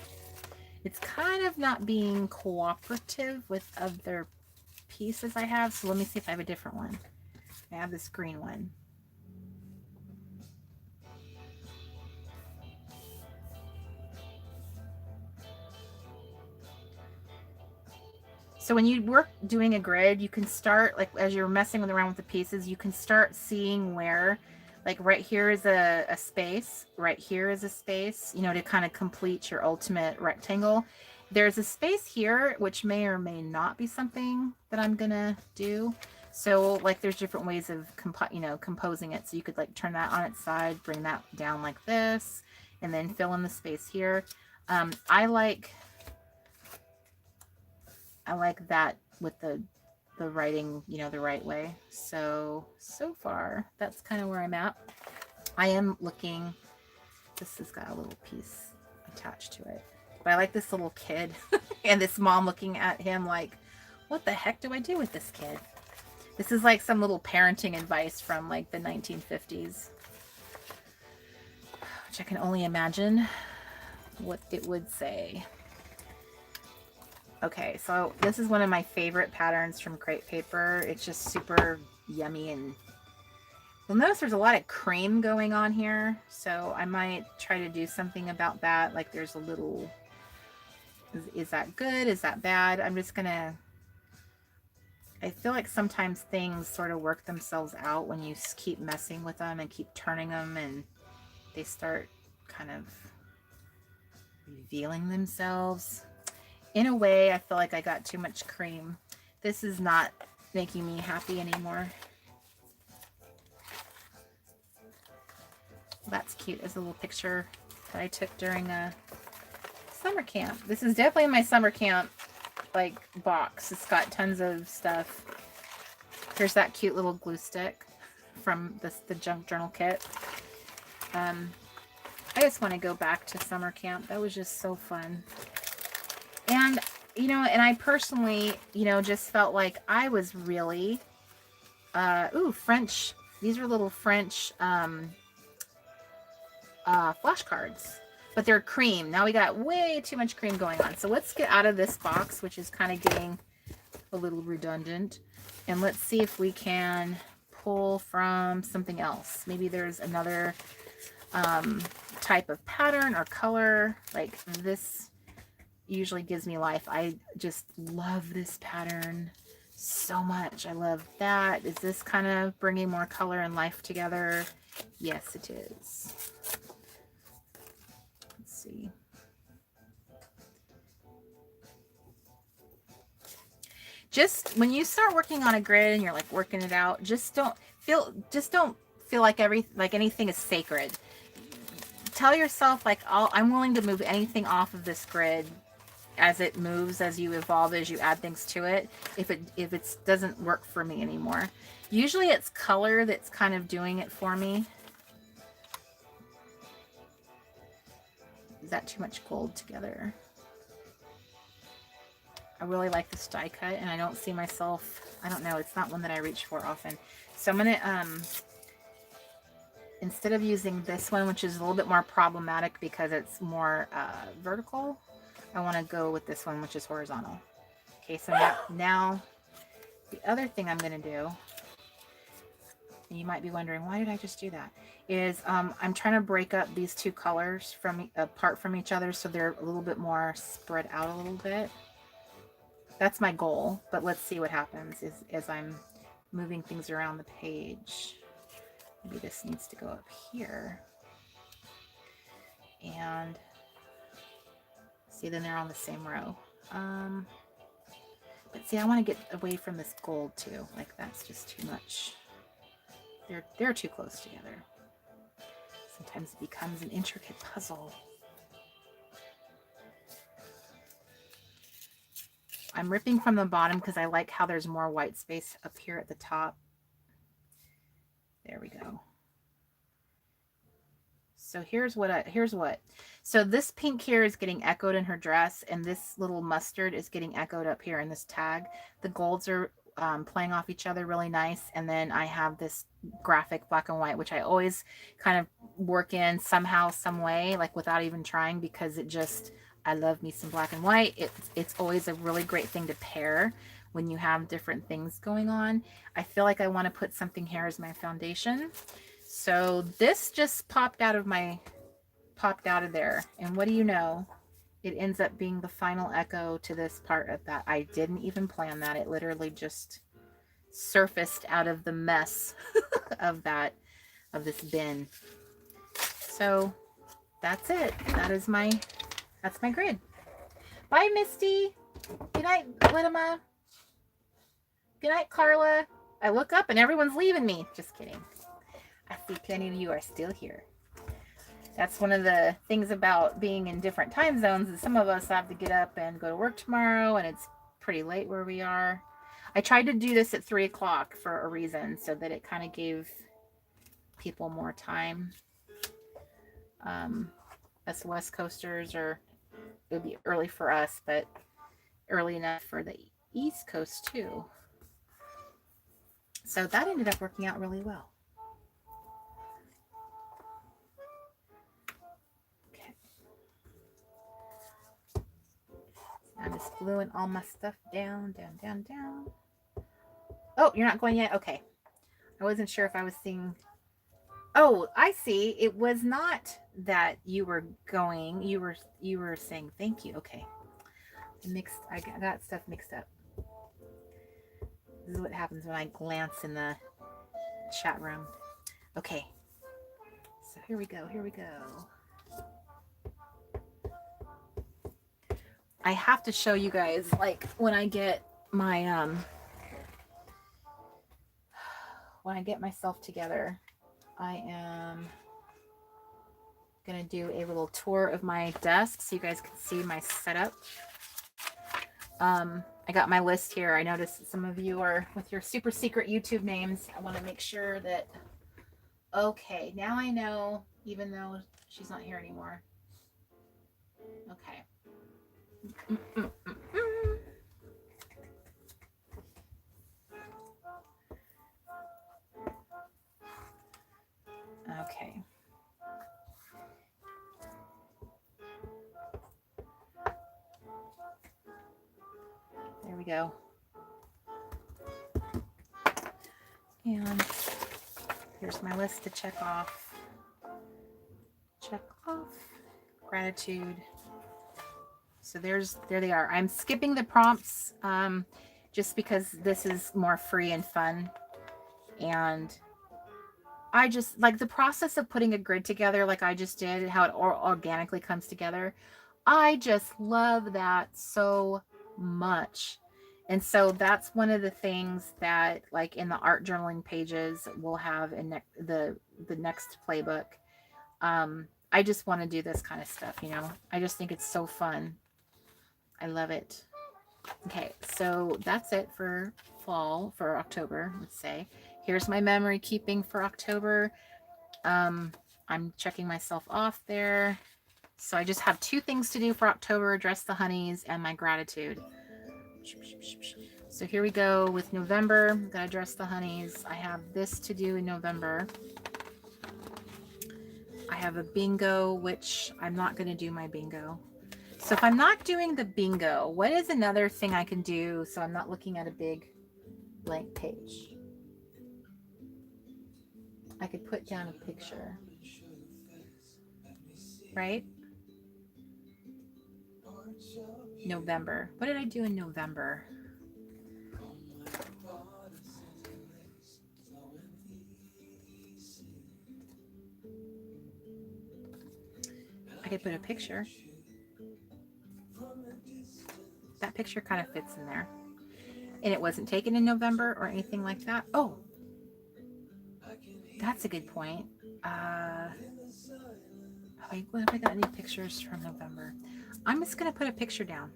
not being cooperative with other pieces I have. So let me see if I have a different one. I have this green one. So when you work doing a grid, you can start, like as you're messing around with the pieces, you can start seeing where, like right here is a space, right here is a space, you know, to kind of complete your ultimate rectangle. There's a space here, which may or may not be something that I'm gonna do. So like there's different ways of composing it. So you could like turn that on its side, bring that down like this, and then fill in the space here. I like that with the writing, you know, the right way. So far, that's kind of where I'm at. I am looking, this has got a little piece attached to it. But I like this little kid and this mom looking at him like, what the heck do I do with this kid? This is like some little parenting advice from like the 1950s, which I can only imagine what it would say. Okay, so this is one of my favorite patterns from crepe paper. It's just super yummy, and you'll notice there's a lot of cream going on here. So I might try to do something about that. Like there's a little, is that good? Is that bad? I'm just gonna, I feel like sometimes things sort of work themselves out when you keep messing with them and keep turning them, and they start kind of revealing themselves. In a way, I feel like I got too much cream. This is not making me happy anymore. That's cute as a little picture that I took during a summer camp. This is definitely my summer camp like box. It's got tons of stuff. Here's that cute little glue stick from the junk journal kit. I just want to go back to summer camp. That was just so fun. And, you know, and I personally, you know, just felt like I was really, French. These are little French flashcards, but they're cream. Now we got way too much cream going on. So let's get out of this box, which is kind of getting a little redundant. And let's see if we can pull from something else. Maybe there's another type of pattern or color. Like this usually gives me life. I just love this pattern so much. I love that. Is this kind of bringing more color and life together? Yes, it is. Let's see. Just when you start working on a grid and you're like working it out, just don't feel like anything is sacred. Tell yourself like, I'm willing to move anything off of this grid as it moves, as you evolve, as you add things to it, if it doesn't work for me anymore. Usually it's color that's kind of doing it for me. Is that too much gold together? I really like this die cut, and I don't see myself, I don't know, it's not one that I reach for often. So I'm gonna, instead of using this one, which is a little bit more problematic because it's more vertical, I want to go with this one, which is horizontal. Okay, so now the other thing I'm going to do, and you might be wondering, why did I just do that? Is I'm trying to break up these two colors apart from each other so they're a little bit more spread out a little bit. That's my goal, but let's see what happens as I'm moving things around the page. Maybe this needs to go up here. And see, then they're on the same row. But see, I want to get away from this gold too. Like that's just too much. They're too close together. Sometimes it becomes an intricate puzzle. I'm ripping from the bottom because I like how there's more white space up here at the top. There we go. So here's what. So this pink here is getting echoed in her dress, and this little mustard is getting echoed up here in this tag. The golds are playing off each other really nice. And then I have this graphic black and white, which I always kind of work in somehow, some way, like without even trying, because I love me some black and white. It's always a really great thing to pair when you have different things going on. I feel like I want to put something here as my foundation. So this just popped out of there. And what do you know? It ends up being the final echo to this part of that. I didn't even plan that. It literally just surfaced out of the mess of this bin. So that's it. That's my grid. Bye, Misty. Good night, Lidima. Good night, Carla. I look up and everyone's leaving me. Just kidding. I see plenty of you are still here. That's one of the things about being in different time zones is some of us have to get up and go to work tomorrow, and it's pretty late where we are. I tried to do this at 3 o'clock for a reason, so that it kind of gave people more time. Us West Coasters, it would be early for us, but early enough for the East Coast too. So that ended up working out really well. Okay. I'm just gluing all my stuff down. Oh, you're not going yet? Okay. I wasn't sure if I was seeing. Oh, I see. It was not that you were going. You were saying thank you. Okay. I got stuff mixed up. This is what happens when I glance in the chat room. Okay. So here we go. I have to show you guys, like, when I get my when I get myself together, I am going to do a little tour of my desk so you guys can see my setup. I got my list here. I noticed that some of you are with your super secret YouTube names. I want to make sure that, okay, now I know, even though she's not here anymore. Okay. Okay. There we go. And here's my list to check off. Check off. Gratitude. So there they are. I'm skipping the prompts just because this is more free and fun. And I just like the process of putting a grid together like I just did, how it organically comes together. I just love that so much. And so that's one of the things that, like, in the art journaling pages we'll have in the next playbook. I just want to do this kind of stuff, you know. I just think it's so fun. I love it. Okay, so that's it for fall, for October, let's say. Here's my memory keeping for October. I'm checking myself off there. So I just have 2 things to do for October: address the honeys and my gratitude. So here we go with November. I'm gonna address the honeys. I have this to do in November. I have a bingo, which I'm not gonna do my bingo. So if I'm not doing the bingo, what is another thing I can do so I'm not looking at a big blank page? I could put down a picture, right? November. What did I do in November? I could put a picture. That picture kind of fits in there. And it wasn't taken in November or anything like that. Oh, that's a good point. What have I got any pictures from November? I'm just going to put a picture down.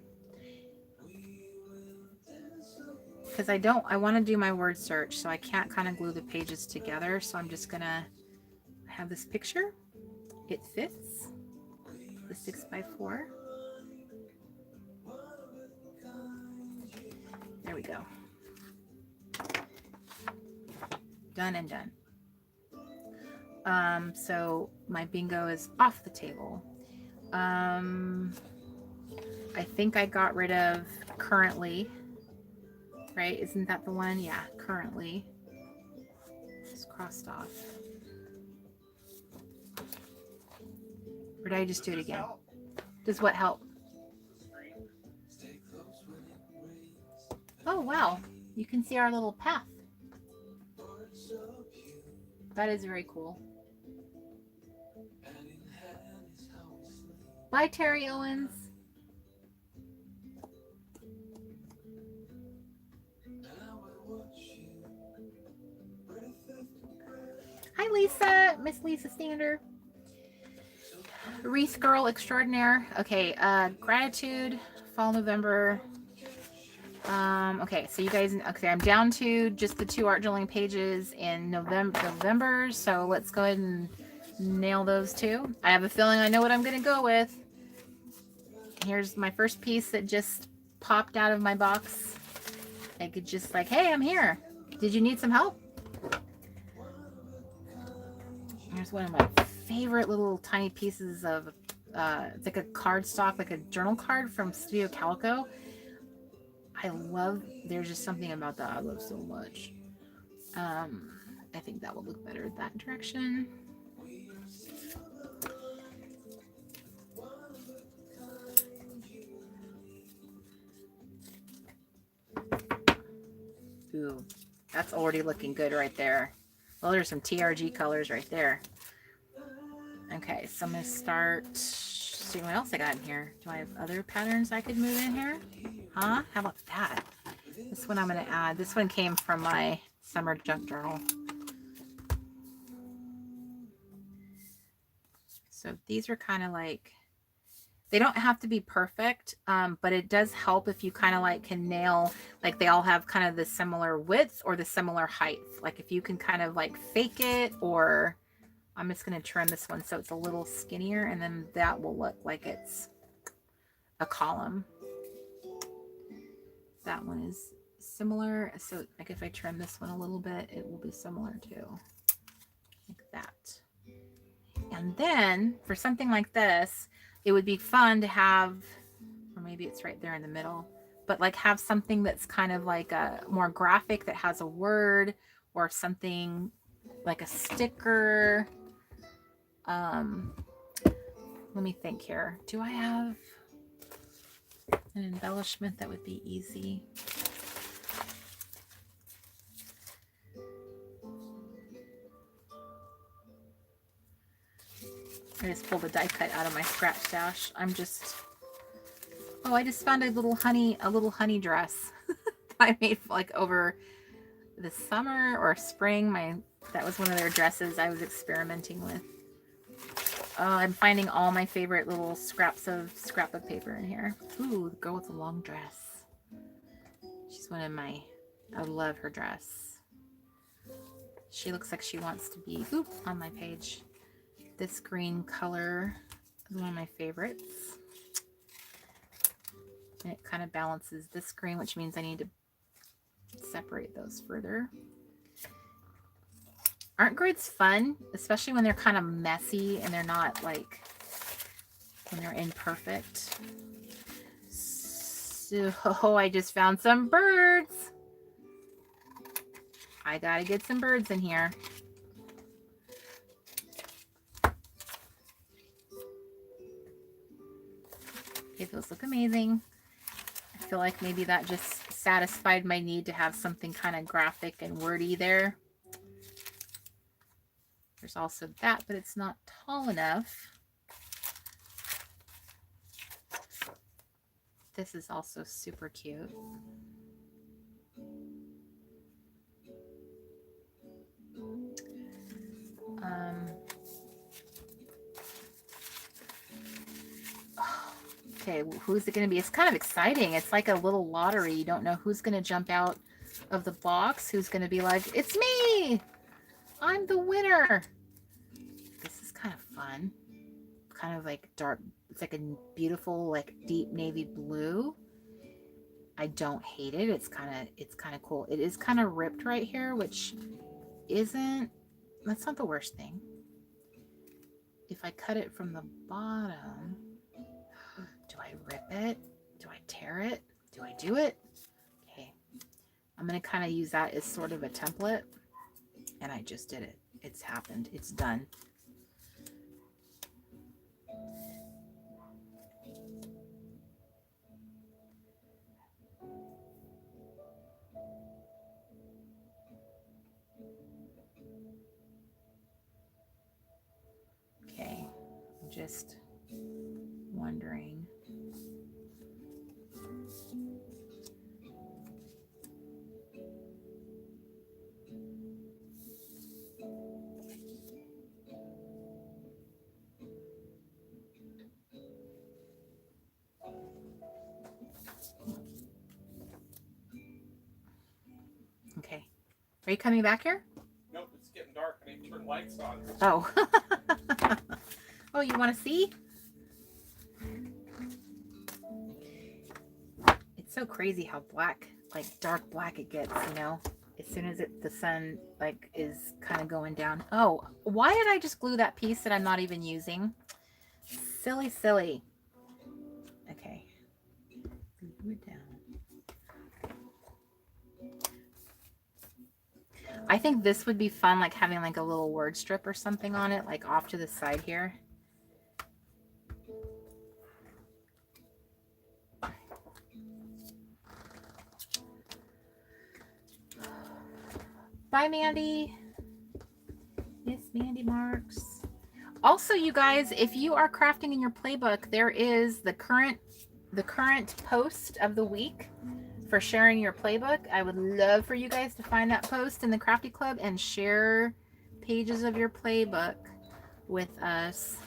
Because I want to do my word search, so I can't kind of glue the pages together. So I'm just going to have this picture. It fits the 6x4. There we go. Done and done. So my bingo is off the table. I think I got rid of currently, right? Isn't that the one? Yeah, currently. It's crossed off. Or did I just do it again? Does what help? Oh, wow. You can see our little path. That is very cool. Bye, Terry Owens. Hi, Lisa. Miss Lisa Stander. Reese Girl Extraordinaire. Okay, gratitude, fall, November. Okay, so you guys, okay, I'm down to just the 2 art journaling pages in November. So let's go ahead and nail those 2. I have a feeling I know what I'm going to go with. Here's my first piece that just popped out of my box. I could just like, hey, I'm here. Did you need some help? Here's one of my favorite little tiny pieces of, it's like a cardstock, like a journal card from Studio Calico. I love, there's just something about that I love so much. I think that will look better that direction. Ooh, that's already looking good right there. Well, there's some TRG colors right there. Okay, so I'm going to start, see what else I got in here. Do I have other patterns I could move in here? Huh? How about that? This one I'm going to add. This one came from my summer junk journal. So these are kind of like, they don't have to be perfect, but it does help if you kind of like can nail, like they all have kind of the similar width or the similar height. Like if you can kind of like fake it, or I'm just going to trim this one so it's a little skinnier, and then that will look like it's a column. That one is similar. So like if I trim this one a little bit, it will be similar too, like that. And then for something like this, it would be fun to have, or maybe it's right there in the middle, but like have something that's kind of like a more graphic that has a word, or something like a sticker. Let me think here. Do I have an embellishment that would be easy? I just pulled a die cut out of my scrap stash. I just found a little honey dress I made like over the summer or spring. That was one of their dresses I was experimenting with. I'm finding all my favorite little scrapbook paper in here. Ooh, the girl with the long dress. She's one of my, I love her dress. She looks like she wants to be on my page. This green color is one of my favorites. And it kind of balances this green, which means I need to separate those further. Aren't grids fun, especially when they're kind of messy and they're not like, when they're imperfect? So I just found some birds. I gotta get some birds in here. Okay, those look amazing. I feel like maybe that just satisfied my need to have something kind of graphic and wordy there. There's also that, but it's not tall enough. This is also super cute. Okay, who's it going to be? It's kind of exciting. It's like a little lottery. You don't know who's going to jump out of the box, who's going to be like, it's me! I'm the winner! This is kind of fun. Kind of like dark. It's like a beautiful, like deep navy blue. I don't hate it. It's kind of cool. It is kind of ripped right here, which that's not the worst thing. If I cut it from the bottom, do I rip it? Do I tear it? Do I do it? Okay. I'm going to kind of use that as sort of a template. And I just did it. It's happened. It's done. Okay. I'm just wondering. Okay. Are you coming back here? Nope, it's getting dark. I need to turn lights on. Oh. Oh, you want to see? It's so crazy how black, like dark black it gets, you know, as soon as the sun like is kind of going down. Oh, why did I just glue that piece that I'm not even using? Silly, silly. Okay. Glue it down. I think this would be fun, like having like a little word strip or something on it, like off to the side here. Bye, Mandy. Yes, Mandy Marks. Also, you guys, if you are crafting in your playbook, there is the current post of the week for sharing your playbook. I would love for you guys to find that post in the Crafty Club and share pages of your playbook with us.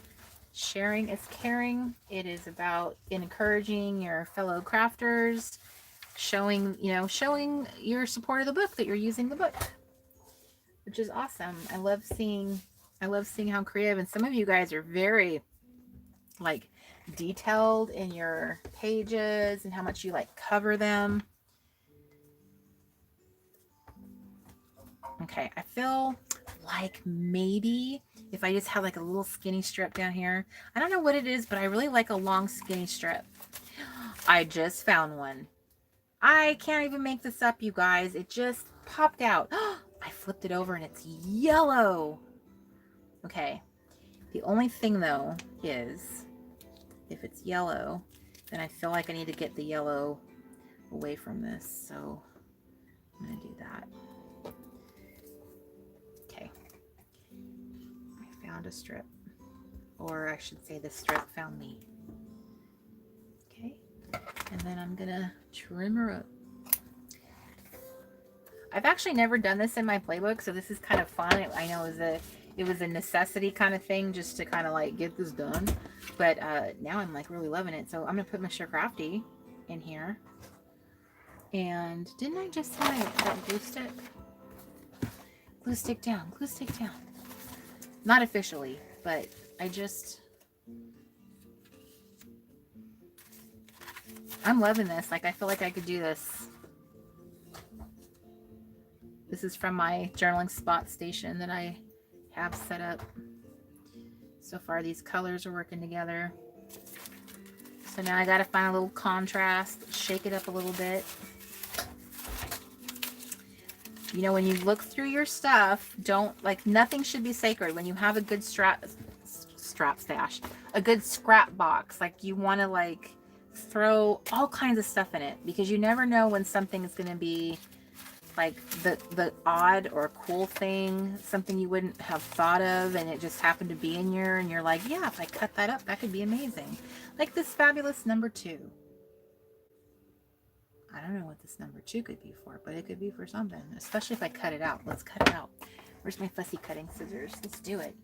Sharing is caring. It is about encouraging your fellow crafters, showing your support of the book, that you're using the book, which is awesome. I love seeing how creative, and some of you guys are very like detailed in your pages and how much you like cover them. Okay, I feel like maybe if I just have like a little skinny strip down here, I don't know what it is, but I really like a long skinny strip. I just found one. I can't even make this up, you guys. It just popped out. I flipped it over and it's yellow. Okay. The only thing though is if it's yellow, then I feel like I need to get the yellow away from this. So I'm going to do that. Okay. I found a strip. Or I should say the strip found me. Okay. And then I'm going to trim her up. I've actually never done this in my playbook, so this is kind of fun. I know it was a necessity kind of thing just to kind of like get this done. But now I'm like really loving it. So I'm going to put Mr. Crafty in here. And didn't I just say that glue stick? Glue stick down, glue stick down. Not officially, but I'm loving this. Like, I feel like I could do this. This is from my journaling spot station that I have set up. So far, these colors are working together. So now I got to find a little contrast, shake it up a little bit. You know, when you look through your stuff, nothing should be sacred. When you have a good strap stash, a good scrap box, like you want to like throw all kinds of stuff in it, because you never know when something is going to be like the odd or cool thing, something you wouldn't have thought of, and it just happened to be in here, and you're like, yeah, if I cut that up, that could be amazing. Like this fabulous number 2. I don't know what this number 2 could be for, but it could be for something, especially if I cut it out. Let's cut it out. Where's my fussy cutting scissors? Let's do it.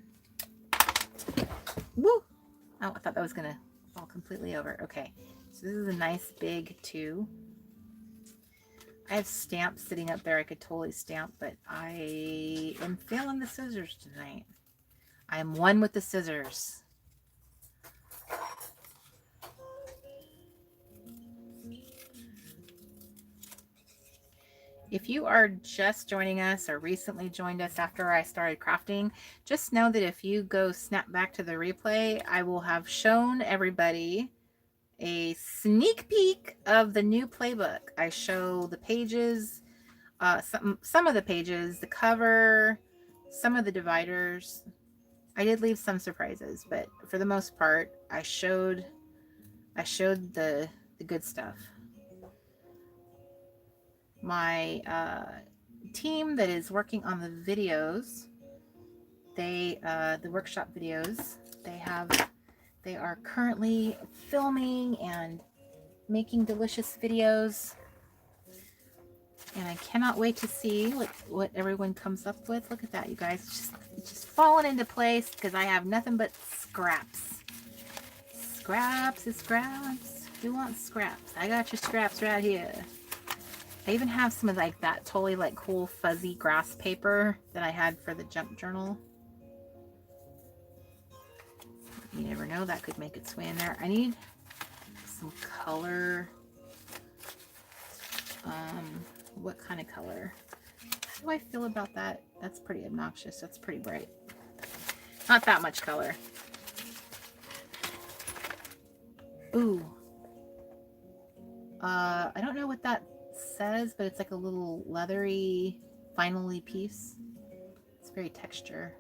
Woo! Oh, I thought that was going to fall completely over. Okay, so this is a nice big 2. I have stamps sitting up there I could totally stamp, but I am feeling the scissors tonight. I am one with the scissors. If you are just joining us or recently joined us after I started crafting, just know that if you go snap back to the replay, I will have shown everybody a sneak peek of the new playbook. I show the pages, some of the pages, the cover, some of the dividers. I did leave some surprises, but for the most part, I showed the good stuff. My team that is working on the videos, the workshop videos, they are currently filming and making delicious videos, and I cannot wait to see what everyone comes up with. Look at that, you guys. It's just falling into place because I have nothing but scraps. Scraps is scraps. Who wants scraps? I got your scraps right here. I even have some of like that totally like cool fuzzy grass paper that I had for the junk journal. You never know, that could make its way in there. I need some color. What kind of color? How do I feel about that? That's pretty obnoxious. That's pretty bright. Not that much color. Ooh. I don't know what that says, but it's like a little leathery finally piece. It's very texturific.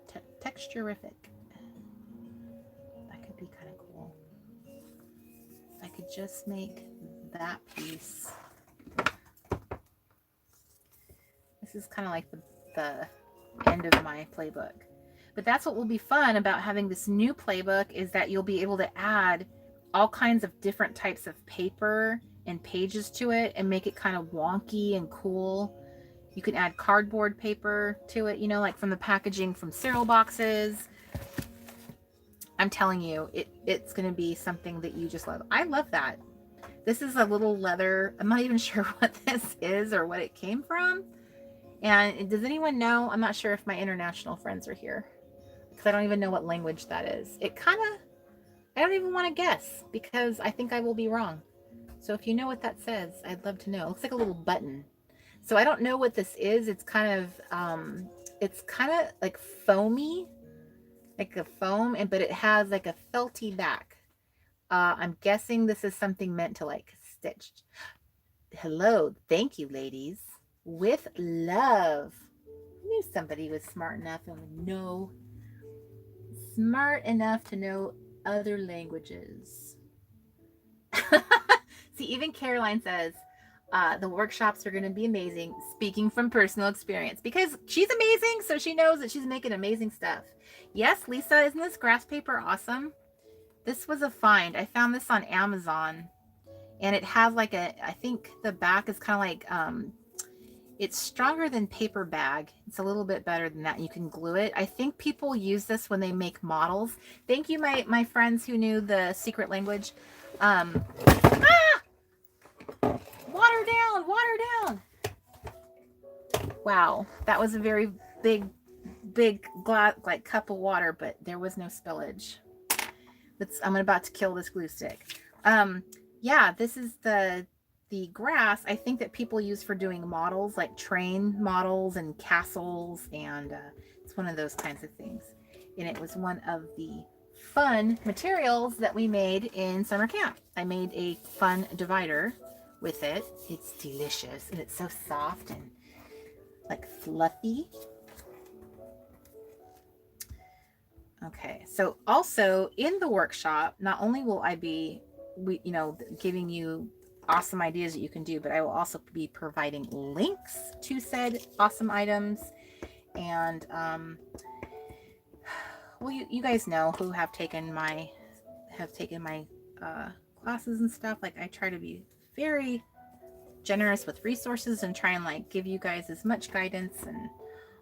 That could be kind of cool. If I could just make that piece. This is kind of like the end of my playbook. But that's what will be fun about having this new playbook, is that you'll be able to add all kinds of different types of paper and pages to it and make it kind of wonky and cool. You can add cardboard paper to it, you know, like from the packaging from cereal boxes. I'm telling you, it's going to be something that you just love. I love that. This is a little leather. I'm not even sure what this is or what it came from. And does anyone know? I'm not sure if my international friends are here because I don't even know what language that is. It kind of, I don't even want to guess because I think I will be wrong. So if you know what that says, I'd love to know. It looks like a little button. So I don't know what this is. It's kind of like foamy, like a foam, but it has like a felty back. I'm guessing this is something meant to like stitch. Hello, thank you, ladies. With love. I knew somebody was smart enough to know other languages. See, even Caroline says the workshops are going to be amazing. Speaking from personal experience, because she's amazing, so she knows that she's making amazing stuff. Yes, Lisa, isn't this grass paper awesome? This was a find. I found this on Amazon, and it has like I think the back is kind of like, it's stronger than paper bag. It's a little bit better than that. You can glue it. I think people use this when they make models. Thank you, my friends who knew the secret language. Water down. Wow, that was a very big like cup of water, but there was no spillage. I'm about to kill this glue stick. Yeah, this is the grass I think that people use for doing models, like train models and castles, and it's one of those kinds of things. And it was one of the fun materials that we made in summer camp. I made a fun divider with it. It's delicious, and it's so soft and like fluffy. Okay, so also in the workshop, not only will I be giving you awesome ideas that you can do, but I will also be providing links to said awesome items. And well, you guys know who have taken my classes and stuff. Like, I try to be very generous with resources and try and like give you guys as much guidance, and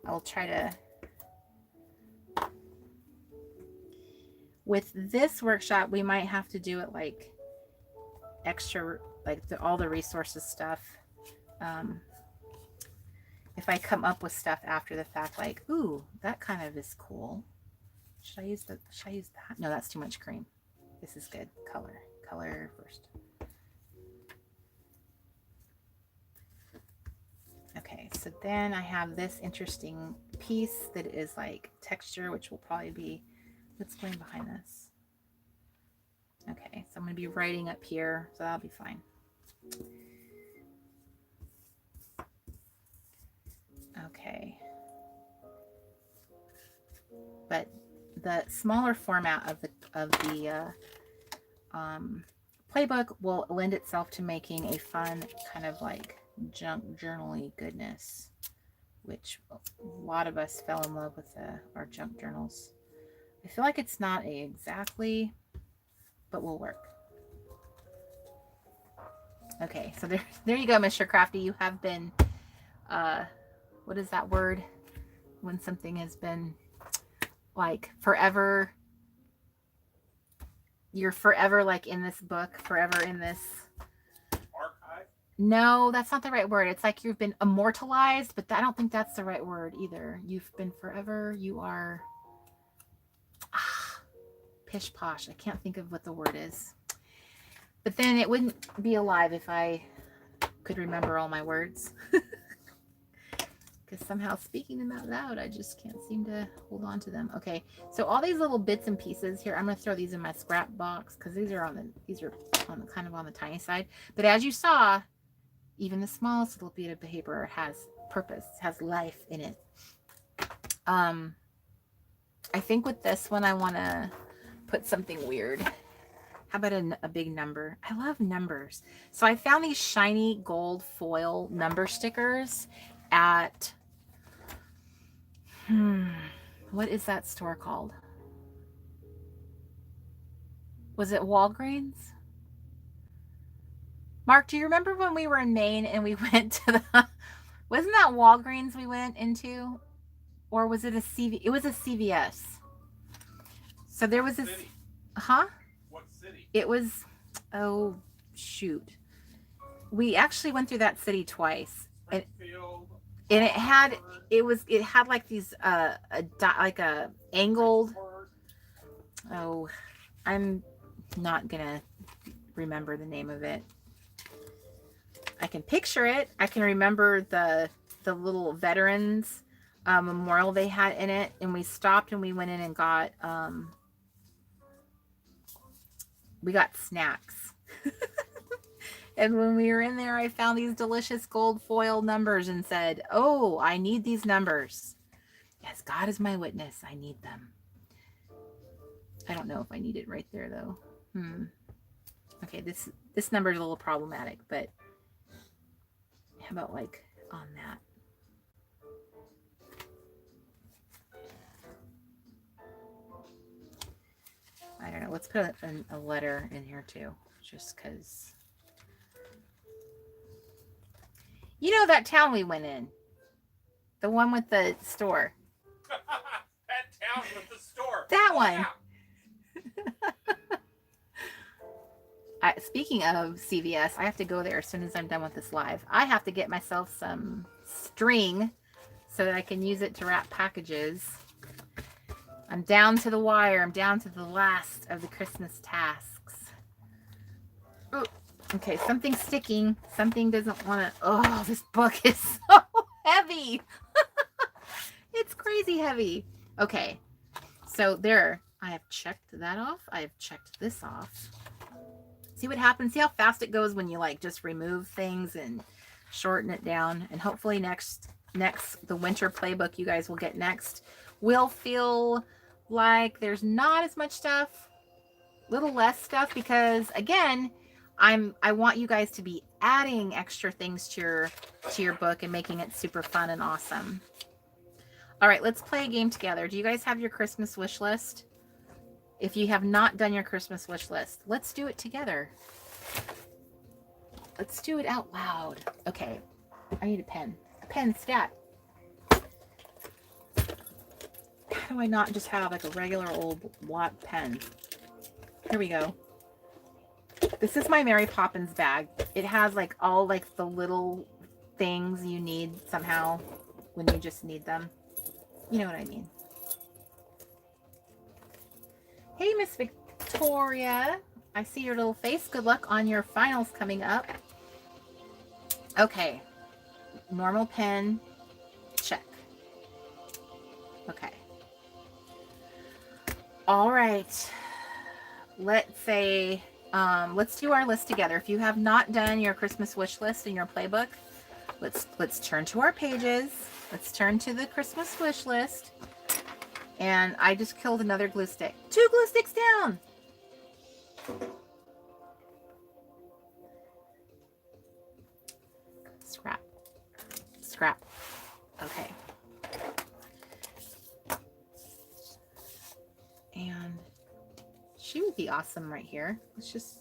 I'll try to. With this workshop, we might have to do it like extra, like all the resources stuff. If I come up with stuff after the fact, like, ooh, that kind of is cool. Should I use that? No, that's too much cream. This is good. Color first. Okay, so then I have this interesting piece that is like texture, which will probably be, what's going behind this? Okay, so I'm going to be writing up here, so that'll be fine. Okay. But the smaller format of the playbook will lend itself to making a fun kind of like junk journal-y goodness, which a lot of us fell in love with our junk journals. I feel like it's not exactly, but will work. Okay, so there you go, Mr. Crafty. You have been, what is that word? When something has been like forever, you're forever like in this book, forever in this. Archive? No, that's not the right word. It's like you've been immortalized, but I don't think that's the right word either. You've been forever, you are, pish posh. I can't think of what the word is. But then it wouldn't be alive if I could remember all my words. Because somehow speaking them out loud, I just can't seem to hold on to them. Okay, so all these little bits and pieces here, I'm going to throw these in my scrap box because these are on the kind of on the tiny side. But as you saw, even the smallest little bit of paper has purpose, has life in it. I think with this one, I want to put something weird. How about a big number? I love numbers. So I found these shiny gold foil number stickers at, what is that store called? Was it Walgreens? Mark, do you remember when we were in Maine and we went to the, wasn't that Walgreens we went into? Or was it a CV? It was a CVS. So there was this, City. huh? What city? It was, oh, shoot. We actually went through that city twice. Springfield. And it had, Harvard, it had like these, like a angled, Bridgeport. oh, I'm not gonna remember the name of it. I can picture it. I can remember the little veterans memorial they had in it, and we stopped and we went in and got snacks. And when we were in there, I found these delicious gold foil numbers and said, "Oh, I need these numbers. Yes, God is my witness. I need them." I don't know if I need it right there though. Okay, this number is a little problematic, but how about like on that? I don't know. Let's put a letter in here too, just because. You know that town we went in? The one with the store. That town with the store. That one. Yeah. Speaking of CVS, I have to go there as soon as I'm done with this live. I have to get myself some string so that I can use it to wrap packages. I'm down to the wire. I'm down to the last of the Christmas tasks. Oh, okay, something's sticking. Something doesn't want to. Oh, this book is so heavy. It's crazy heavy. Okay, so there. I have checked that off. I have checked this off. See what happens? See how fast it goes when you like just remove things and shorten it down. And hopefully next the winter playbook you guys will get next will feel like there's not as much stuff, little less stuff, because again, I want you guys to be adding extra things to your book and making it super fun and awesome. All right, let's play a game together. Do you guys have your Christmas wish list? If you have not done your Christmas wish list, let's do it together. Let's do it out loud. Okay, I need a pen. A pen, stat. How do I not just have like a regular old black pen? Here we go. This is my Mary Poppins bag. It has like all like the little things you need somehow when you just need them. You know what I mean. Hey, Miss Victoria. I see your little face. Good luck on your finals coming up. Okay. Normal pen. Check. Okay. All right. Let's say, let's do our list together. If you have not done your Christmas wish list in your playbook, let's turn to our pages. Let's turn to the Christmas wish list. And I just killed another glue stick. 2 glue sticks down. Scrap. Scrap. Okay. And she would be awesome right here. Let's just...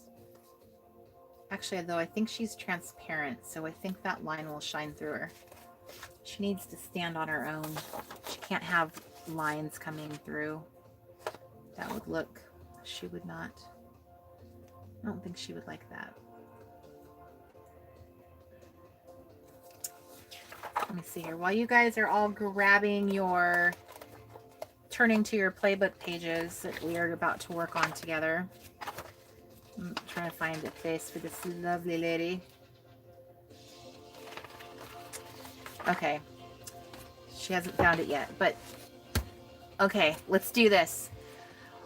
Actually, though, I think she's transparent, so I think that line will shine through her. She needs to stand on her own. She can't have lines coming through. That would look... She would not... I don't think she would like that. Let me see here. While you guys are all grabbing your... turning to your playbook pages that we are about to work on together. I'm trying to find a face for this lovely lady. Okay. She hasn't found it yet, but okay, let's do this.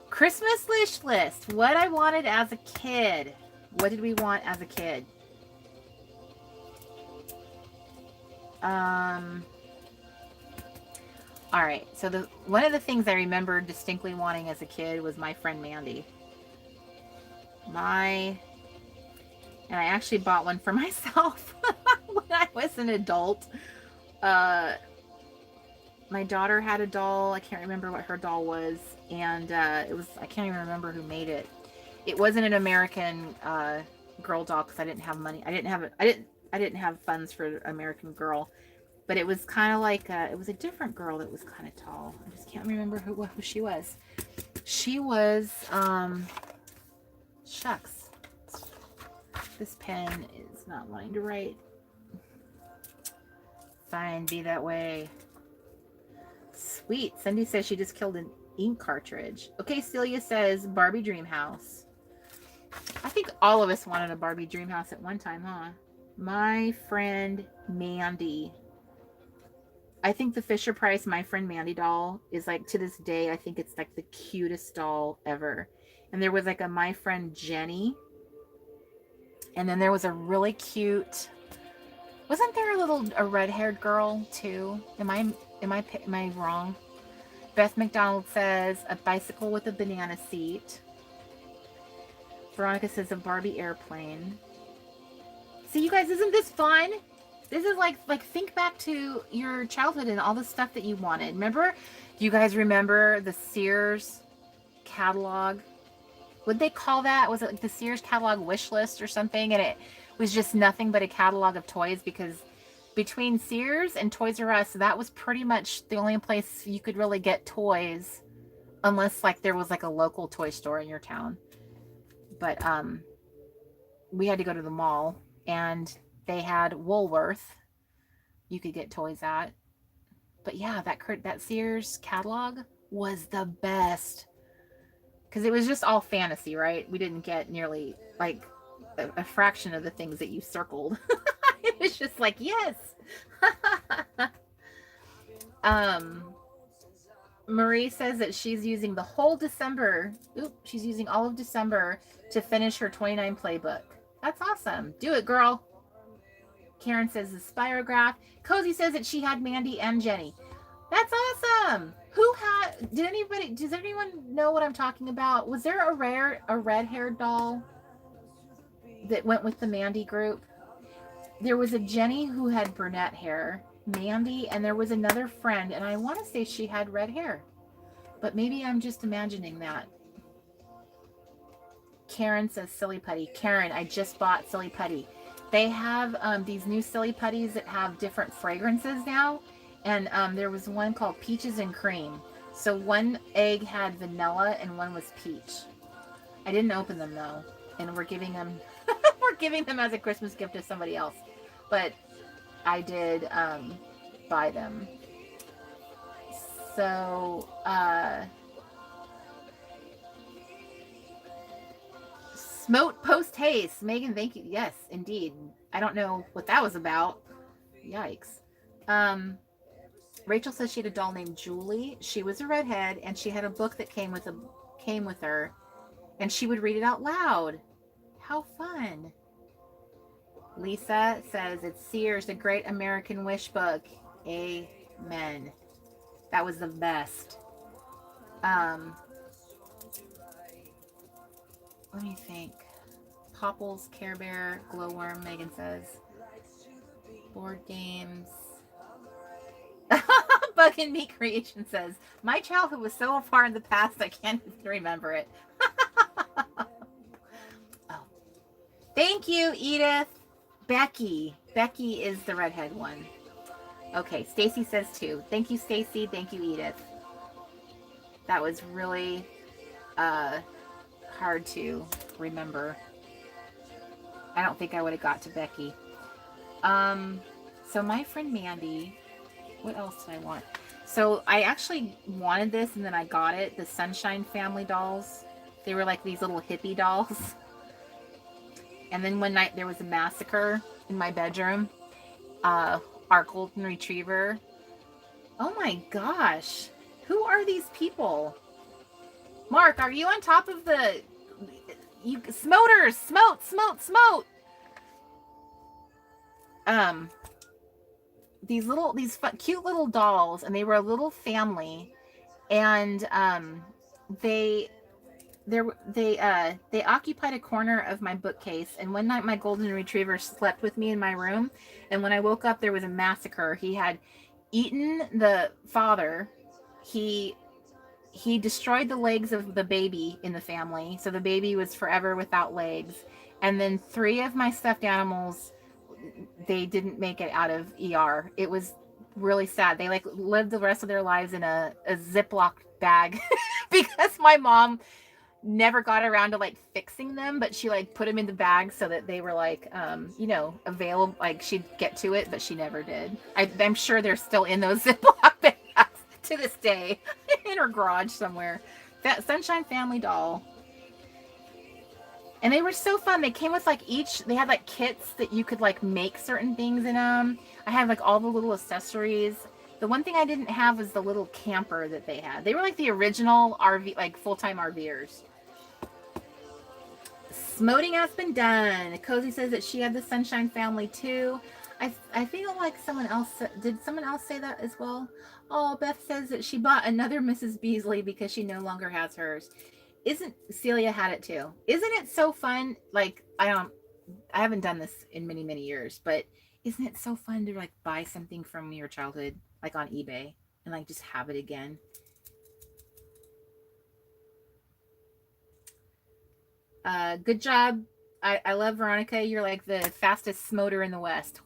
Christmas wish list. What I wanted as a kid. What did we want as a kid? All right. So one of the things I remember distinctly wanting as a kid was my friend Mandy. And I actually bought one for myself when I was an adult. My daughter had a doll. I can't remember what her doll was, and it was, I can't even remember who made it. It wasn't an American Girl doll because I didn't have money. I didn't have funds for American Girl, but it was kind of like it was a different girl that was kind of tall. I just can't remember who she was. She was, shucks. This pen is not wanting to write. Fine, be that way. Sweet. Cindy says she just killed an ink cartridge. Okay, Celia says Barbie Dream House. I think all of us wanted a Barbie Dream House at one time, huh? My friend Mandy. I think the Fisher Price My Friend Mandy doll is like, to this day, I think it's like the cutest doll ever. And there was like a My Friend Jenny. And then there was a really cute, wasn't there a red-haired girl too? Am I wrong? Beth McDonald says a bicycle with a banana seat. Veronica says a Barbie airplane. See, you guys, isn't this fun? This is like think back to your childhood and all the stuff that you wanted. Remember? Do you guys remember the Sears catalog? Would they call that? Was it like the Sears catalog wish list or something? And it was just nothing but a catalog of toys, because between Sears and Toys R Us, that was pretty much the only place you could really get toys, unless like there was like a local toy store in your town. But we had to go to the mall, and they had Woolworth you could get toys at. But yeah, that Sears catalog was the best, because it was just all fantasy, right? We didn't get nearly like a fraction of the things that you circled. It was just like, yes. Marie says that she's using the whole December. She's using all of December to finish her 29 playbook. That's awesome. Do it, girl. Karen says the Spirograph. Cozy says that she had Mandy and Jenny. That's awesome. Does anyone know what I'm talking about? Was there a red-haired doll that went with the Mandy group? There was a Jenny who had brunette hair, Mandy, and there was another friend, and I want to say she had red hair, but maybe I'm just imagining that. Karen says Silly Putty. Karen, I just bought Silly Putty. They have these new Silly Putties that have different fragrances now, and there was one called Peaches and Cream. So one egg had vanilla and one was peach. I didn't open them though, and we're giving them we're giving them as a Christmas gift to somebody else. But I did buy them. So Smote post haste. Megan, thank you. Yes, indeed. I don't know what that was about. Yikes. Rachel says she had a doll named Julie. She was a redhead, and she had a book that came with her, and she would read it out loud. How fun. Lisa says it's Sears, the Great American Wish book. Amen. That was the best. Let me think. Popples, Care Bear, Glowworm, Megan says. Board games. Bug and Meat Creation says, my childhood was so far in the past I can't even remember it. Oh. Thank you, Edith. Becky is the redhead one. Okay, Stacy says too. Thank you, Stacy. Thank you, Edith. That was really hard to remember. I don't think I would have got to Becky. So my friend Mandy, what else did I want? So I actually wanted this, and then I got it. The Sunshine Family dolls. They were like these little hippie dolls. And then one night there was a massacre in my bedroom. Our golden retriever. Oh my gosh. Who are these people? Mark, are you on top of the... Smoters! Smote! These cute little dolls, and they were a little family, and they occupied a corner of my bookcase. And one night my golden retriever slept with me in my room, and when I woke up there was a massacre. He had eaten the father. He destroyed the legs of the baby in the family, so the baby was forever without legs. And then 3 of my stuffed animals, they didn't make it out of ER. It was really sad. They like lived the rest of their lives in a Ziploc bag because my mom never got around to like fixing them, but she like put them in the bag so that they were like available, like she'd get to it, but she never did. I'm sure they're still in those Ziploc bags to this day in her garage somewhere. That Sunshine Family doll. And they were so fun. They came with like they had like kits that you could like make certain things in them. I had like all the little accessories. The one thing I didn't have was the little camper that they had. They were like the original RV, like full-time RVers. Smoting has been done. Cozy says that she had the Sunshine Family too. I feel like someone else, did someone else say that as well? Oh, Beth says that she bought another Mrs. Beasley because she no longer has hers. Celia had it too. Isn't it so fun? Like, I haven't done this in many, many years, but isn't it so fun to like buy something from your childhood, like on eBay, and like just have it again? Good job. I love Veronica. You're like the fastest smoter in the West.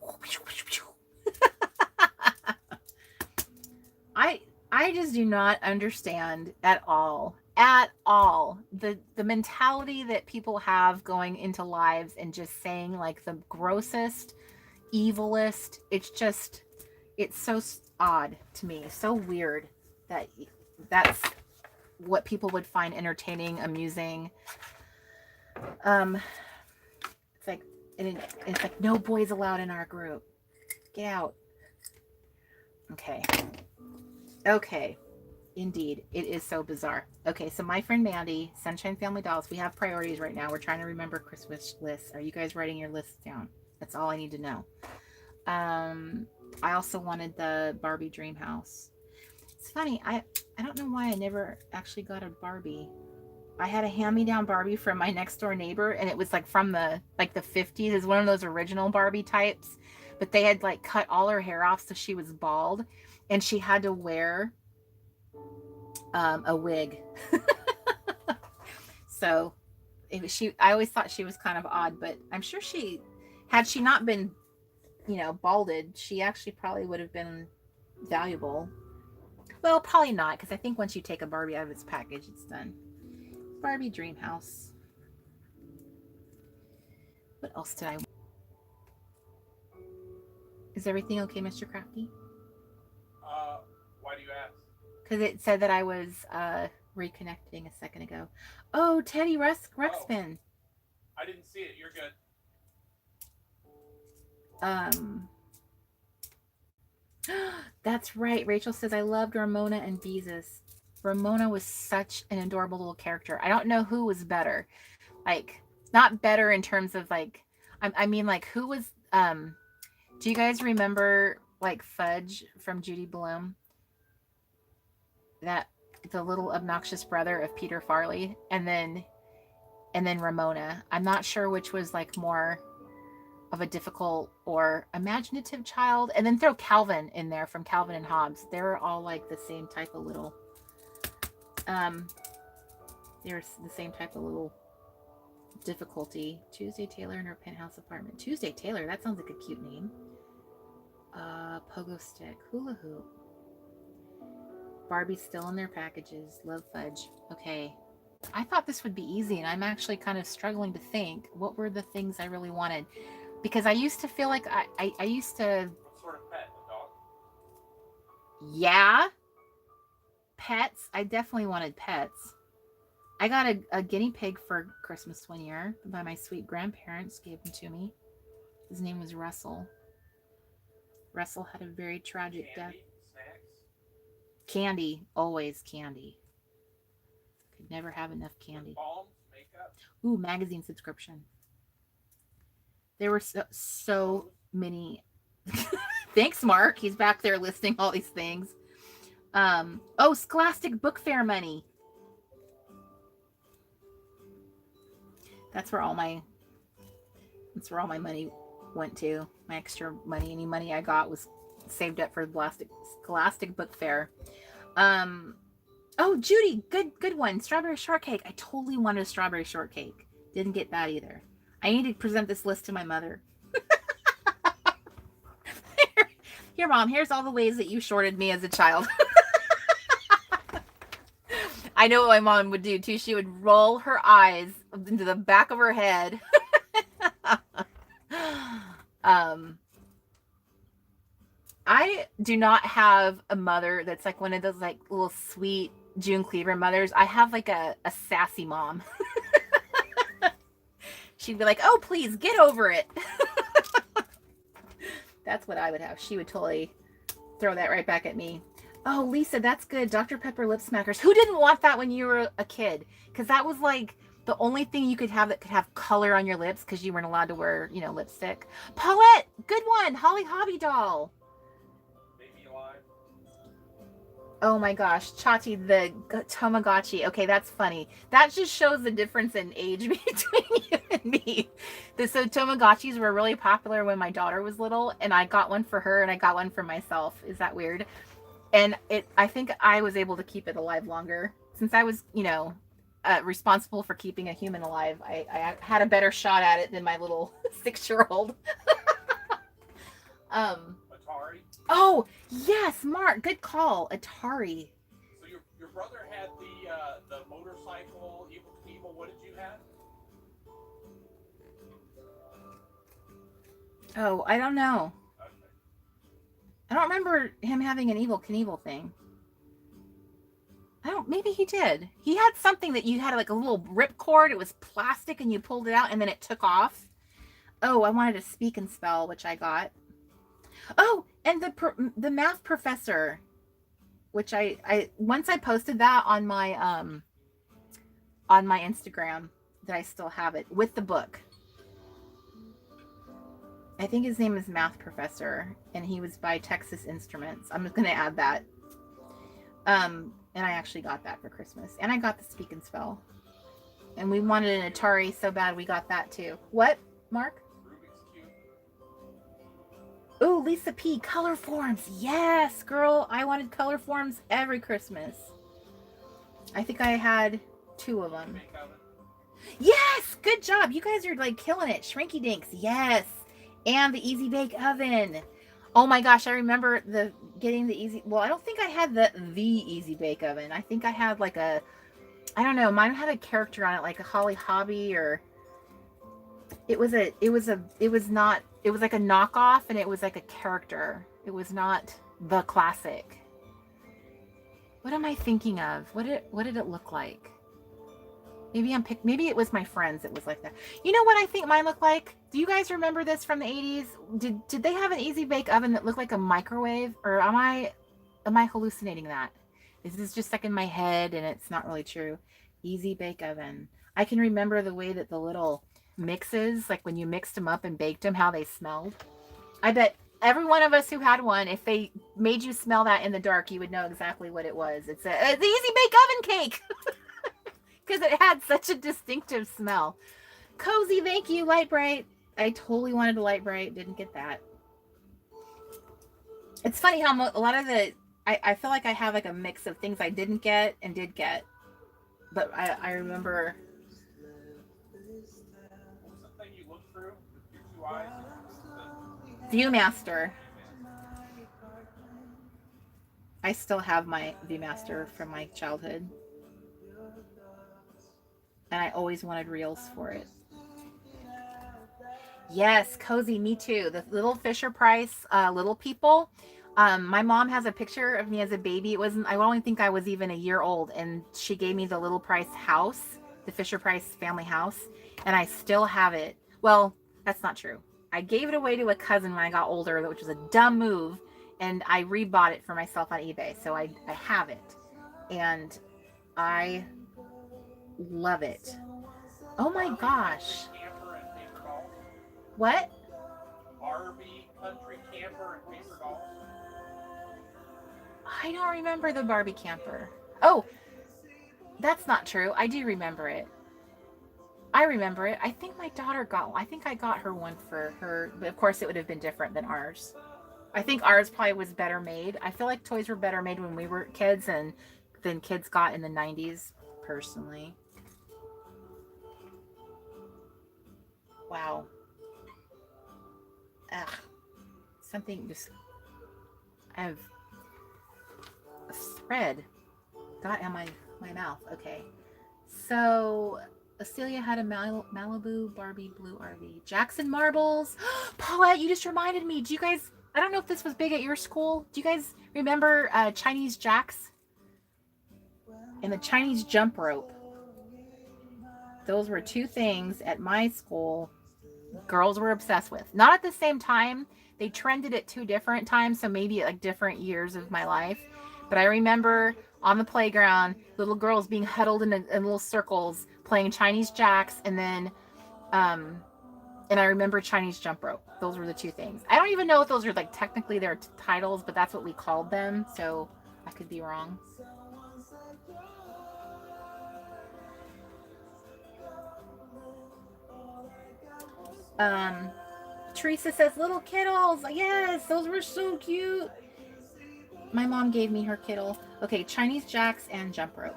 I just do not understand at all the mentality that people have going into lives and just saying like the grossest, evilest. It's so odd to me, so weird that that's what people would find entertaining, amusing. It's like no boys allowed in our group. Get out. Okay. Indeed, it is so bizarre. Okay, so my friend Mandy, Sunshine Family Dolls, we have priorities right now. We're trying to remember Christmas lists. Are you guys writing your lists down? That's all I need to know. I also wanted the Barbie Dream House. It's funny, I don't know why I never actually got a Barbie. I had a hand-me-down Barbie from my next door neighbor, and it was like from the 50s. It's one of those original Barbie types, but they had like cut all her hair off so she was bald, and she had to wear a wig. So I always thought she was kind of odd, but I'm sure had she not been, balded, she actually probably would have been valuable. Well, probably not, because I think once you take a Barbie out of its package, it's done. Barbie Dream House. What else did I want? Is everything okay, Mr. Crafty? Why do you ask? Because it said that I was reconnecting a second ago. Oh, Teddy Ruxpin. I didn't see it. You're good. That's right. Rachel says, I loved Ramona and Beezus. Ramona was such an adorable little character. I don't know who was better. Like, not better in terms of like, I mean like who was, do you guys remember like Fudge from Judy Blume? That the little obnoxious brother of Peter Farley, and then Ramona. I'm not sure which was like more of a difficult or imaginative child. And then throw Calvin in there from Calvin and Hobbes. They were all like the same type of little there's the same type of little difficulty. Tuesday Taylor in her penthouse apartment. Tuesday Taylor, that sounds like a cute name. Pogo stick, hula hoop. Barbie's still in their packages. Love Fudge. Okay. I thought this would be easy, and I'm actually kind of struggling to think what were the things I really wanted, because I used to feel like I used to. What sort of pet? A dog? Yeah. Pets. I definitely wanted pets. I got a guinea pig for Christmas one year by my sweet grandparents. Gave him to me. His name was Russell. Russell had a very tragic death. Snacks? Candy. Always candy. Could never have enough candy. Balms, makeup. Ooh, magazine subscription. There were so many. Thanks, Mark. He's back there listing all these things. Oh, Scholastic Book Fair money. That's where all my money went to. My extra money, any money I got was saved up for the Scholastic Book Fair. Oh, Judy, good one. Strawberry shortcake. I totally wanted a strawberry shortcake. Didn't get that either. I need to present this list to my mother. Here, Mom, here's all the ways that you shorted me as a child. I know what my mom would do too. She would roll her eyes into the back of her head. I do not have a mother that's like one of those like little sweet June Cleaver mothers. I have like a sassy mom. She'd be like, oh, please get over it. That's what I would have. She would totally throw that right back at me. Oh, Lisa, that's good. Dr. Pepper lip smackers. Who didn't want that when you were a kid? Because that was like the only thing you could have that could have color on your lips because you weren't allowed to wear, you know, lipstick. Paulette, good one. Holly Hobby doll. Oh my gosh, Chachi, the Tamagotchi. Okay, that's funny. That just shows the difference in age between you and me. So Tamagotchis were really popular when my daughter was little, and I got one for her and I got one for myself. Is that weird? And I think I was able to keep it alive longer. Since I was, you know, responsible for keeping a human alive, I had a better shot at it than my little 6-year-old. Atari? Oh, yes, Mark, good call. Atari. So your brother had the motorcycle, Evil Knievel. What did you have? Oh, I don't know. Okay. I don't remember him having an Evil Knievel thing. Maybe he did. He had something that you had like a little rip cord. It was plastic and you pulled it out and then it took off. Oh, I wanted to speak and spell, which I got. Oh, and the math professor, which I once I posted that on my Instagram, that I still have it with the book. I think his name is Math Professor, and he was by Texas Instruments. I'm just gonna add that. And I actually got that for Christmas, and I got the Speak and Spell, and we wanted an Atari so bad we got that too. What, Mark? Ooh, Lisa P. Color forms. Yes, girl. I wanted color forms every Christmas. I think I had 2 of them. Yes, good job. You guys are like killing it. Shrinky Dinks. Yes. And the Easy Bake Oven. Oh my gosh, I remember getting the Easy. Well, I don't think I had the Easy Bake Oven. I think I had like I don't know. Mine had a character on it, like a Holly Hobby, or it was like a knockoff, and it was like a character. It was not the classic. What am I thinking of? What did it look like? Maybe it was my friends. It was like that. You know what I think mine looked like? Do you guys remember this from the 80s? Did they have an Easy Bake Oven that looked like a microwave, or am I hallucinating that? Is this just like in my head and it's not really true? Easy Bake Oven. I can remember the way that the little mixes, like when you mixed them up and baked them, how they smelled. I bet every one of us who had one, if they made you smell that in the dark, you would know exactly what it was. It's the Easy Bake Oven cake. Because it had such a distinctive smell. Cozy, thank you, Light Bright. I totally wanted a Light Bright, didn't get that. It's funny how a lot of I feel like I have like a mix of things I didn't get and did get. But I remember. What was the thing you looked through with your 2 eyes? Viewmaster. I still have my Viewmaster from my childhood. And I always wanted reels for it. Yes, Cozy, me too. The little Fisher Price Little People. My mom has a picture of me as a baby. I only think I was even a year old, and she gave me the Little Price house, the Fisher Price family house, and I still have it. Well, that's not true. I gave it away to a cousin when I got older, which was a dumb move, and I rebought it for myself on eBay. So I have it, and I love it. Oh my gosh. What? Barbie, country camper, and paper dolls. I don't remember the Barbie camper. Oh, that's not true. I do remember it. I remember it. I think my daughter got one. I think I got her one for her, but of course it would have been different than ours. I think ours probably was better made. I feel like toys were better made when we were kids and than kids got in the 90s, personally. Wow. Ugh. Something just... I have a thread got on my my mouth. Okay. So Celia had a Malibu Barbie blue RV. Jackson Marbles. Paulette, you just reminded me. Do you guys, I don't know if this was big at your school. Do you guys remember Chinese jacks? And the Chinese jump rope. Those were two things at my school girls were obsessed with. Not at the same time. They trended at two different times, so maybe at like different years of my life. But I remember on the playground, little girls being huddled in little circles playing Chinese jacks, and then and I remember Chinese jump rope. Those were the two things. I don't even know if those are like technically their titles, but that's what we called them, so I could be wrong. Teresa says little kittles. Yes, those were so cute. My mom gave me her kittle. Okay, Chinese jacks and jump rope.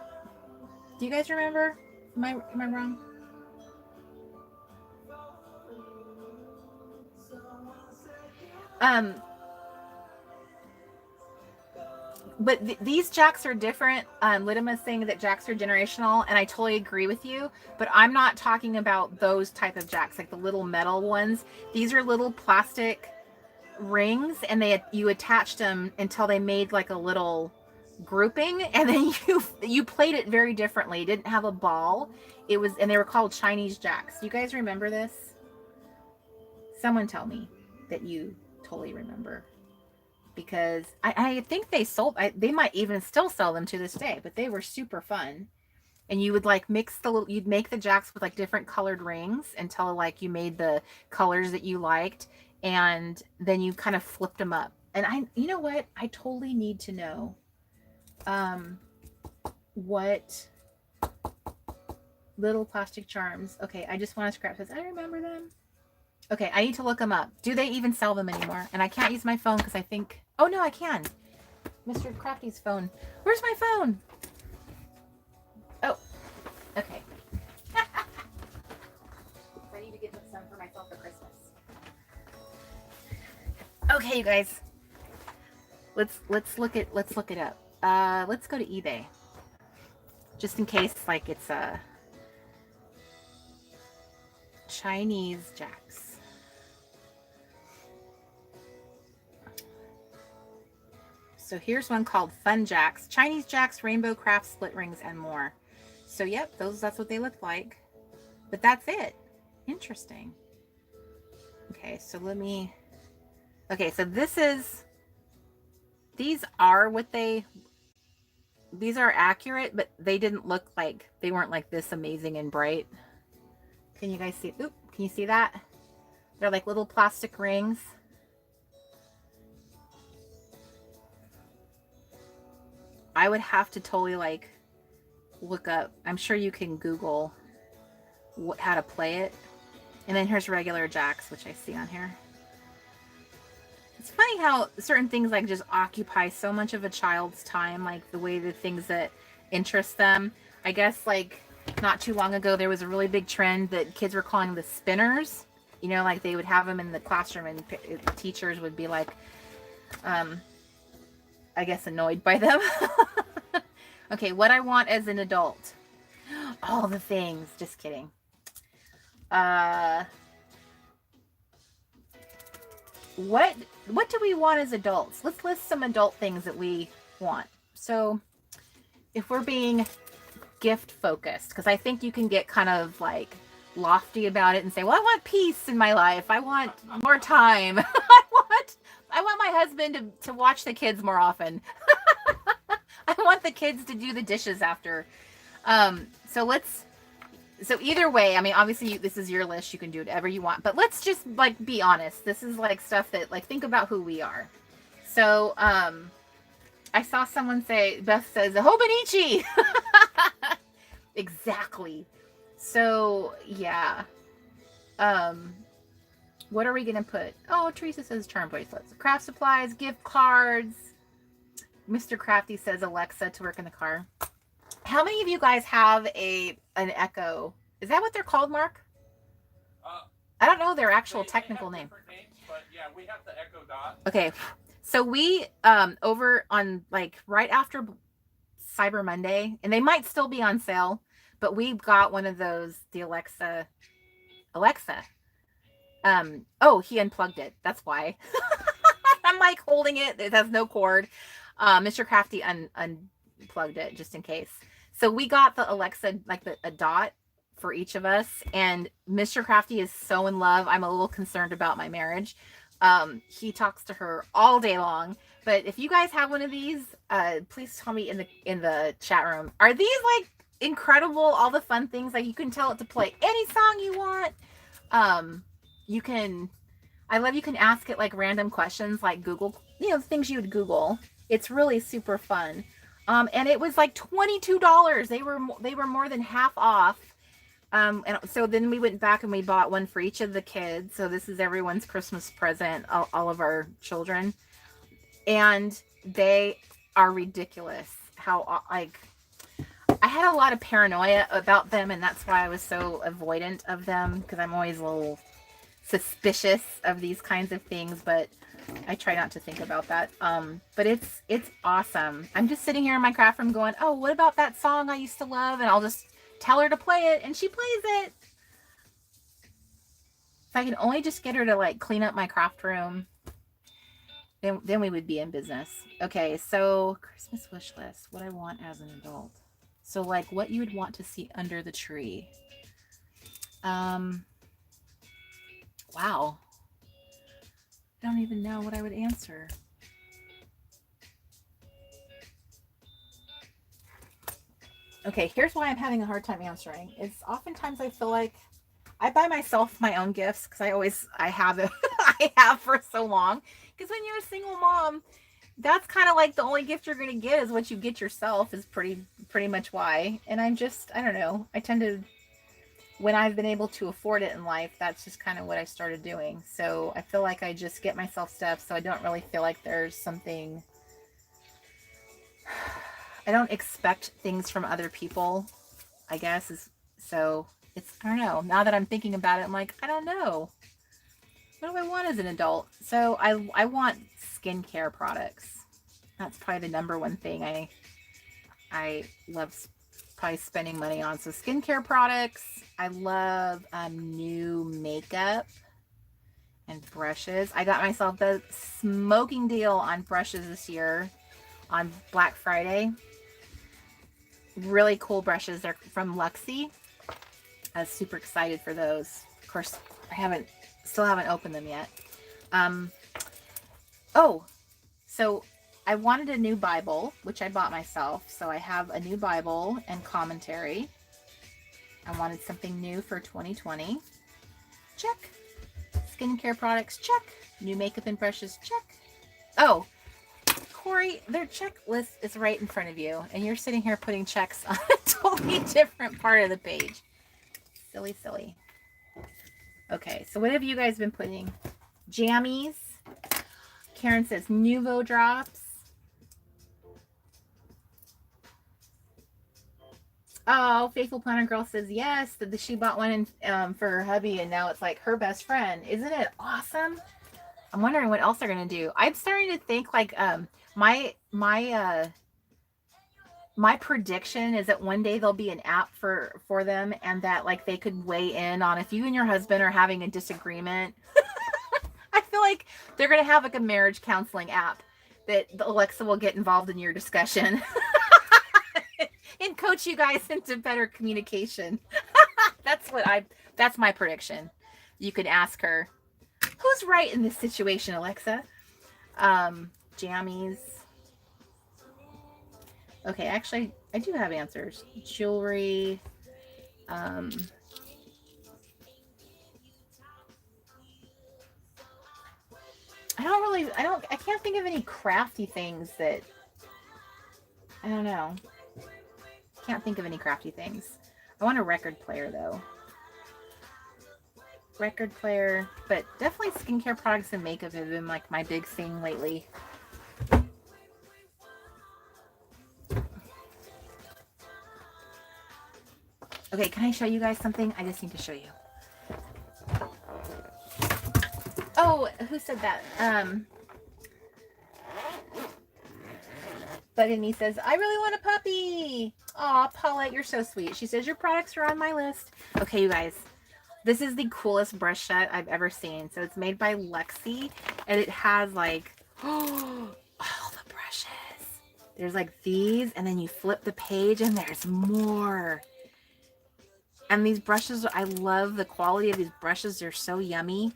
Do you guys remember? Am I wrong? But these jacks are different. Lidima is saying that jacks are generational, and I totally agree with you. But I'm not talking about those type of jacks, like the little metal ones. These are little plastic rings, and you attached them until they made like a little grouping, and then you played it very differently. It didn't have a ball. And they were called Chinese jacks. You guys remember this? Someone tell me that you totally remember. Because I think they might even still sell them to this day, but they were super fun. And you would like you'd make the jacks with like different colored rings until like you made the colors that you liked, and then you kind of flipped them up. And you know what? I totally need to know what little plastic charms. Okay, I just want to scrap this. I remember them. Okay, I need to look them up. Do they even sell them anymore? And I can't use my phone because I think... Oh, no, I can. Mr. Crafty's phone. Where's my phone? Oh, okay. I need to get some for myself for Christmas. Okay, you guys. Let's look it up. Let's go to eBay. Just in case, like, it's a Chinese jacks. So here's one called Fun Jacks. Chinese jacks, rainbow craft, split rings, and more. So yep, that's what they look like. But that's it. Interesting. Okay, so okay, so these are accurate, but they didn't look like, they weren't like this amazing and bright. Can you guys see? Oop, can you see that? They're like little plastic rings. I would have to totally like look up. I'm sure you can Google how to play it. And then here's regular jacks, which I see on here. It's funny how certain things like just occupy so much of a child's time, like the way the things that interest them. I guess like not too long ago, there was a really big trend that kids were calling the spinners. You know, like they would have them in the classroom and teachers would be like, I guess annoyed by them. Okay, what I want as an adult. All the things. Just kidding. What do we want as adults? Let's list some adult things that we want. So if we're being gift focused, because I think you can get kind of like lofty about it and say, well, I want peace in my life. I want more time. I want my husband to watch the kids more often. I want the kids to do the dishes after. So either way, I mean, obviously this is your list. You can do whatever you want, but let's just like be honest. This is like stuff that like, think about who we are. So, I saw someone say, Beth says, a Hobonichi. Exactly. So yeah. What are we going to put? Oh, Teresa says charm bracelets, craft supplies, gift cards. Mr. Crafty says Alexa to work in the car. How many of you guys have an Echo? Is that what they're called, Mark? I don't know their actual technical name. Names, but yeah, we have the Echo Dot. Okay. So we, over on like right after Cyber Monday, and they might still be on sale, but we got one of those, the Alexa. Oh, he unplugged it. That's why. I'm like holding it. It has no cord. Mr. Crafty unplugged it just in case. So we got the Alexa, like a dot for each of us. And Mr. Crafty is so in love. I'm a little concerned about my marriage. He talks to her all day long. But if you guys have one of these, please tell me in the chat room. Are these like incredible? All the fun things, like you can tell it to play any song you want. You can ask it like random questions, like Google, things you would Google. It's really super fun. And it was like $22. They were more than half off. And so then we went back and we bought one for each of the kids. So this is everyone's Christmas present, all of our children. And they are ridiculous. How, like, I had a lot of paranoia about them, and that's why I was so avoidant of them, because I'm always a little suspicious of these kinds of things, but I try not to think about that. But it's awesome. I'm just sitting here in my craft room going, oh, what about that song I used to love? And I'll just tell her to play it, and she plays it. If I can only just get her to like clean up my craft room, then we would be in business. Okay, so Christmas wish list, what I want as an adult. So like what you would want to see under the tree. Wow. I don't even know what I would answer. Okay, here's why I'm having a hard time answering. It's oftentimes I feel like I buy myself my own gifts because I have it. I have for so long. Because when you're a single mom, that's kind of like the only gift you're going to get is what you get yourself, is pretty much why. And I don't know. I tend to, when I've been able to afford it in life, that's just kind of what I started doing. So I feel like I just get myself stuff. So I don't really feel like there's something, I don't expect things from other people, I guess. So it's, I don't know. Now that I'm thinking about it, I'm like, I don't know. What do I want as an adult? So I want skincare products. That's probably the number one thing I love probably spending money on. So skincare products. I love new makeup and brushes. I got myself the smoking deal on brushes this year on Black Friday. Really cool brushes. They're from Luxie. I was super excited for those. Of course, I still haven't opened them yet. Oh, so I wanted a new Bible, which I bought myself. So I have a new Bible and commentary. I wanted something new for 2020. Check. Skincare products, check. New makeup and brushes, check. Oh, Corey, their checklist is right in front of you, and you're sitting here putting checks on a totally different part of the page. Silly, silly. Okay, so what have you guys been putting? Jammies. Karen says Nuvo drops. Oh, Faithful Planner Girl says yes, that she bought one for her hubby, and now it's like her best friend. Isn't it awesome? I'm wondering what else they're gonna do. I'm starting to think like my prediction is that one day there'll be an app for them, and that like they could weigh in on if you and your husband are having a disagreement. I feel like they're gonna have like a marriage counseling app that Alexa will get involved in your discussion and coach you guys into better communication. That's my prediction. You can ask her, who's right in this situation, Alexa? Jammies. Okay, actually, I do have answers. Jewelry. I can't think of any crafty things that, I don't know. Can't think of any crafty things. I want a record player though. Record player, but definitely skincare products and makeup have been like my big thing lately. Okay, can I show you guys something? I just need to show you. Oh, who said that? Bugging Me says, I really want a puppy. Aw, Paulette, you're so sweet. She says, your products are on my list. Okay, you guys. This is the coolest brush set I've ever seen. So it's made by Lexi, and it has like, oh, all the brushes. There's like these, and then you flip the page and there's more. And these brushes, I love the quality of these brushes. They're so yummy.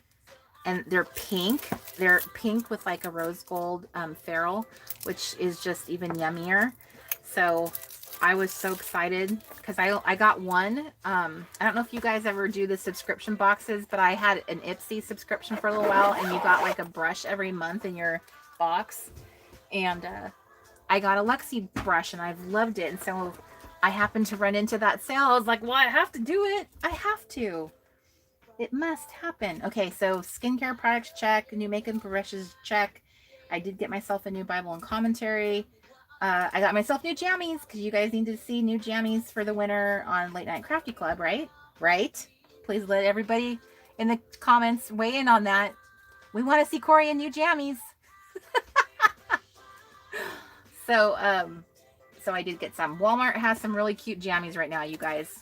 And they're pink. They're pink with like a rose gold ferrule, which is just even yummier. So I was so excited because I got one. I don't know if you guys ever do the subscription boxes, but I had an Ipsy subscription for a little while, and you got like a brush every month in your box. And I got a Lexi brush, and I've loved it. And so I happened to run into that sale. I was like, well, I have to do it. I have to. It must happen. Okay, so skincare products, check. New makeup brushes, check. I did get myself a new Bible and commentary. I got myself new jammies because you guys need to see new jammies for the winter on Late Night Crafty Club, right? Right? Please let everybody in the comments weigh in on that. We want to see Corey in new jammies. So I did get some. Walmart has some really cute jammies right now, you guys.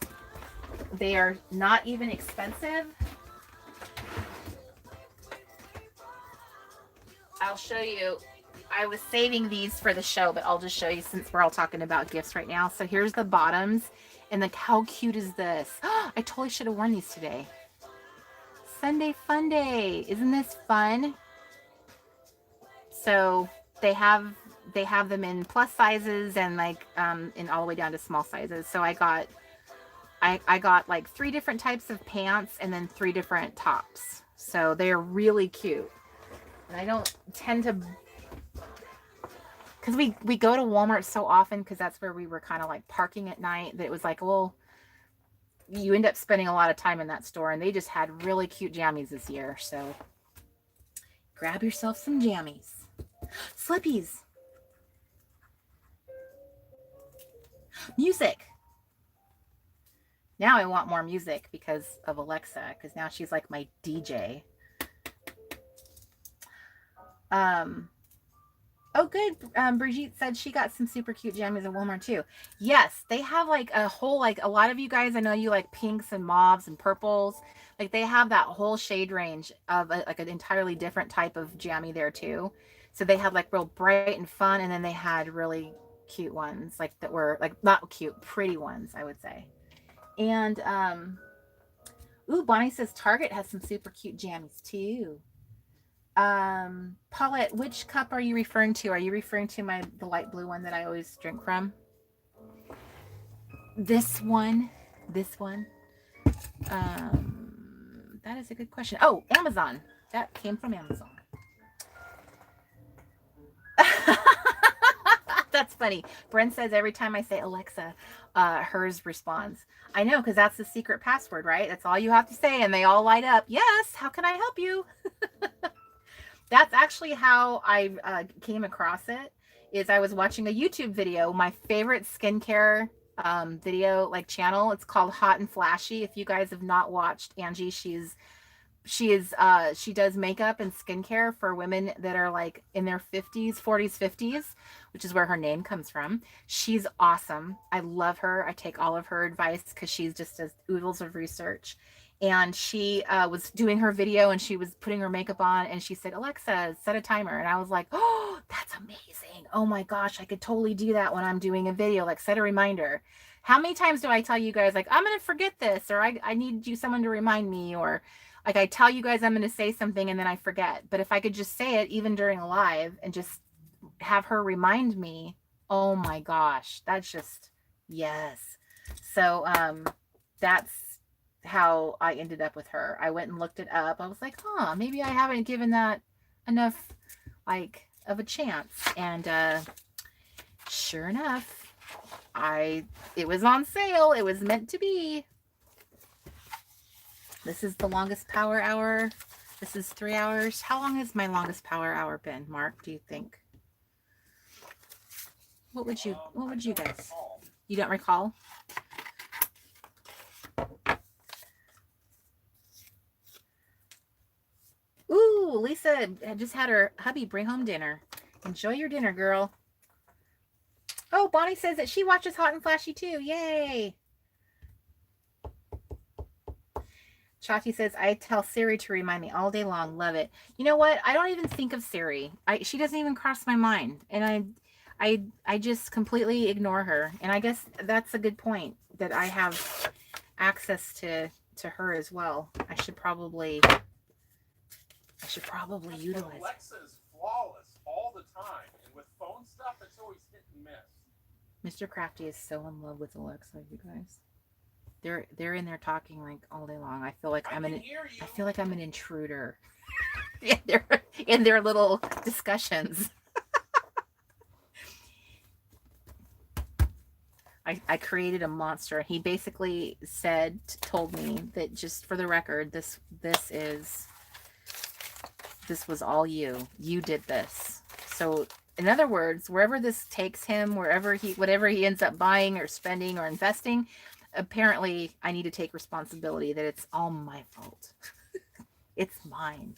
They are not even expensive. I'll show you. I was saving these for the show, but I'll just show you since we're all talking about gifts right now. So here's the bottoms. And like, how cute is this? I totally should have worn these today. Sunday fun day. Isn't this fun? So they have them in plus sizes and like in all the way down to small sizes. So I got like 3 different types of pants and then 3 different tops. So they're really cute. And I don't tend to, because we go to Walmart so often because that's where we were kind of like parking at night, that it was like, well, you end up spending a lot of time in that store, and they just had really cute jammies this year. So grab yourself some jammies. Slippies. Music. Now I want more music because of Alexa, because now she's like my DJ. Oh, good. Brigitte said she got some super cute jammies at Walmart too. Yes, they have like a whole, like a lot of you guys, I know you like pinks and mauves and purples. Like they have that whole shade range of like an entirely different type of jammy there too. So they had like real bright and fun, and then they had really cute ones, like that were like not cute, pretty ones, I would say. And ooh, Bonnie says Target has some super cute jammies too. Paulette, which cup are you referring to? Are you referring to the light blue one that I always drink from? This one. That is a good question. Oh, Amazon. That came from Amazon. That's funny. Brent says every time I say Alexa, hers responds. I know, because that's the secret password, right? That's all you have to say, and they all light up. Yes, how can I help you? That's actually how I came across it. Is I was watching a YouTube video, my favorite skincare video like channel. It's called Hot and Flashy. If you guys have not watched Angie, she does makeup and skincare for women that are like in their 40s, 50s, which is where her name comes from. She's awesome. I love her. I take all of her advice because she's just as oodles of research. And she was doing her video, and she was putting her makeup on, and she said, Alexa, set a timer. And I was like, oh, that's amazing. Oh my gosh, I could totally do that when I'm doing a video, like set a reminder. How many times do I tell you guys, like, I'm going to forget this, or I need someone to remind me, or like I tell you guys I'm going to say something and then I forget. But if I could just say it even during a live and just have her remind me, oh my gosh, that's just, yes. So that's how I ended up with her. I went and looked it up. I was like, maybe I haven't given that enough like of a chance. And sure enough, it was on sale. It was meant to be. This is the longest power hour. This is 3 hours. How long has my longest power hour been, Mark, do you think? What would you guys? You don't recall? Ooh, Lisa just had her hubby bring home dinner. Enjoy your dinner, girl. Oh, Bonnie says that she watches Hot and Flashy too. Yay. Chachi says, I tell Siri to remind me all day long. Love it. You know what? I don't even think of Siri. She doesn't even cross my mind. And I just completely ignore her. And I guess that's a good point, that I have access to her as well. I should probably utilize it. Alexa is flawless all the time, and with phone stuff, it's always hit and miss. Mr. Crafty is so in love with Alexa, you guys. They're in there talking like all day long. I feel like I'm an intruder in their little discussions. I created a monster. He basically told me that, just for the record, this was all you. You did this. So in other words, wherever this takes him, whatever he ends up buying or spending or investing, apparently I need to take responsibility that it's all my fault. It's mine.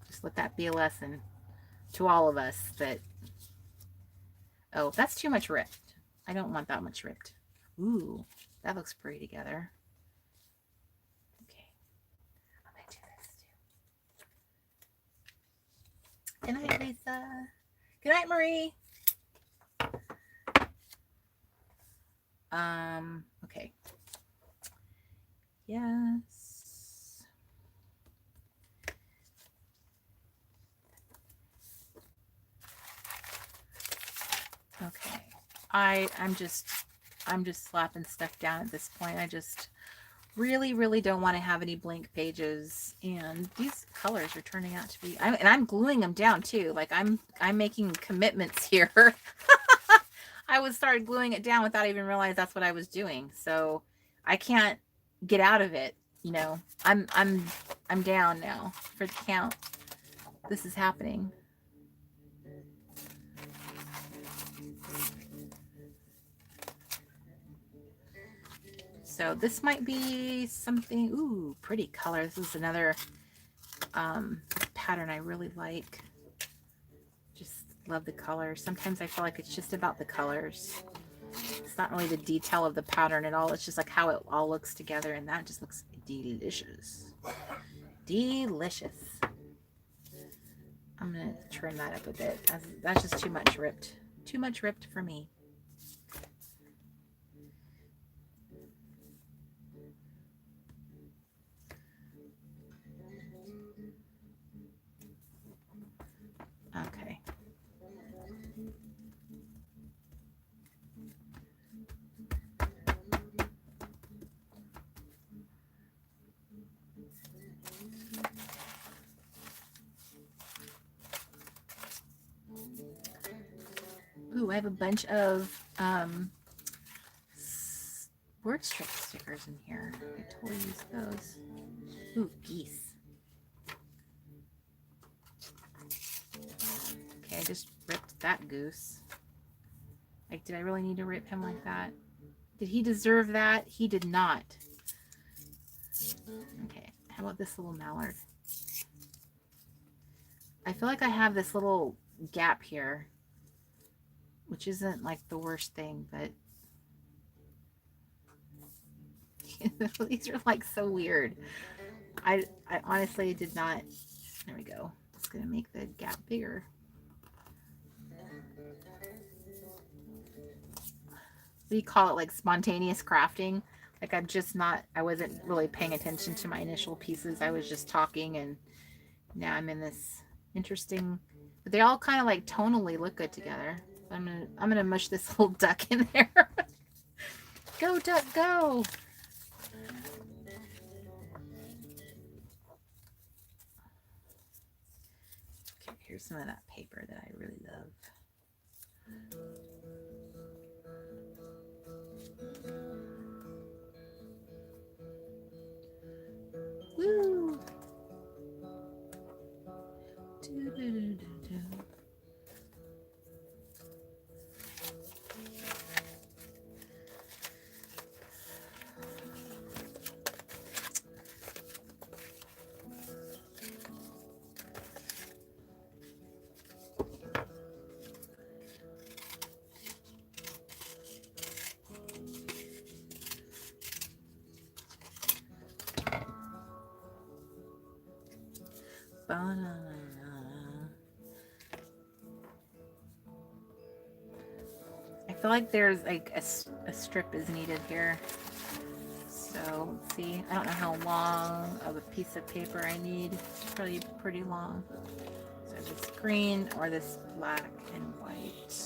Just let that be a lesson to all of us that, oh, that's too much ripped. I don't want that much ripped. Ooh, that looks pretty together. Okay. I'm going to do this too. Good night, Lisa. Good night, Marie. Okay. Yes. Okay. I'm just slapping stuff down at this point. I just really don't want to have any blank pages, and these colors are turning out to be, and I'm gluing them down too. Like I'm making commitments here. I was started gluing it down without even realizing that's what I was doing. So I can't get out of it. You know, I'm down now for the count. This is happening. So this might be something, ooh, pretty color. This is another pattern I really like. Just love the colors. Sometimes I feel like it's just about the colors. It's not really the detail of the pattern at all. It's just like how it all looks together, and that just looks delicious. Delicious. I'm gonna trim that up a bit. That's just too much ripped. Too much ripped for me. Okay. Ooh, I have a bunch of word strip stickers in here. I totally use those. Ooh, geese. Okay, I just ripped that goose. Like, did I really need to rip him like that? Did he deserve that? He did not. Okay, how about this little mallard? I feel like I have this little gap here, which isn't like the worst thing, but these are like so weird. I honestly did not. There we go. It's gonna make the gap bigger. We call it like spontaneous crafting. Like I wasn't really paying attention to my initial pieces. I was just talking, and now I'm in this interesting, but they all kind of like tonally look good together. I'm gonna mush this little duck in there. Go duck, go. Okay, here's some of that paper that I really love. Woo! I feel like there's like a strip is needed here. So let's see. I don't know how long of a piece of paper I need. It's probably pretty long. So this green or this black and white.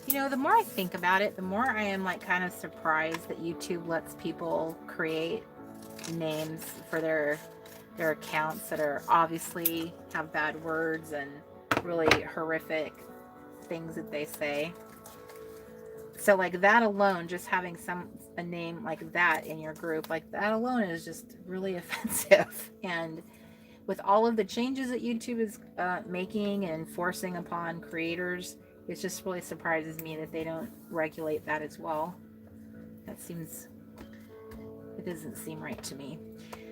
You know, the more I think about it, the more I am like kind of surprised that YouTube lets people create names for their accounts that are obviously have bad words and really horrific things that they say. So like that alone, just having a name like that in your group, like that alone is just really offensive. And with all of the changes that YouTube is making and forcing upon creators, it just really surprises me that they don't regulate that as well. It doesn't seem right to me.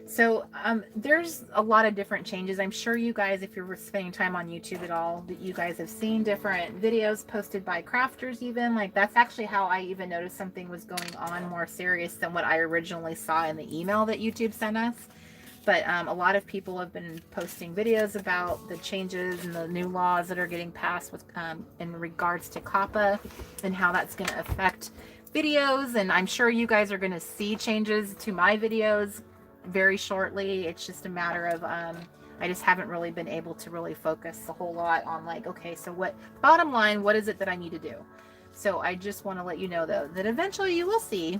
So there's a lot of different changes. I'm sure you guys, if you're spending time on YouTube at all, that you guys have seen different videos posted by crafters even. Like that's actually how I even noticed something was going on more serious than what I originally saw in the email that YouTube sent us. But a lot of people have been posting videos about the changes and the new laws that are getting passed with in regards to COPPA and how that's going to affect videos. And I'm sure you guys are going to see changes to my videos very shortly. It's just a matter of I just haven't really been able to really focus a whole lot on like, okay, so what, bottom line, what is it that I need to do? So I just want to let you know though that eventually you will see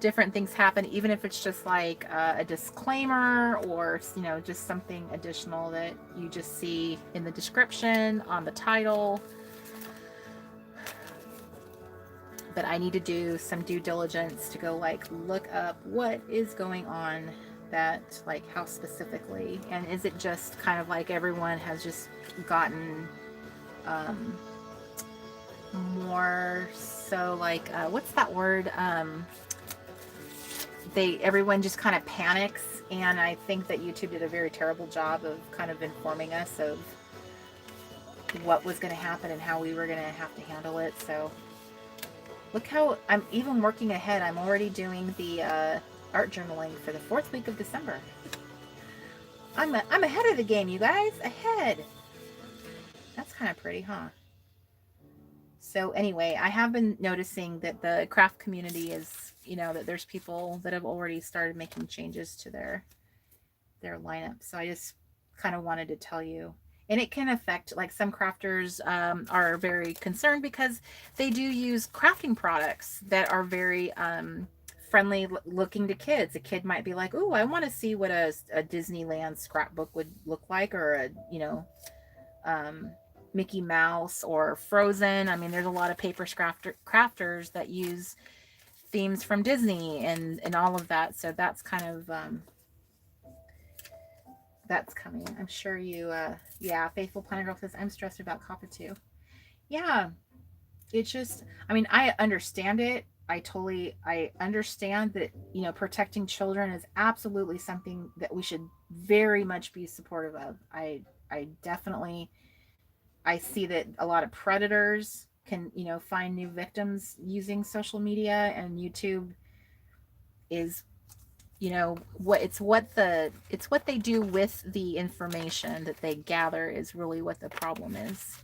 different things happen, even if it's just like a disclaimer or, you know, just something additional that you just see in the description, on the title. But I need to do some due diligence to go like look up what is going on, that like how specifically, and is it just kind of like everyone has just gotten more so like what's that word, everyone just kind of panics. And I think that YouTube did a very terrible job of kind of informing us of what was going to happen and how we were going to have to handle it. So look how I'm even working ahead. I'm already doing the art journaling for the 4th week of December. I'm ahead of the game, you guys. Ahead. That's kind of pretty, huh? So anyway, I have been noticing that the craft community is, you know, that there's people that have already started making changes to their lineup. So I just kind of wanted to tell you. And it can affect, like some crafters are very concerned because they do use crafting products that are very friendly looking to kids. A kid might be like, oh, I want to see what a Disneyland scrapbook would look like, or a, you know, Mickey Mouse or Frozen. I mean, there's a lot of paper crafters that use themes from Disney and all of that. So that's kind of that's coming. I'm sure you yeah, Faithful Planner Girl says I'm stressed about COPPA too. Yeah, it's just, I mean, I understand it. I understand that, you know, protecting children is absolutely something that we should very much be supportive of. I definitely, I see that a lot of predators can, you know, find new victims using social media, and YouTube is, you know, it's what they do with the information that they gather is really what the problem is.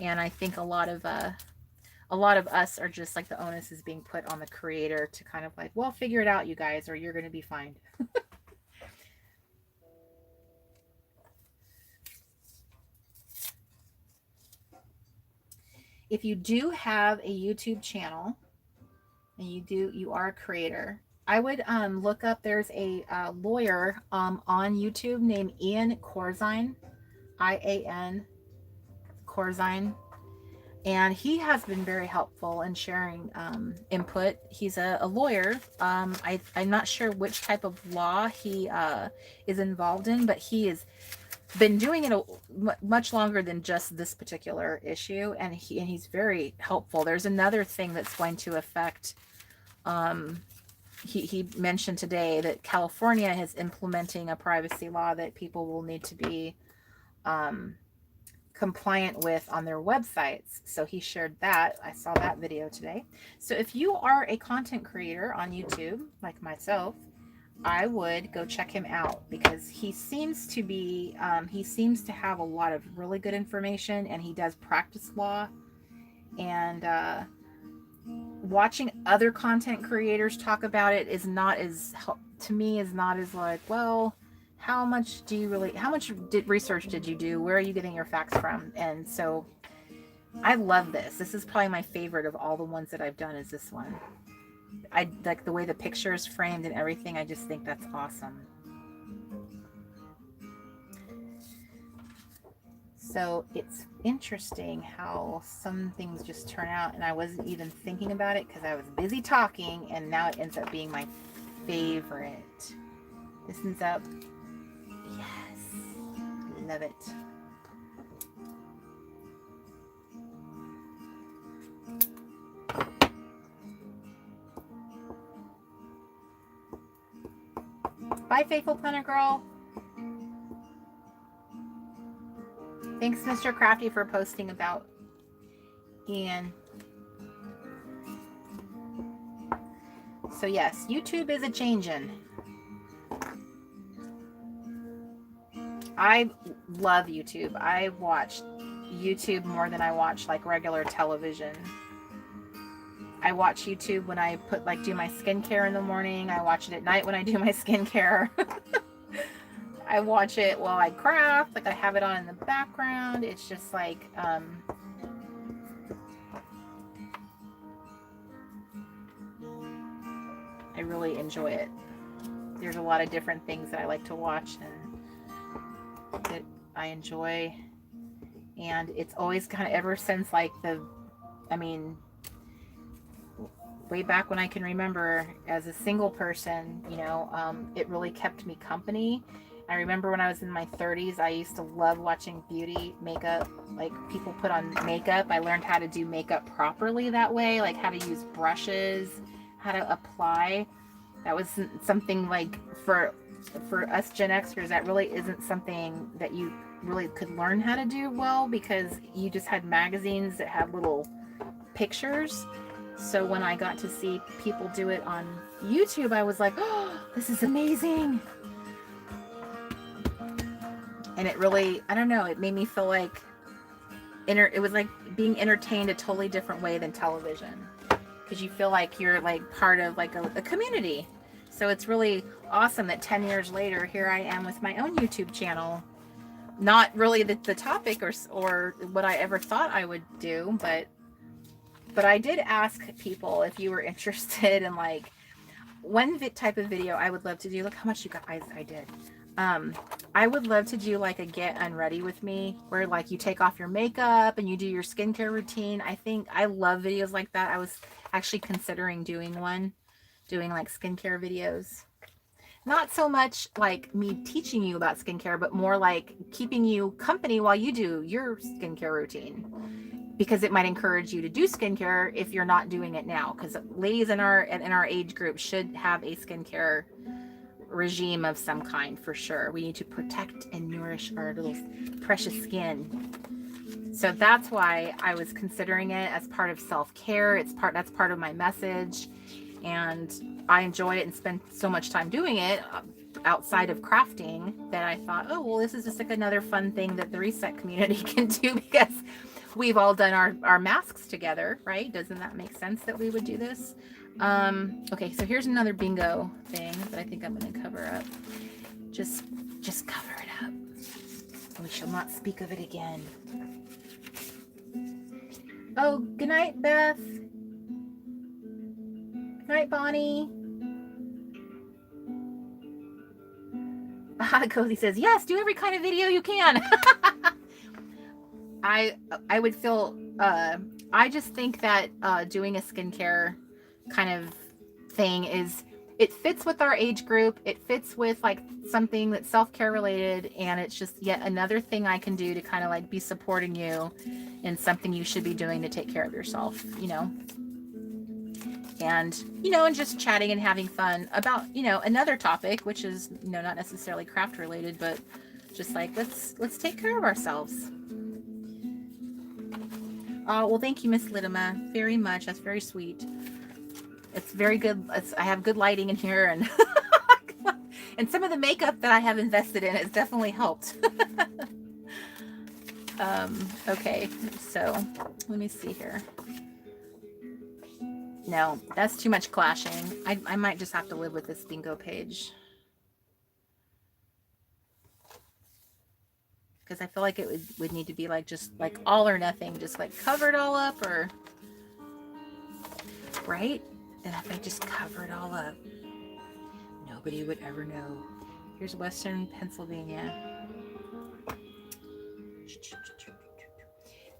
And I think a lot of us are just like, the onus is being put on the creator to kind of like, well, figure it out, you guys, or you're going to be fined. If you do have a YouTube channel and you are a creator, I would look up, there's a lawyer on YouTube named Ian Corzine, IAN Corzine, and he has been very helpful in sharing input. He's a lawyer. I'm not sure which type of law he is involved in, but he has been doing it much longer than just this particular issue, and he's very helpful. There's another thing that's going to affect, he mentioned today that California is implementing a privacy law that people will need to be compliant with on their websites. So he shared that. I saw that video today. So if you are a content creator on YouTube, like myself, I would go check him out, because he seems to be, he seems to have a lot of really good information, and he does practice law. And watching other content creators talk about it is not as, to me, is not as like, well, how much research did you do? Where are you getting your facts from? And so I love this. This is probably my favorite of all the ones that I've done, is this one. I like the way the picture is framed and everything. I just think that's awesome. So it's interesting how some things just turn out, and I wasn't even thinking about it because I was busy talking, and now it ends up being my favorite. This ends up, yes, love it. Bye, Faithful Planner Girl. Thanks, Mr. Crafty, for posting about Ian. So yes, YouTube is a changin'. I love YouTube. I watch YouTube more than I watch like regular television. I watch YouTube when I do my skincare in the morning. I watch it at night when I do my skincare. I watch it while I craft. Like, I have it on in the background. It's just like, I really enjoy it. There's a lot of different things that I like to watch and that I enjoy. And it's always kind of, ever since like way back when I can remember as a single person, it really kept me company. I remember when I was in my 30s, I used to love watching beauty makeup, like people put on makeup. I learned how to do makeup properly that way, like how to use brushes, how to apply. That was something like for us Gen Xers, that really isn't something that you really could learn how to do well, because you just had magazines that had little pictures. So when I got to see people do it on YouTube, I was like, oh, this is amazing. And it really, I don't know, it made me feel like it was like being entertained a totally different way than television, because you feel like you're like part of like a community. So it's really awesome that 10 years later, here I am with my own YouTube channel. Not really the topic or what I ever thought I would do, but I did ask people if you were interested in like one type of video I would love to do. Look how much you guys I did. I would love to do like a get unready with me, where like you take off your makeup and you do your skincare routine. I love videos like that. I was actually considering doing like skincare videos. Not so much like me teaching you about skincare, but more like keeping you company while you do your skincare routine, because it might encourage you to do skincare if you're not doing it now. Because ladies in our age group should have a skincare regime of some kind for sure. We need to protect and nourish our little precious skin. So that's why I was considering it as part of self-care. That's part of my message, and I enjoy it and spend so much time doing it outside of crafting that I thought, oh well, this is just like another fun thing that the Reset community can do, because we've all done our masks together, right? Doesn't that make sense that we would do this? Okay, so here's another bingo thing that I think I'm going to cover up. Just cover it up. We shall not speak of it again. Oh, good night, Beth. Good night, Bonnie. Cozy says, yes, do every kind of video you can. I would feel, I just think that doing a skincare kind of thing it fits with our age group. It fits with like something that's self-care related, and it's just yet another thing I can do to kind of like be supporting you in something you should be doing to take care of yourself, and just chatting and having fun about another topic, which is not necessarily craft related, but just like let's take care of ourselves. Oh, well, thank you, Miss Lidima, very much. That's very sweet. It's very good. I have good lighting in here, and And some of the makeup that I have invested in has definitely helped. Okay, so let me see here. No, that's too much clashing. I might just have to live with this bingo page. Because I feel like it would need to be like just like all or nothing, just like cover it all up, or right? And if I just cover it all up, nobody would ever know. Here's Western Pennsylvania.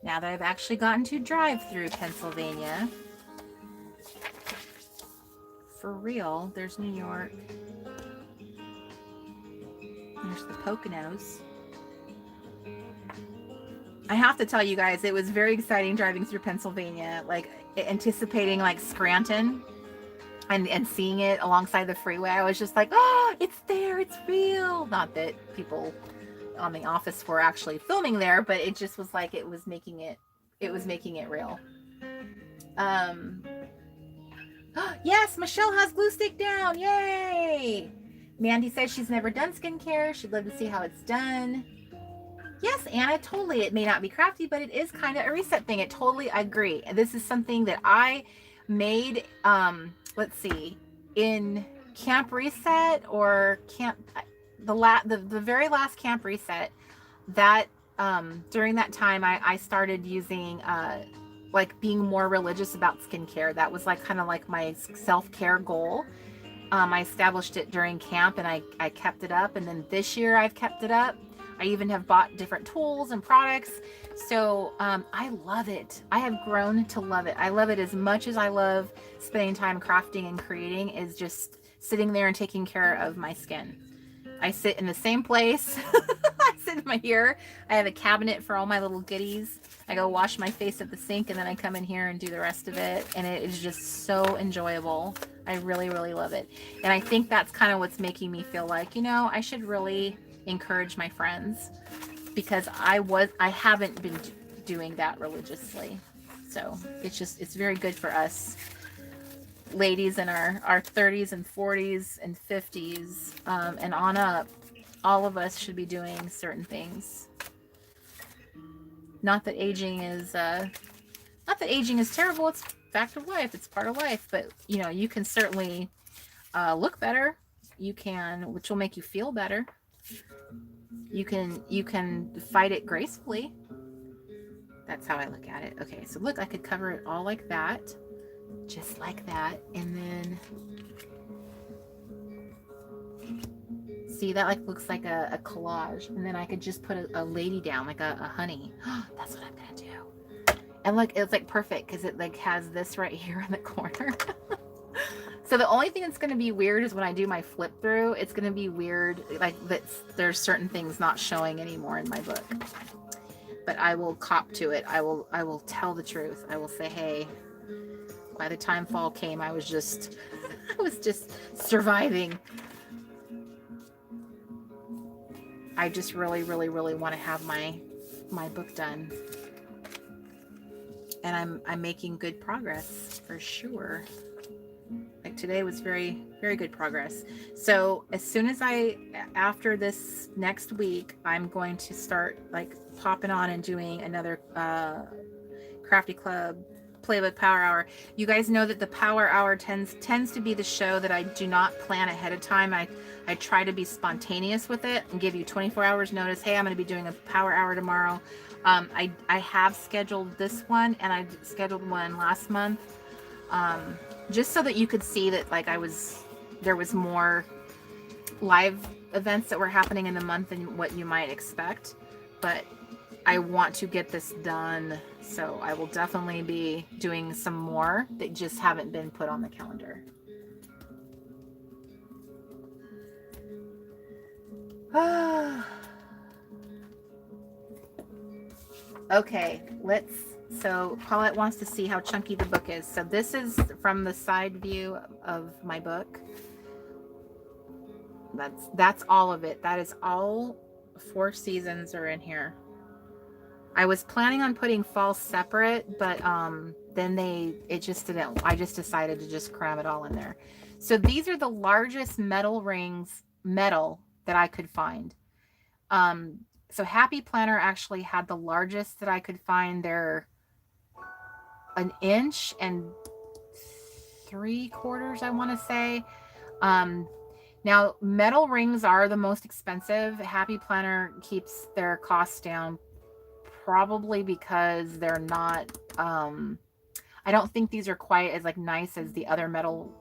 Now that I've actually gotten to drive through Pennsylvania, for real, there's New York. There's the Poconos. I have to tell you guys, it was very exciting driving through Pennsylvania, like anticipating like Scranton and seeing it alongside the freeway. I was just like, oh, it's there, it's real. Not that people on The Office were actually filming there, but it just was like it was making it real. Yes, Michelle has glue stick down. Yay! Mandy says she's never done skincare. She'd love to see how it's done. Yes, Anna, totally. It may not be crafty, but it is kind of a reset thing. I agree. This is something that I made, let's see, in Camp Reset or the very last Camp Reset, that during that time I started using like being more religious about skincare. That was like kind of like my self-care goal. I established it during camp and I kept it up, and then this year I've kept it up. I even have bought different tools and products. So I love it. I have grown to love it. I love it as much as I love spending time crafting and creating, is just sitting there and taking care of my skin. I sit in the same place. I sit in here. I have a cabinet for all my little goodies. I go wash my face at the sink, and then I come in here and do the rest of it. And it is just so enjoyable. I really, really love it. And I think that's kind of what's making me feel like, you know, I should really encourage my friends, because I haven't been doing that religiously. So it's very good for us ladies in our 30s and 40s and 50s and on up. All of us should be doing certain things. Not that aging is terrible. It's fact of life. It's part of life. But you know, you can certainly look better. You can, which will make you feel better. You can fight it gracefully. That's how I look at it. Okay, so look, I could cover it all like that, just like that, and then see, that like looks like a collage, and then I could just put a lady down, like a honey. That's what I'm gonna do. And look, it's like perfect because it like has this right here in the corner. So the only thing that's going to be weird is when I do my flip through, it's going to be weird, like there's certain things not showing anymore in my book. But I will cop to it. I will tell the truth. I will say, hey, by the time fall came, I was just surviving. I just really, really, really want to have my book done. And I'm making good progress for sure. Like today was very, very good progress. So as soon as after this next week, I'm going to start like popping on and doing another Crafty Club PlayBook Power Hour. You guys know that the Power Hour tends to be the show that I do not plan ahead of time. I try to be spontaneous with it and give you 24 hours notice. Hey, I'm going to be doing a Power Hour tomorrow. I have scheduled this one, and I scheduled one last month. Just so that you could see that like there was more live events that were happening in the month than what you might expect. But I want to get this done, so I will definitely be doing some more that just haven't been put on the calendar. Okay, so Paulette wants to see how chunky the book is. So this is from the side view of my book. That's all of it. That is all 4 seasons are in here. I was planning on putting fall separate, but then it just didn't. I just decided to just cram it all in there. So these are the largest metal rings metal that I could find. So Happy Planner actually had the largest that I could find. They're 1.75 inches, I want to say. Now metal rings are the most expensive. Happy Planner keeps their costs down, probably because they're not, I don't think these are quite as like nice as the other metal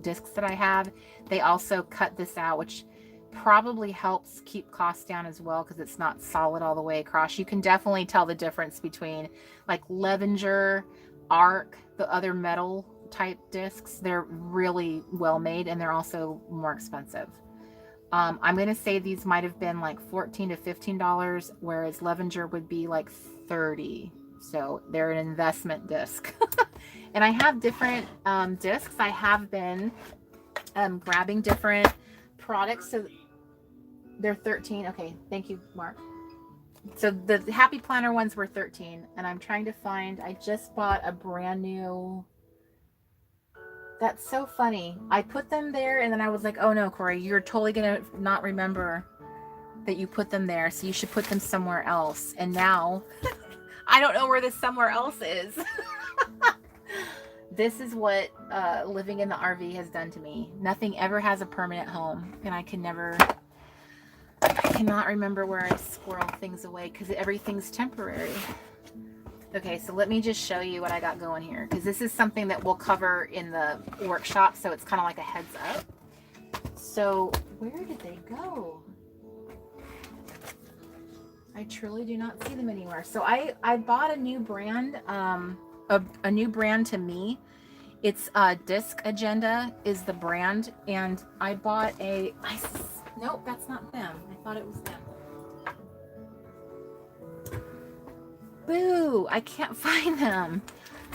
discs that I have. They also cut this out, which probably helps keep costs down as well, because it's not solid all the way across. You can definitely tell the difference between like Levenger, Arc, the other metal type discs. They're really well made, and they're also more expensive. I'm going to say these might have been like $14 to $15, whereas Levenger would be like $30. So they're an investment disc. And I have different discs. I have been grabbing different products. So they're 13. Okay, thank you, Mark. So the Happy Planner ones were 13, and I'm trying to find, I just bought a brand new. That's so funny. I put them there, and then I was like, oh no, Corey, you're totally gonna not remember that you put them there, so you should put them somewhere else. And now I don't know where this somewhere else is. This is what living in the RV has done to me. Nothing ever has a permanent home, and I cannot remember where I squirrel things away, because everything's temporary. Okay, so let me just show you what I got going here, because this is something that we'll cover in the workshop, so it's kind of like a heads up. So where did they go? I truly do not see them anywhere. So I bought a new brand, a new brand to me. It's Disc Agenda is the brand, and I bought nope, that's not them. I thought it was them. Boo! I can't find them.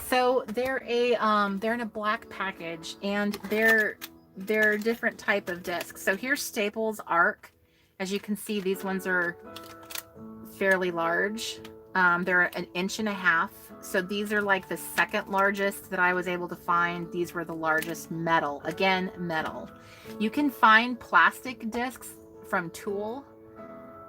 So they're in a black package, and they're a different type of disc. So here's Staples Arc. As you can see, these ones are fairly large. They're 1.5 inches. So these are like the second largest that I was able to find. These were the largest metal. Again, metal. You can find plastic discs from Tool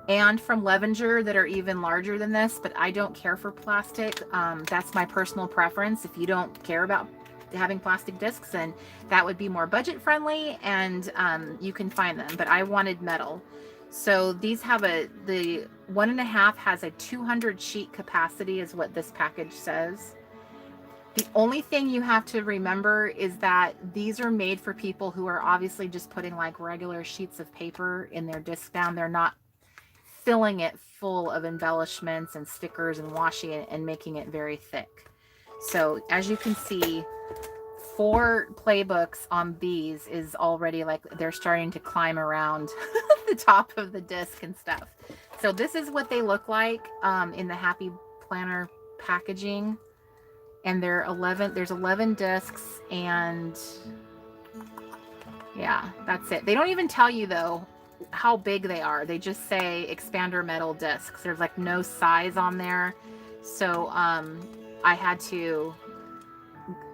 and from Levenger that are even larger than this, but I don't care for plastic. That's my personal preference. If you don't care about having plastic discs, then that would be more budget friendly, and you can find them, but I wanted metal. So these have the 1.5 has a 200 sheet capacity is what this package says. The only thing you have to remember is that these are made for people who are obviously just putting like regular sheets of paper in their disc down. They're not filling it full of embellishments and stickers and washing it and making it very thick. So as you can see, 4 playbooks on these is already like they're starting to climb around the top of the disc and stuff. So this is what they look like in the Happy Planner packaging, and there's 11 discs, and yeah, that's it. They don't even tell you though how big they are. They just say expander metal discs. There's like no size on there. So I had to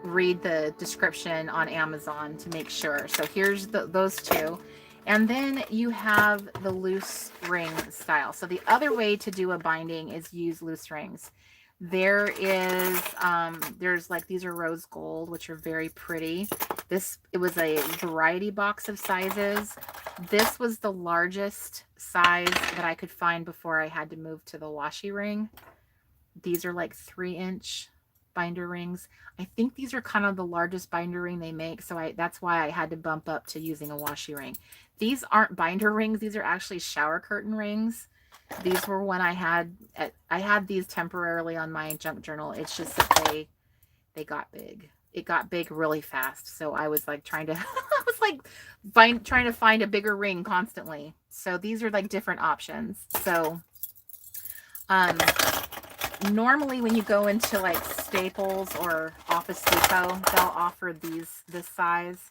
read the description on Amazon to make sure. So here's those two. And then you have the loose ring style. So the other way to do a binding is use loose rings. There is, there's like, these are rose gold, which are very pretty. It was a variety box of sizes. This was the largest size that I could find before I had to move to the washi ring. These are like 3-inch binder rings. I think these are kind of the largest binder ring they make. So that's why I had to bump up to using a washi ring. These aren't binder rings. These are actually shower curtain rings. These were when I had these temporarily on my junk journal. It's just that they got big. It got big really fast. So I was like trying to find a bigger ring constantly. So these are like different options. So normally when you go into like Staples or Office Depot, they'll offer this size.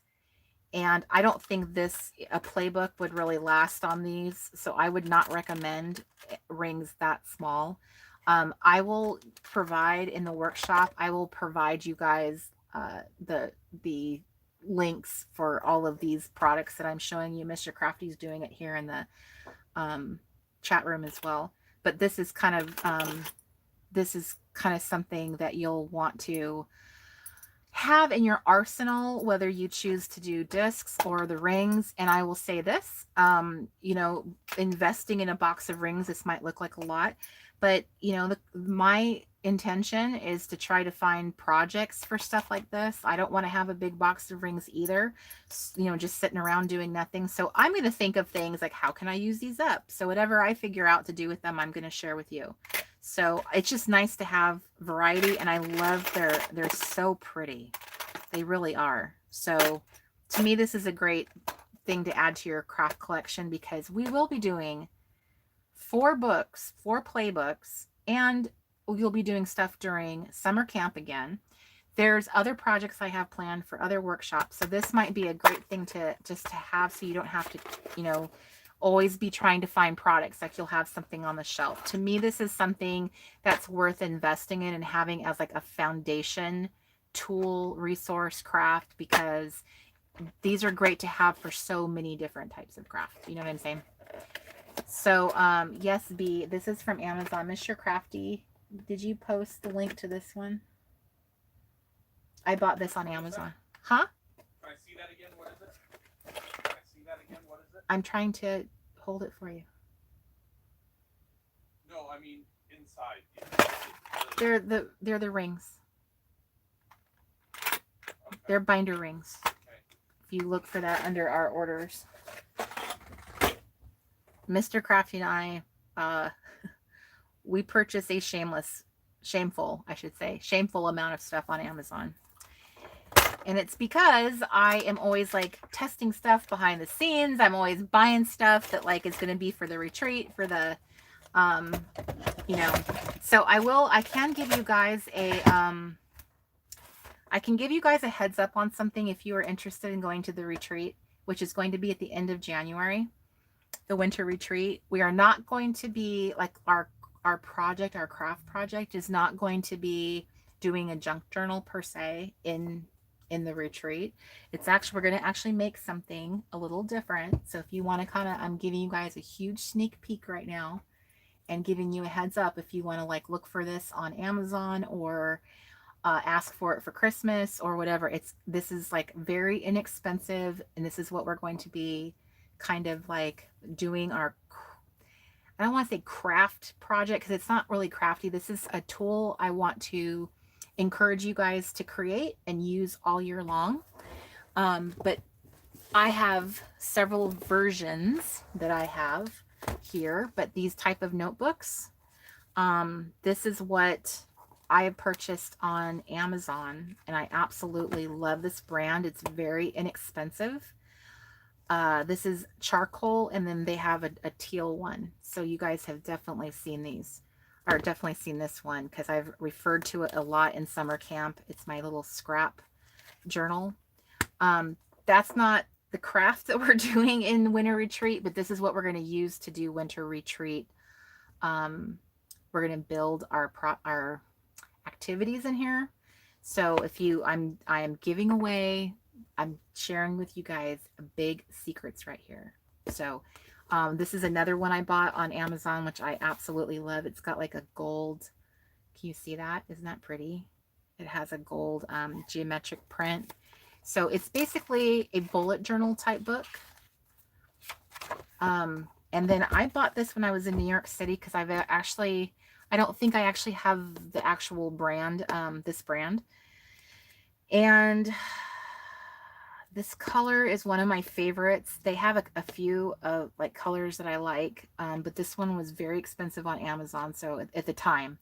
And I don't think a playbook would really last on these. So I would not recommend rings that small. I will provide in the workshop, I will provide you guys the links for all of these products that I'm showing you. Mr. Crafty's doing it here in the chat room as well. But this is kind of something that you'll want to have in your arsenal, whether you choose to do discs or the rings. And I will say this, you know, investing in a box of rings, this might look like a lot, but you know, my intention is to try to find projects for stuff like this. I don't want to have a big box of rings either, you know, just sitting around doing nothing. So I'm going to think of things like, how can I use these up? So whatever I figure out to do with them, I'm going to share with you. So it's just nice to have variety, and I love they're so pretty. They really are. So to me, this is a great thing to add to your craft collection, because we will be doing 4 books, 4 playbooks, and you'll be doing stuff during summer camp again. There's other projects I have planned for other workshops. So this might be a great thing to just to have, so you don't have to, you know, always be trying to find products. Like you'll have something on the shelf. To me, this is something that's worth investing in and having as like a foundation tool, resource, craft, because these are great to have for so many different types of craft. You know what I'm saying? So yes, B, this is from Amazon. Mr. Crafty, did you post the link to this one? I bought this on Amazon. Huh? Can I see that again? What is it? Can I see that again? What is it? I'm trying to hold it for you. No, I mean inside. They're the rings. Okay. They're binder rings. Okay. If you look for that under our orders. Mr. Crafty and I, we purchase a shameful amount of stuff on Amazon. And it's because I am always like testing stuff behind the scenes. I'm always buying stuff that like is going to be for the retreat, for the, you know, so I can give you guys a, heads up on something if you are interested in going to the retreat, which is going to be at the end of January, the winter retreat. We are not going to be like our craft project is not going to be doing a junk journal per se in the retreat. It's actually, we're going to actually make something a little different. So if you want to kind of, I'm giving you guys a huge sneak peek right now and giving you a heads up if you want to like look for this on Amazon or ask for it for Christmas or whatever. This is like very inexpensive, and this is what we're going to be kind of like doing our, I don't want to say craft project because it's not really crafty. This is a tool I want to encourage you guys to create and use all year long. But I have several versions that I have here, but these type of notebooks, this is what I have purchased on Amazon, and I absolutely love this brand. It's very inexpensive. This is charcoal, and then they have a teal one. So you guys have definitely seen these, or definitely seen this one, because I've referred to it a lot in summer camp. It's my little scrap journal. That's not the craft that we're doing in winter retreat, but this is what we're going to use to do winter retreat. We're going to build our activities in here. So if you, I am giving away, I'm sharing with you guys big secrets right here. So this is another one I bought on Amazon, which I absolutely love. It's got like a gold, can you see that? Isn't that pretty? It has a gold geometric print. So it's basically a bullet journal type book. And then I bought this when I was in New York City because I don't think I actually have the actual brand, this brand. And this color is one of my favorites. They have a few like colors that I like, but this one was very expensive on Amazon. So at the time,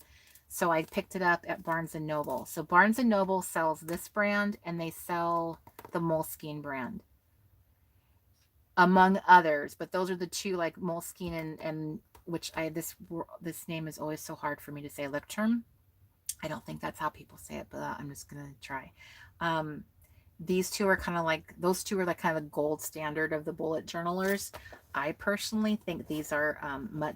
so I picked it up at Barnes & Noble. So Barnes & Noble sells this brand, and they sell the Moleskine brand, among others. But those are the two, like Moleskine and which this name is always so hard for me to say, Lectern. I don't think that's how people say it, but I'm just gonna try. These two are kind of like, those two are like kind of the gold standard of the bullet journalers. I personally think these are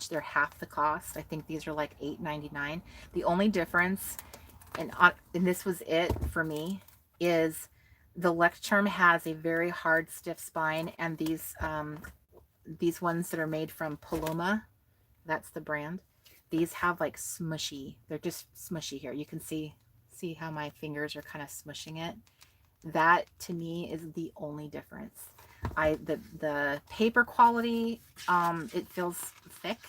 they're half the cost. I think these are like $8.99. The only difference, and this was it for me, is The Lectern has a very hard, stiff spine, and these ones that are made from Paloma, that's the brand. These have like smushy. They're just smushy here. You can see how my fingers are kind of smushing it. That to me is the only difference. The paper quality, it feels thick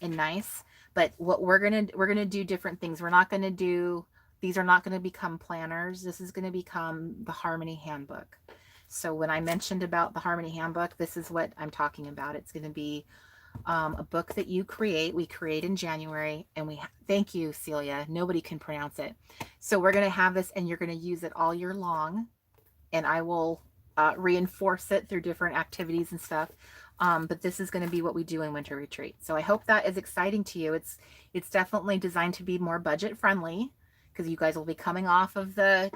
and nice, but what we're gonna do different things. We're not gonna do, these are not going to become planners. This is going to become the Harmony Handbook. So when I mentioned about the Harmony Handbook, this is what I'm talking about. It's going to be a book that you create. We create in January, and thank you, Celia. Nobody can pronounce it. So we're going to have this, and you're going to use it all year long, and I will reinforce it through different activities and stuff. But this is going to be what we do in Winter Retreat. So I hope that is exciting to you. It's definitely designed to be more budget friendly, because you guys will be coming off of the,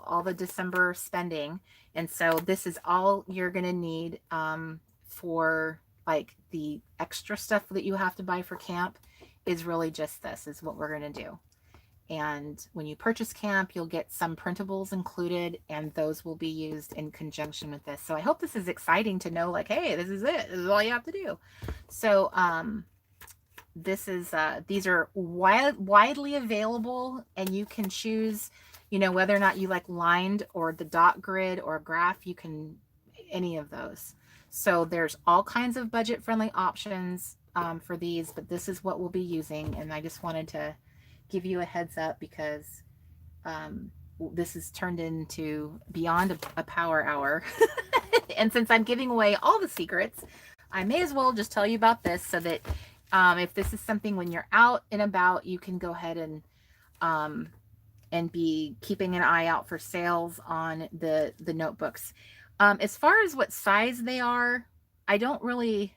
all the December spending. And so this is all you're going to need for like the extra stuff that you have to buy for camp is really just this is what we're going to do. And when you purchase camp, you'll get some printables included, and those will be used in conjunction with this. So I hope this is exciting to know, like, hey, this is it. This is all you have to do. So, this is these are widely available, and you can choose whether or not you like lined or the dot grid or graph. You can any of those. So there's all kinds of budget friendly options for these, but this is what we'll be using, and I just wanted to give you a heads up because this has turned into beyond a power hour. And since I'm giving away all the secrets, I may as well just tell you about this so that if this is something when you're out and about, you can go ahead and be keeping an eye out for sales on the notebooks. As far as what size they are, I don't really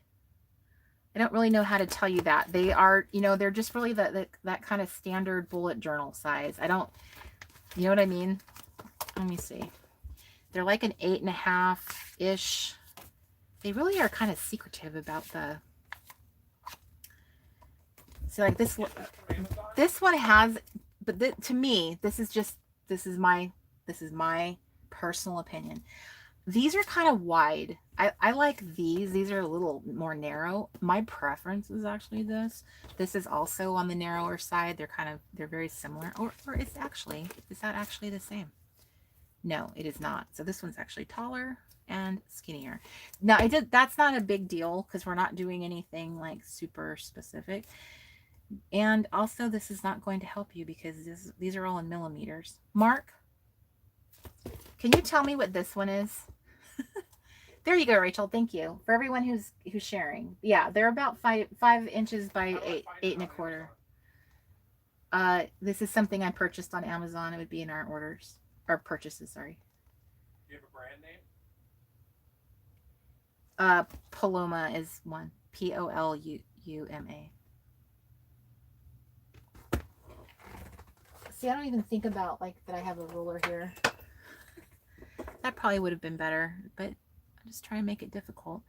know how to tell you that. They are, they're just really that kind of standard bullet journal size. I don't, you know what I mean? Let me see. They're like an 8.5-ish. They really are kind of secretive about the, so like this one has, but to me, this is my personal opinion. These are kind of wide. I like these. These are a little more narrow. My preference is actually this. This is also on the narrower side. They're very similar. Or is that actually the same? No, it is not. So this one's actually taller and skinnier. Now that's not a big deal because we're not doing anything like super specific. And also this is not going to help you because these are all in millimeters. Mark, can you tell me what this one is? There you go, Rachel. Thank you for everyone who's sharing. Yeah, they're about 5 inches by 8.25. This is something I purchased on Amazon. It would be in our orders or purchases. Sorry. Do you have a brand name? Paloma is one. Poluma. See, I don't even think about like that I have a ruler here. That probably would have been better, but I'm just trying to make it difficult.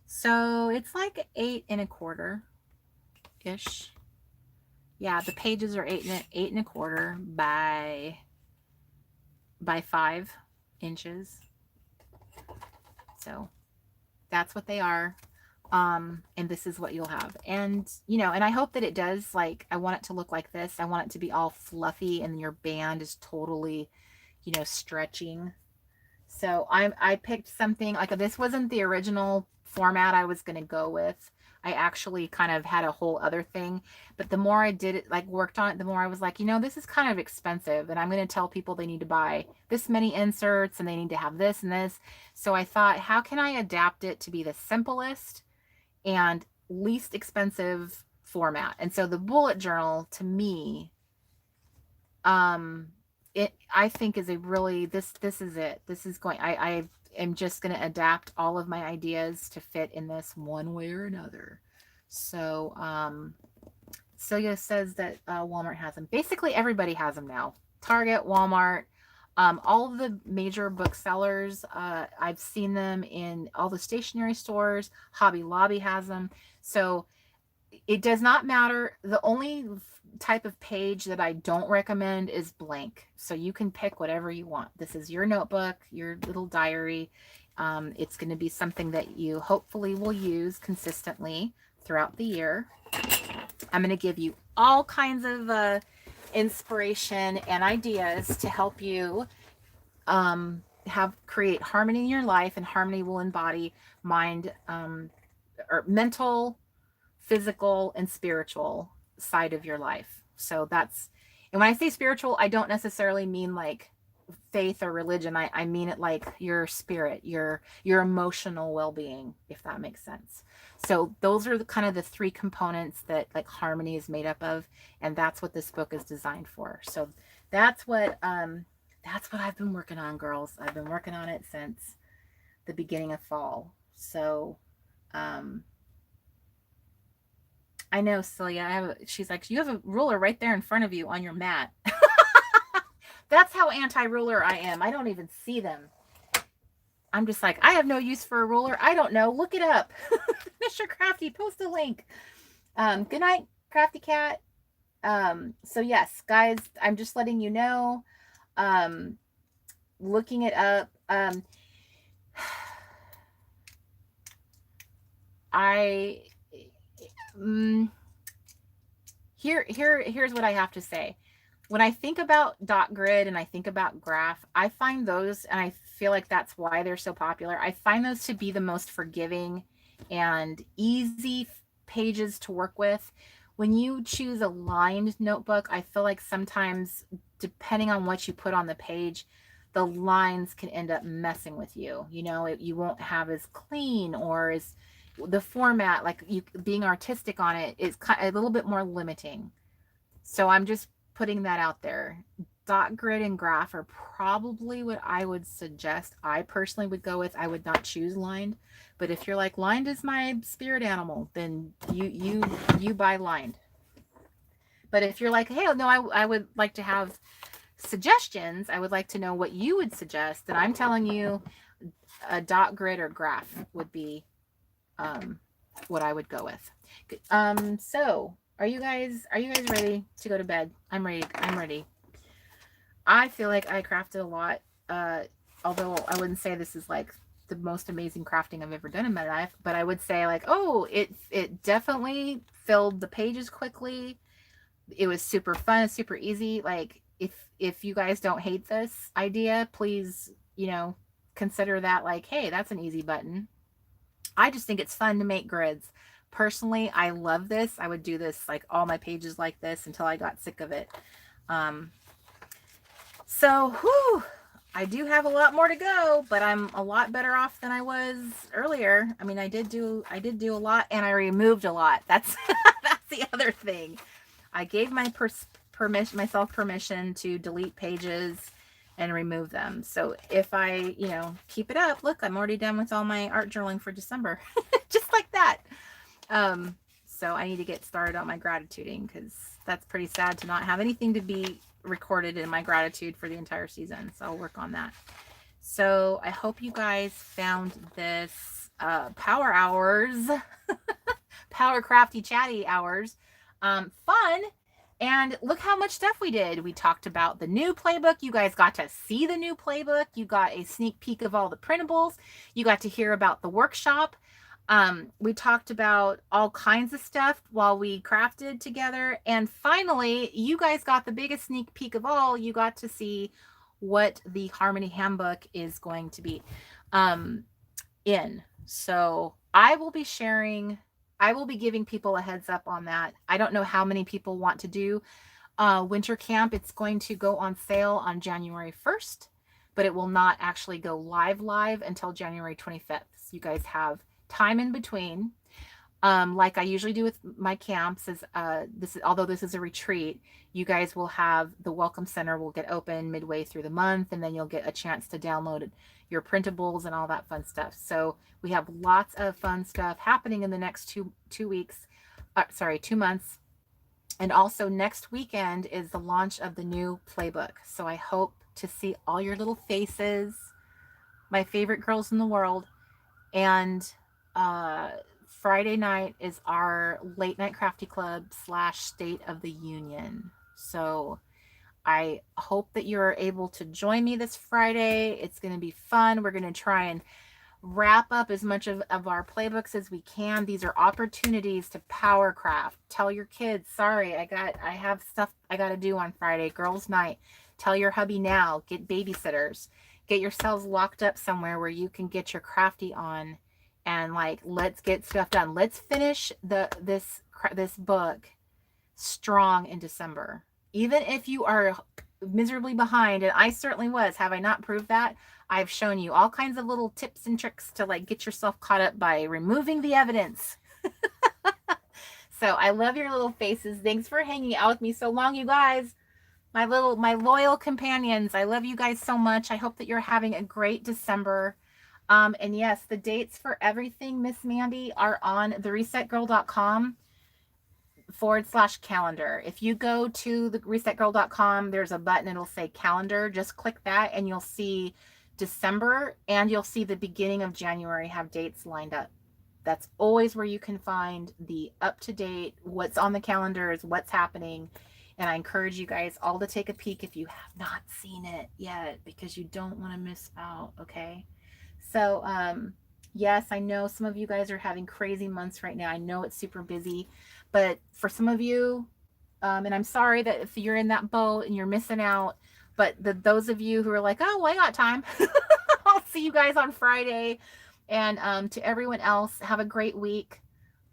So it's like 8.25-ish. Yeah, the pages are 8.25 by 5 inches. So that's what they are. And this is what you'll have. And, and I hope that it does, like, I want it to look like this. I want it to be all fluffy and your band is totally, stretching. So I picked something like this wasn't the original format I was going to go with. I actually kind of had a whole other thing, but the more I did it, like worked on it, the more I was like, this is kind of expensive and I'm going to tell people they need to buy this many inserts and they need to have this and this. So I thought, how can I adapt it to be the simplest and least expensive format? And so the bullet journal to me, I think is a really, this is it. This is going, I am just going to adapt all of my ideas to fit in this one way or another. So, Celia says that Walmart has them. Basically everybody has them now. Target, Walmart, all of the major booksellers. I've seen them in all the stationery stores. Hobby Lobby has them. So it does not matter. The only type of page that I don't recommend is blank. So you can pick whatever you want. This is your notebook, your little diary. It's going to be something that you hopefully will use consistently throughout the year. I'm going to give you all kinds of inspiration and ideas to help you create harmony in your life, and harmony will embody mind, or mental, physical, and spiritual side of your life. So that's, and when I say spiritual, I don't necessarily mean like faith or religion. I mean it like your spirit, your emotional well-being, if that makes sense. So those are the kind of the three components that like harmony is made up of, and that's what this book is designed for. So that's what I've been working on, girls. I've been working on it since the beginning of fall. So I know, Celia, she's like, you have a ruler right there in front of you on your mat. That's how anti-ruler I am. I don't even see them. I'm just like, I have no use for a ruler. I don't know. Look it up. Mr. Crafty, post a link. Good night, Crafty Cat. So yes, guys, I'm just letting you know. Looking it up. Here's what I have to say. When I think about dot grid and I think about graph, I find those, and I feel like that's why they're so popular, I find those to be the most forgiving and easy pages to work with. When you choose a lined notebook, I feel like sometimes, depending on what you put on the page, the lines can end up messing with you. You know, you won't have as clean, or as the format, like you being artistic on it is a little bit more limiting. So I'm just putting that out there. Dot grid and graph are probably what I would suggest. I personally would go with. I would not choose lined, but if you're like, lined is my spirit animal, then you buy lined. But if you're like, hey, no, I would like to have suggestions, I would like to know what you would suggest, then I'm telling you a dot grid or graph would be what I would go with. So are you guys ready to go to bed? I'm ready. I feel like I crafted a lot, although I wouldn't say this is like the most amazing crafting I've ever done in my life, but I would say like, oh, it definitely filled the pages quickly. It was super fun, super easy. Like, if you guys don't hate this idea, please, consider that like, hey, that's an easy button. I just think it's fun to make grids. Personally, I love this. I would do this, like all my pages like this, until I got sick of it. I do have a lot more to go, but I'm a lot better off than I was earlier. I mean, I did do a lot, and I removed a lot. That's that's the other thing. I gave myself permission to delete pages and remove them. So if I, keep it up, look, I'm already done with all my art journaling for December, just like that. So I need to get started on my gratituding, because that's pretty sad to not have anything to be recorded in my gratitude for the entire season. So I'll work on that. So I hope you guys found this power hours, power crafty chatty hours, fun. And look how much stuff we did. We talked about the new playbook. You guys got to see the new playbook. You got a sneak peek of all the printables. You got to hear about the workshop. We talked about all kinds of stuff while we crafted together. And finally, you guys got the biggest sneak peek of all. You got to see what the Harmony Handbook is going to be in. So I will be giving people a heads up on that. I don't know how many people want to do winter camp. It's going to go on sale on January 1st, but it will not actually go live until January 25th. So you guys have time in between. Like I usually do with my camps, although this is a retreat, you guys will have the Welcome Center will get open midway through the month, and then you'll get a chance to download your printables and all that fun stuff. So we have lots of fun stuff happening in the next 2 months. And also next weekend is the launch of the new playbook. So I hope to see all your little faces, my favorite girls in the world. And Friday night is our late night crafty club / State of the Union. So I hope that you're able to join me this Friday. It's going to be fun. We're going to try and wrap up as much of our playbooks as we can. These are opportunities to power craft. Tell your kids, sorry, I have stuff I got to do on Friday, girls' night. Tell your hubby now, get babysitters, get yourselves locked up somewhere where you can get your crafty on, and like, let's get stuff done. Let's finish this book strong in December. Even if you are miserably behind, and I certainly was, have I not proved that? I've shown you all kinds of little tips and tricks to like get yourself caught up by removing the evidence. So I love your little faces. Thanks for hanging out with me so long, you guys. My loyal companions. I love you guys so much. I hope that you're having a great December. And yes, the dates for everything, Miss Mandy, are on theresetgirl.com /calendar. If you go to the resetgirl.com, there's a button, it'll say calendar. Just click that and you'll see December, and you'll see the beginning of January have dates lined up. That's always where you can find the up-to-date, what's on the calendars, what's happening. And I encourage you guys all to take a peek if you have not seen it yet, because you don't want to miss out. Okay. So, yes, I know some of you guys are having crazy months right now. I know it's super busy, but for some of you, and I'm sorry that if you're in that boat and you're missing out, but those of you who are like, oh, well, I got time, I'll see you guys on Friday. And to everyone else, have a great week.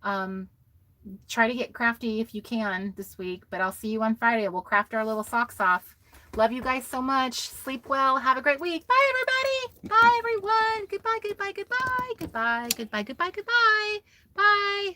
Try to get crafty if you can this week, but I'll see you on Friday. We'll craft our little socks off. Love you guys so much. Sleep well. Have a great week. Bye, everybody. Bye, everyone. Goodbye, goodbye, goodbye. Goodbye, goodbye, goodbye, goodbye. Bye.